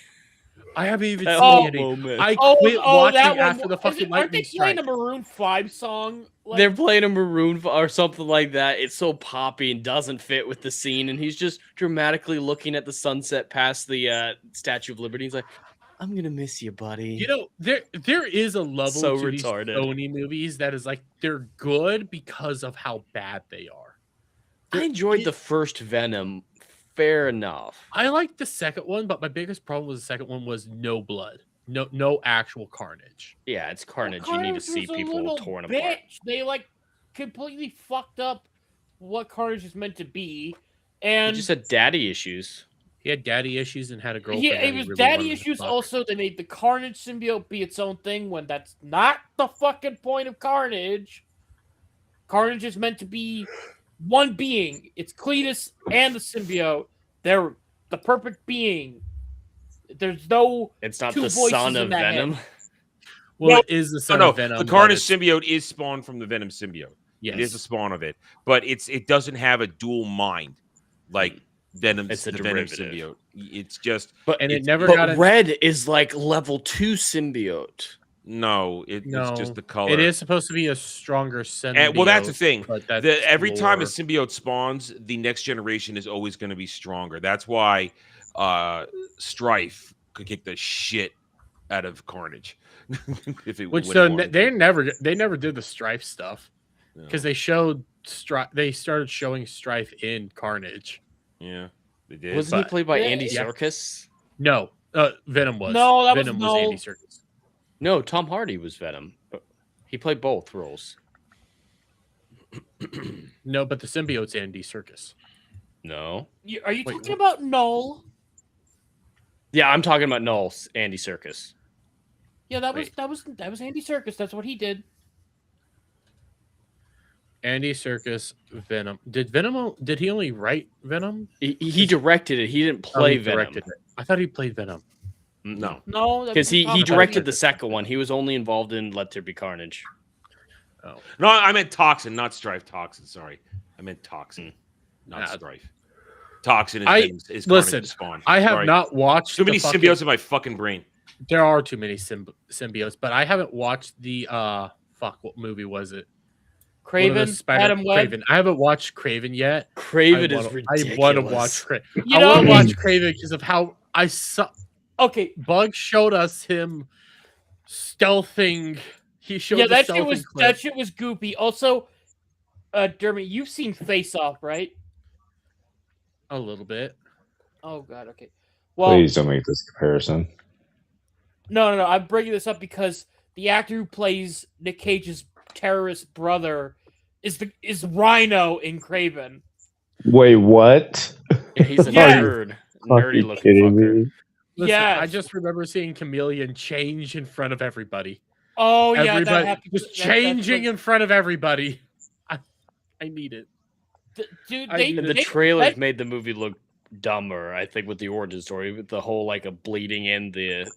I haven't even seen it. I quit watching after the fucking lightning strike. Aren't they playing a Maroon 5 song? They're playing a Maroon or something like that. It's so poppy and doesn't fit with the scene, and he's just dramatically looking at the sunset past the Statue of Liberty. He's like, "I'm gonna miss you, buddy." You know, there is a level to these Sony movies that is like they're good because of how bad they are. I enjoyed the first Venom. Fair enough. I liked the second one, but my biggest problem with the second one was no blood, no actual carnage. Yeah, it's carnage. You need to see people torn apart. They completely fucked up what Carnage is meant to be, and he just had daddy issues. He had daddy issues and had a girlfriend. Yeah, it was really daddy issues. Also, they made the Carnage symbiote be its own thing when that's not the fucking point of Carnage. Carnage is meant to be one being. It's Cletus and the symbiote. They're the perfect being. There's no. It's not the son of Venom. Well, it is the son of Venom. The Carnage symbiote is spawned from the Venom symbiote. Yes. It is a spawn of it, but it doesn't have a dual mind like Venom. It's a Venom derivative. symbiote. It's just. But Red is like level 2 symbiote. No, it's just the color. It is supposed to be a stronger symbiote. Well, that's the thing. Every time a symbiote spawns, the next generation is always going to be stronger. That's why Strife could kick the shit out of Carnage. If it Which would so warrant they it. never did the Strife stuff because they showed Strife. They started showing Strife in Carnage. Yeah, they did. Wasn't he played by Andy yeah. Serkis? No, Venom was. No, that Venom was Andy Serkis. No, Tom Hardy was Venom. He played both roles. No, but the symbiote's Andy Serkis. No. Are you talking about Null? Yeah, I'm talking about Null's Andy Serkis. Yeah, that was Andy Serkis. That's what he did. Andy Serkis, Venom. Did he only write Venom? He directed it. He didn't play Venom. I thought he played Venom. No, because he directed the second one. He was only involved in Let There Be Carnage. Oh no, I meant Toxin, not Strife. Toxin, sorry, I meant Toxin, not Strife. Toxin is listen. Spawn. I have Sorry. not watched too many symbiotes in my fucking brain. There are too many symbiotes, but I haven't watched the what movie was it? Craven, Adam Webb. Craven. I haven't watched Craven yet. Craven is ridiculous. I want to watch Craven. I want to watch Craven because of how I saw. Okay, Bug showed us him stealthing. He showed that shit was goopy. Also, Dermot, you've seen Face Off, right? A little bit. Oh God. Okay. Well, Please don't make this comparison. No. I'm bringing this up because the actor who plays Nick Cage's terrorist brother is Rhino in Craven. Wait, what? Yeah, he's a nerd. Nerdy looking fucker. Listen, I just remember seeing Chameleon change in front of everybody. Oh yeah, that happened. Just changing in front of everybody. I need it. Dude, the trailers made the movie look dumber. I think with the origin story, with the whole like a bleeding in the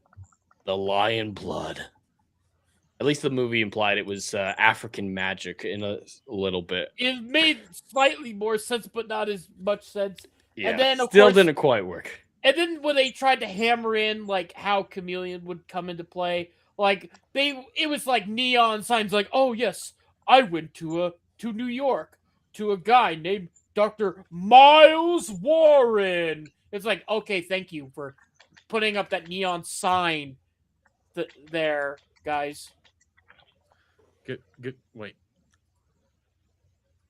lion blood. At least the movie implied it was African magic in a little bit. It made slightly more sense, but not as much sense. Yeah, and then, still didn't quite work. And then when they tried to hammer in like how Chameleon would come into play, like it was like neon signs, like, oh yes, I went to New York to a guy named Dr. Miles Warren. It's like, okay, thank you for putting up that neon sign there, guys. Good. Wait.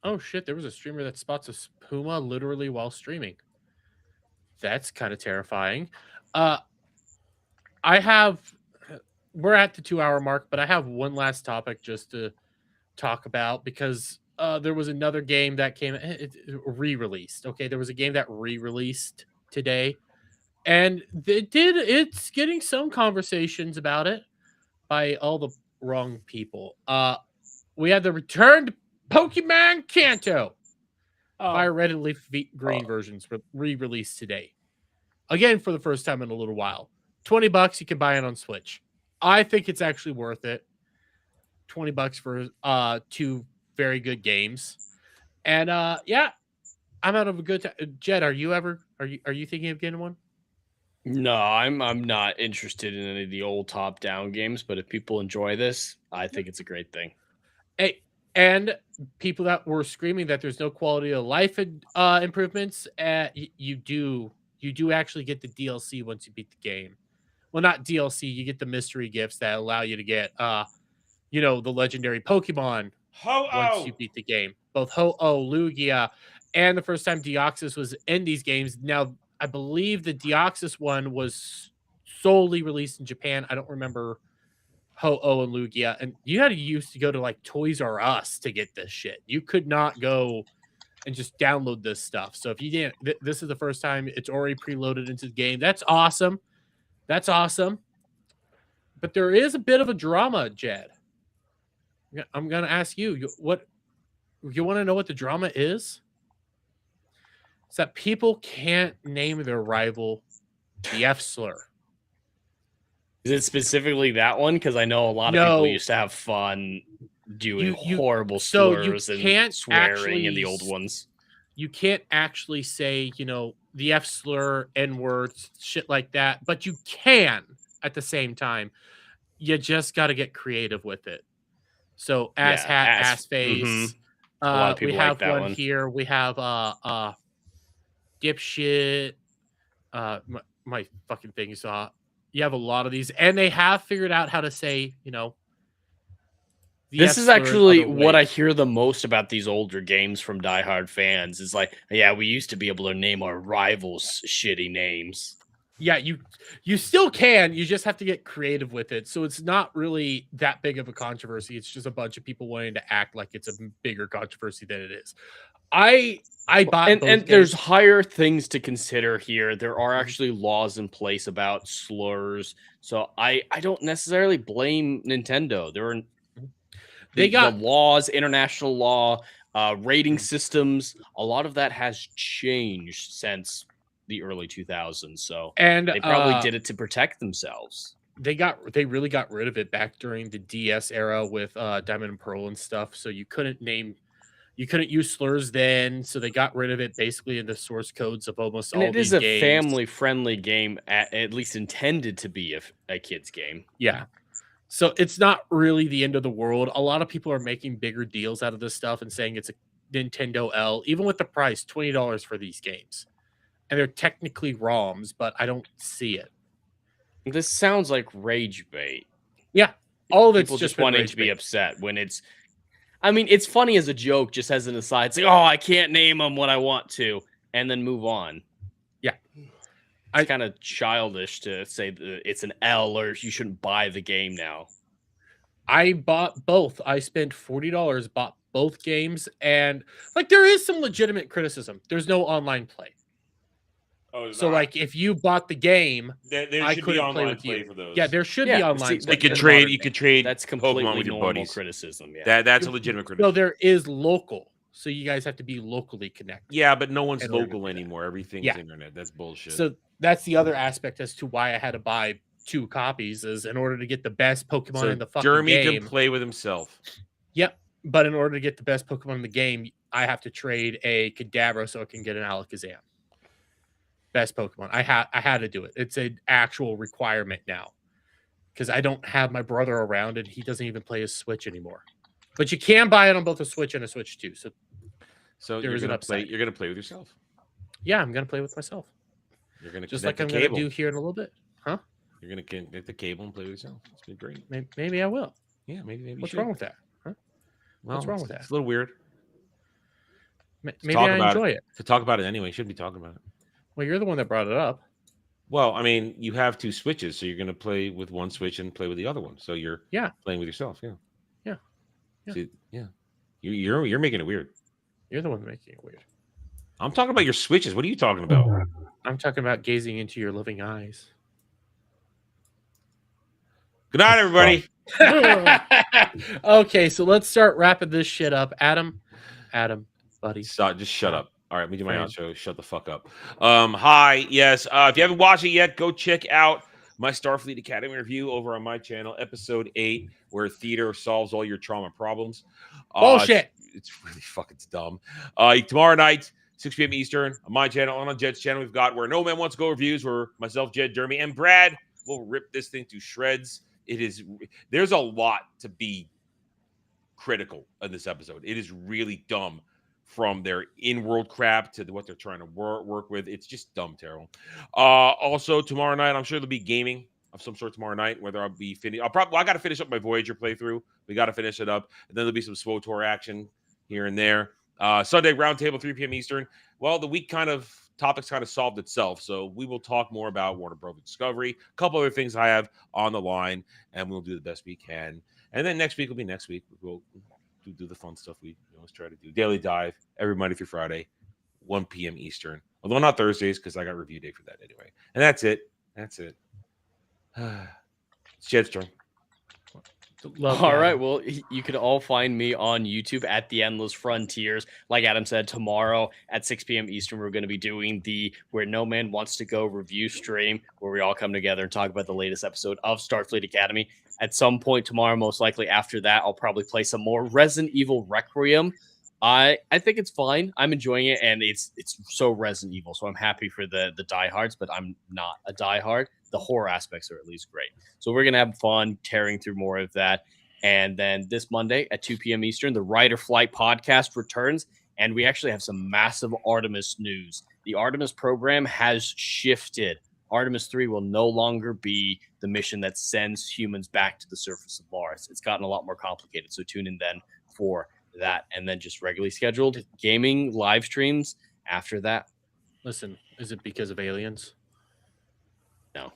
Oh shit! There was a streamer that spots a puma literally while streaming. That's kind of terrifying. We're at the 2-hour mark, but I have one last topic just to talk about because there was another game that came re-released. Okay, there was a game that re-released today, and it's getting some conversations about it by all the wrong people. We had the returned Pokemon Kanto. Fire Red and Leaf Green versions were re-released today. Again, for the first time in a little while. $20, you can buy it on Switch. I think it's actually worth it. $20 for 2 very good games. And yeah, I'm out of a good time. Jed, are you thinking of getting one? No, I'm not interested in any of the old top-down games, but if people enjoy this, I think it's a great thing. Hey, and people that were screaming that there's no quality of life improvements, you do actually get the DLC once you beat the game. Well, not DLC, you get the mystery gifts that allow you to get the legendary Pokemon once you beat the game. Both Ho-Oh, Lugia, and the first time Deoxys was in these games. Now, I believe the Deoxys one was solely released in Japan. I don't remember Ho-Oh and Lugia. And you had to used to go to like Toys R Us to get this shit. You could not go and just download this stuff. So if you didn't, this is the first time it's already preloaded into the game. That's awesome. That's awesome. But there is a bit of a drama, Jed. I'm going to ask you, what you want to know what the drama is? It's that people can't name their rival the F slur. Is it specifically that one? Because I know a lot of people used to have fun doing horrible slurs and swearing in the old ones. You can't actually say, the F slur, N words, shit like that, but you can at the same time. You just got to get creative with it. So ass hat, ass face. Mm-hmm. A lot of people we have like that one here. We have dipshit. My fucking thing is You have a lot of these, and they have figured out how to say, This is actually what I hear the most about these older games from diehard fans. Is like, yeah, we used to be able to name our rivals shitty names. Yeah, you still can. You just have to get creative with it. So it's not really that big of a controversy. It's just a bunch of people wanting to act like it's a bigger controversy than it is. I bought and there's higher things to consider here. There are actually laws in place about slurs. So I don't necessarily blame Nintendo. There are the laws, international law, rating systems. A lot of that has changed since the early 2000s. So they probably did it to protect themselves. They really got rid of it back during the DS era with Diamond and Pearl and stuff. So you couldn't use slurs then. So they got rid of it basically in the source codes of almost all these games. And it is a family-friendly game, at least intended to be a kid's game. Yeah. So it's not really the end of the world. A lot of people are making bigger deals out of this stuff and saying it's a Nintendo L, even with the price, $20 for these games. And they're technically ROMs, but I don't see it. This sounds like rage bait. Yeah. All of it's people just wanting to be upset when it's... I mean, it's funny as a joke, just as an aside. It's like, oh, I can't name them what I want to, and then move on. Yeah. It's kind of childish to say that it's an L or you shouldn't buy the game now. I bought both. I spent $40, bought both games, and there is some legitimate criticism. There's no online play. Oh, so if you bought the game, there I should couldn't be online play with play you. for those. Yeah, there should be online. You could trade. You could trade. That's completely Pokemon with your normal buddies. criticism. Yeah, that's a legitimate criticism. No, there is local. So you guys have to be locally connected. Yeah, but no one's local anymore. Everything's internet. That's bullshit. So that's the other aspect as to why I had to buy 2 copies, is in order to get the best Pokemon in the fucking Jeremy game. can play with himself. Yep, but in order to get the best Pokemon in the game, I have to trade a Kadabra so I can get an Alakazam. Best Pokemon. I had to do it. It's an actual requirement now because I don't have my brother around and he doesn't even play his Switch anymore. But you can buy it on both a Switch and a Switch 2. So you're gonna play. You're gonna play with yourself. Yeah, I'm gonna play with myself. You're gonna just like I'm gonna do here in a little bit, huh? You're gonna get the cable and play with yourself. It's been great. Maybe I will. Yeah, maybe. What's wrong with that? Huh? Well, what's wrong with that? It's a little weird. Maybe I enjoy it. To talk about it anyway. You shouldn't be talking about it. Well, you're the one that brought it up. Well, I mean, you have 2 Switches, so you're going to play with one Switch and play with the other one. So you're playing with yourself. Yeah. See, yeah. You're making it weird. You're the one making it weird. I'm talking about your Switches. What are you talking about? I'm talking about gazing into your loving eyes. Good night, everybody. Okay, so let's start wrapping this shit up. Adam, buddy. Just shut up. All right, let me do my outro. Shut the fuck up. Hi. Yes. If you haven't watched it yet, go check out my Starfleet Academy review over on my channel, episode 8, where theater solves all your trauma problems. Bullshit. It's really fucking dumb. Tomorrow night, 6 p.m. Eastern, on my channel, on Jed's channel, we've got Where No Man Wants to Go reviews, where myself, Jed, Jeremy, and Brad will rip this thing to shreds. There's a lot to be critical of this episode. It is really dumb. From their in-world crap to what they're trying to work with. It's just dumb, terrible. Also, tomorrow night, I'm sure there'll be gaming of some sort tomorrow night, whether I'll be finished. I got to finish up my Voyager playthrough. We got to finish it up. And then there'll be some SWOTOR action here and there. Sunday, roundtable, 3 p.m. Eastern. Well, the week topics kind of solved itself. So we will talk more about Warner Bros. Discovery, a couple other things I have on the line, and we'll do the best we can. And then next week will be next week. We'll do the fun stuff we always try to do. Daily Dive every Monday through Friday, 1 p.m. Eastern. Although not Thursdays because I got review day for that anyway. And that's it. It's Jed's turn. All right. Well, you can all find me on YouTube at The Endless Frontiers. Like Adam said, tomorrow at 6 p.m. Eastern, we're going to be doing the Where No Man Wants to Go review stream, where we all come together and talk about the latest episode of Starfleet Academy. At some point tomorrow, most likely after that, I'll probably play some more Resident Evil Requiem. I think it's fine. I'm enjoying it, and it's so Resident Evil, so I'm happy for the diehards, but I'm not a diehard. The horror aspects are at least great. So we're going to have fun tearing through more of that. And then this Monday at 2 p.m. Eastern, the Rider Flight podcast returns, and we actually have some massive Artemis news. The Artemis program has shifted Artemis 3 will no longer be the mission that sends humans back to the surface of Mars. It's gotten a lot more complicated. So tune in then for that, and then just regularly scheduled gaming live streams after that. Listen, is it because of aliens? No.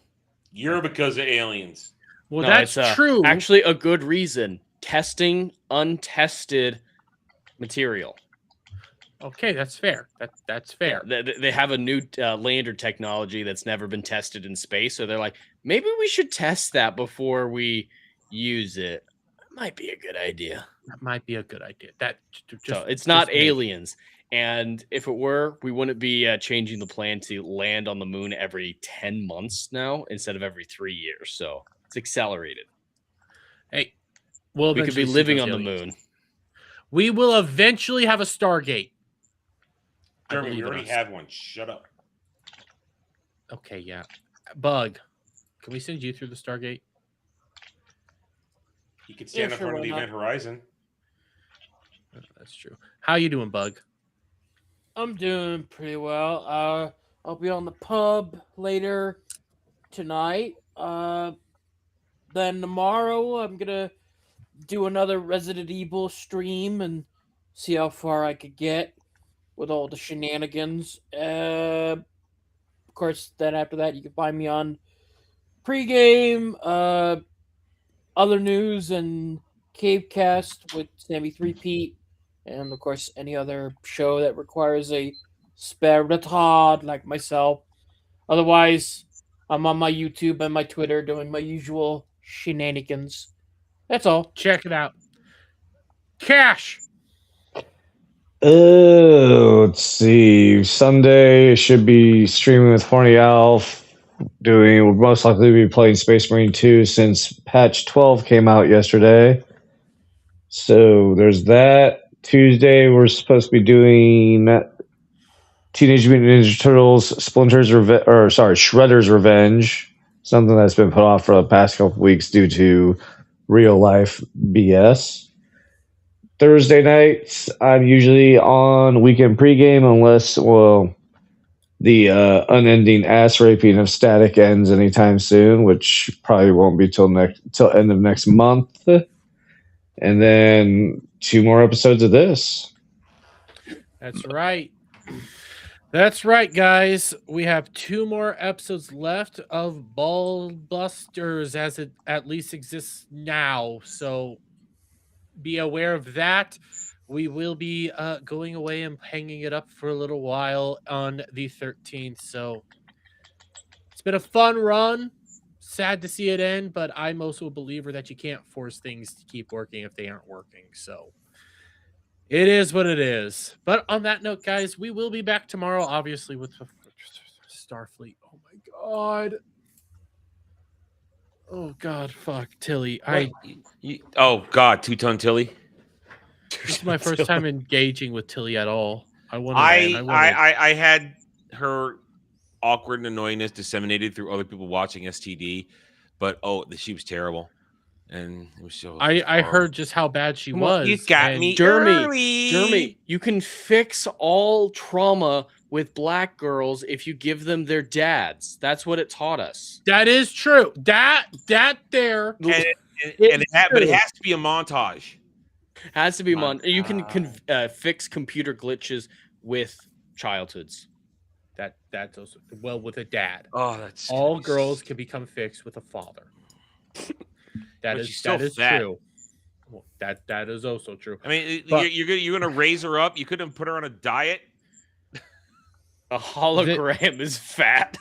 You're because of aliens. Well, No, that's it's, true. Actually, a good reason. Testing untested material. Okay, that's fair. That's fair. They have a new lander technology that's never been tested in space, so they're like, maybe we should test that before we use it. Might be a good idea. That might be a good idea. So it's not aliens. And if it were, we wouldn't be changing the plan to land on the moon every 10 months now instead of every 3 years. So it's accelerated. Hey, we could be living on the moon. We will eventually have a Stargate. Jeremy, we already have one. Shut up. Okay, yeah. Bug, can we send you through the Stargate? You could stand in front of the event horizon. Oh, that's true. How you doing, Bug? I'm doing pretty well. I'll be on the pub later tonight. Then tomorrow I'm gonna do another Resident Evil stream and see how far I could get with all the shenanigans. Of course, then after that you can find me on pregame, other news, and Cavecast with Sammy 3Pete. And, of course, any other show that requires a spare retard like myself. Otherwise, I'm on my YouTube and my Twitter doing my usual shenanigans. That's all. Check it out. Cash! Let's see. Sunday should be streaming with Horny Alf. We'll most likely be playing Space Marine 2 since patch 12 came out yesterday. So there's that. Tuesday, we're supposed to be doing Teenage Mutant Ninja Turtles Shredder's Revenge, something that's been put off for the past couple weeks due to real life BS. Thursday nights, I'm usually on weekend pregame unless, the unending ass raping of Static ends anytime soon, which probably won't be till end of next month. And then 2 more episodes of this. That's right. That's right, guys. We have 2 more episodes left of Ball Busters as it at least exists now. So be aware of that. We will be going away and hanging it up for a little while on the 13th. So it's been a fun run. Sad to see it end, but I'm also a believer that you can't force things to keep working if they aren't working. So it is what it is. But on that note, guys, we will be back tomorrow, obviously, with Starfleet. Oh, my God. Oh, God, fuck. Tilly. Oh, God, Two-Tone Tilly. This is my first time engaging with Tilly at all. I had her awkward annoyingness disseminated through other people watching STD, but she was terrible, and it was so. I heard just how bad she was. You got me, Jeremy. You can fix all trauma with black girls if you give them their dads. That's what it taught us. That is true. That there. But it has to be a montage. Has to be you can fix computer glitches with childhoods. That's also with a dad. Oh, that's all girls can become fixed with a father. That is true. Well, that is also true. I mean, you're gonna raise her up. You couldn't put her on a diet. A hologram is fat.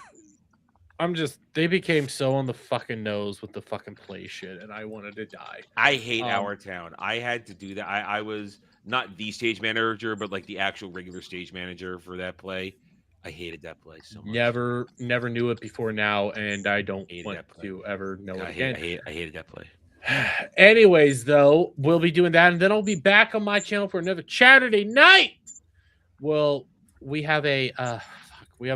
They became so on the fucking nose with the fucking play shit, and I wanted to die. I hate Our Town. I had to do that. I was not the stage manager, but like the actual regular stage manager for that play. I hated that play so much. Never knew it before now, and I don't want to ever know it again. I hated that play. Anyways, though, we'll be doing that, and then I'll be back on my channel for another Saturday night. Well, we have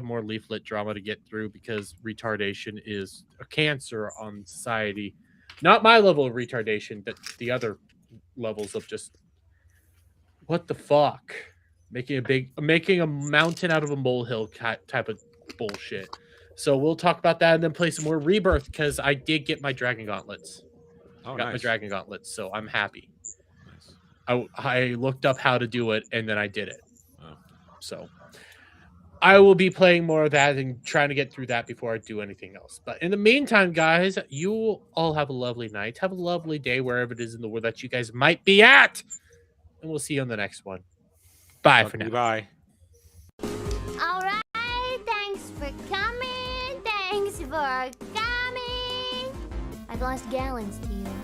more leaflet drama to get through because retardation is a cancer on society. Not my level of retardation, but the other levels of just what the fuck. Making a mountain out of a molehill type of bullshit. So we'll talk about that and then play some more Rebirth because I did get my Dragon Gauntlets. Oh, I got my nice. Dragon Gauntlets, so I'm happy. Nice. I looked up how to do it and then I did it. Oh. So I will be playing more of that and trying to get through that before I do anything else. But in the meantime, guys, you all have a lovely night. Have a lovely day wherever it is in the world that you guys might be at. And we'll see you on the next one. Bye for now. Bye. All right, thanks for coming. Thanks for coming. I've lost gallons to you.